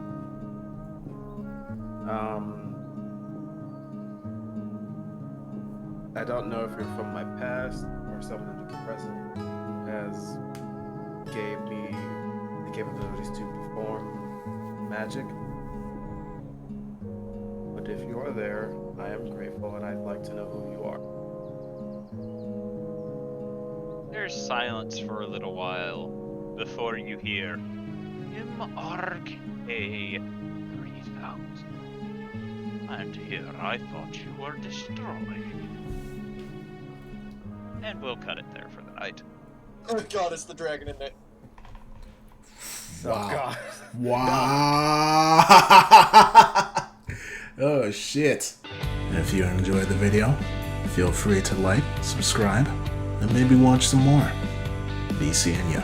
I don't know if you're from my past or someone in the present who has gave me the capabilities to perform magic. But if you are there, I am grateful and I'd like to know who you are. There's silence for a little while before you hear Arc A 3000. And here I thought you were destroyed. And we'll cut it there for the night. oh god, it's the dragon in it. Wow. Oh god. Wow. Oh shit. If you enjoyed the video, feel free to like, subscribe, and maybe watch some more. Be seeing ya.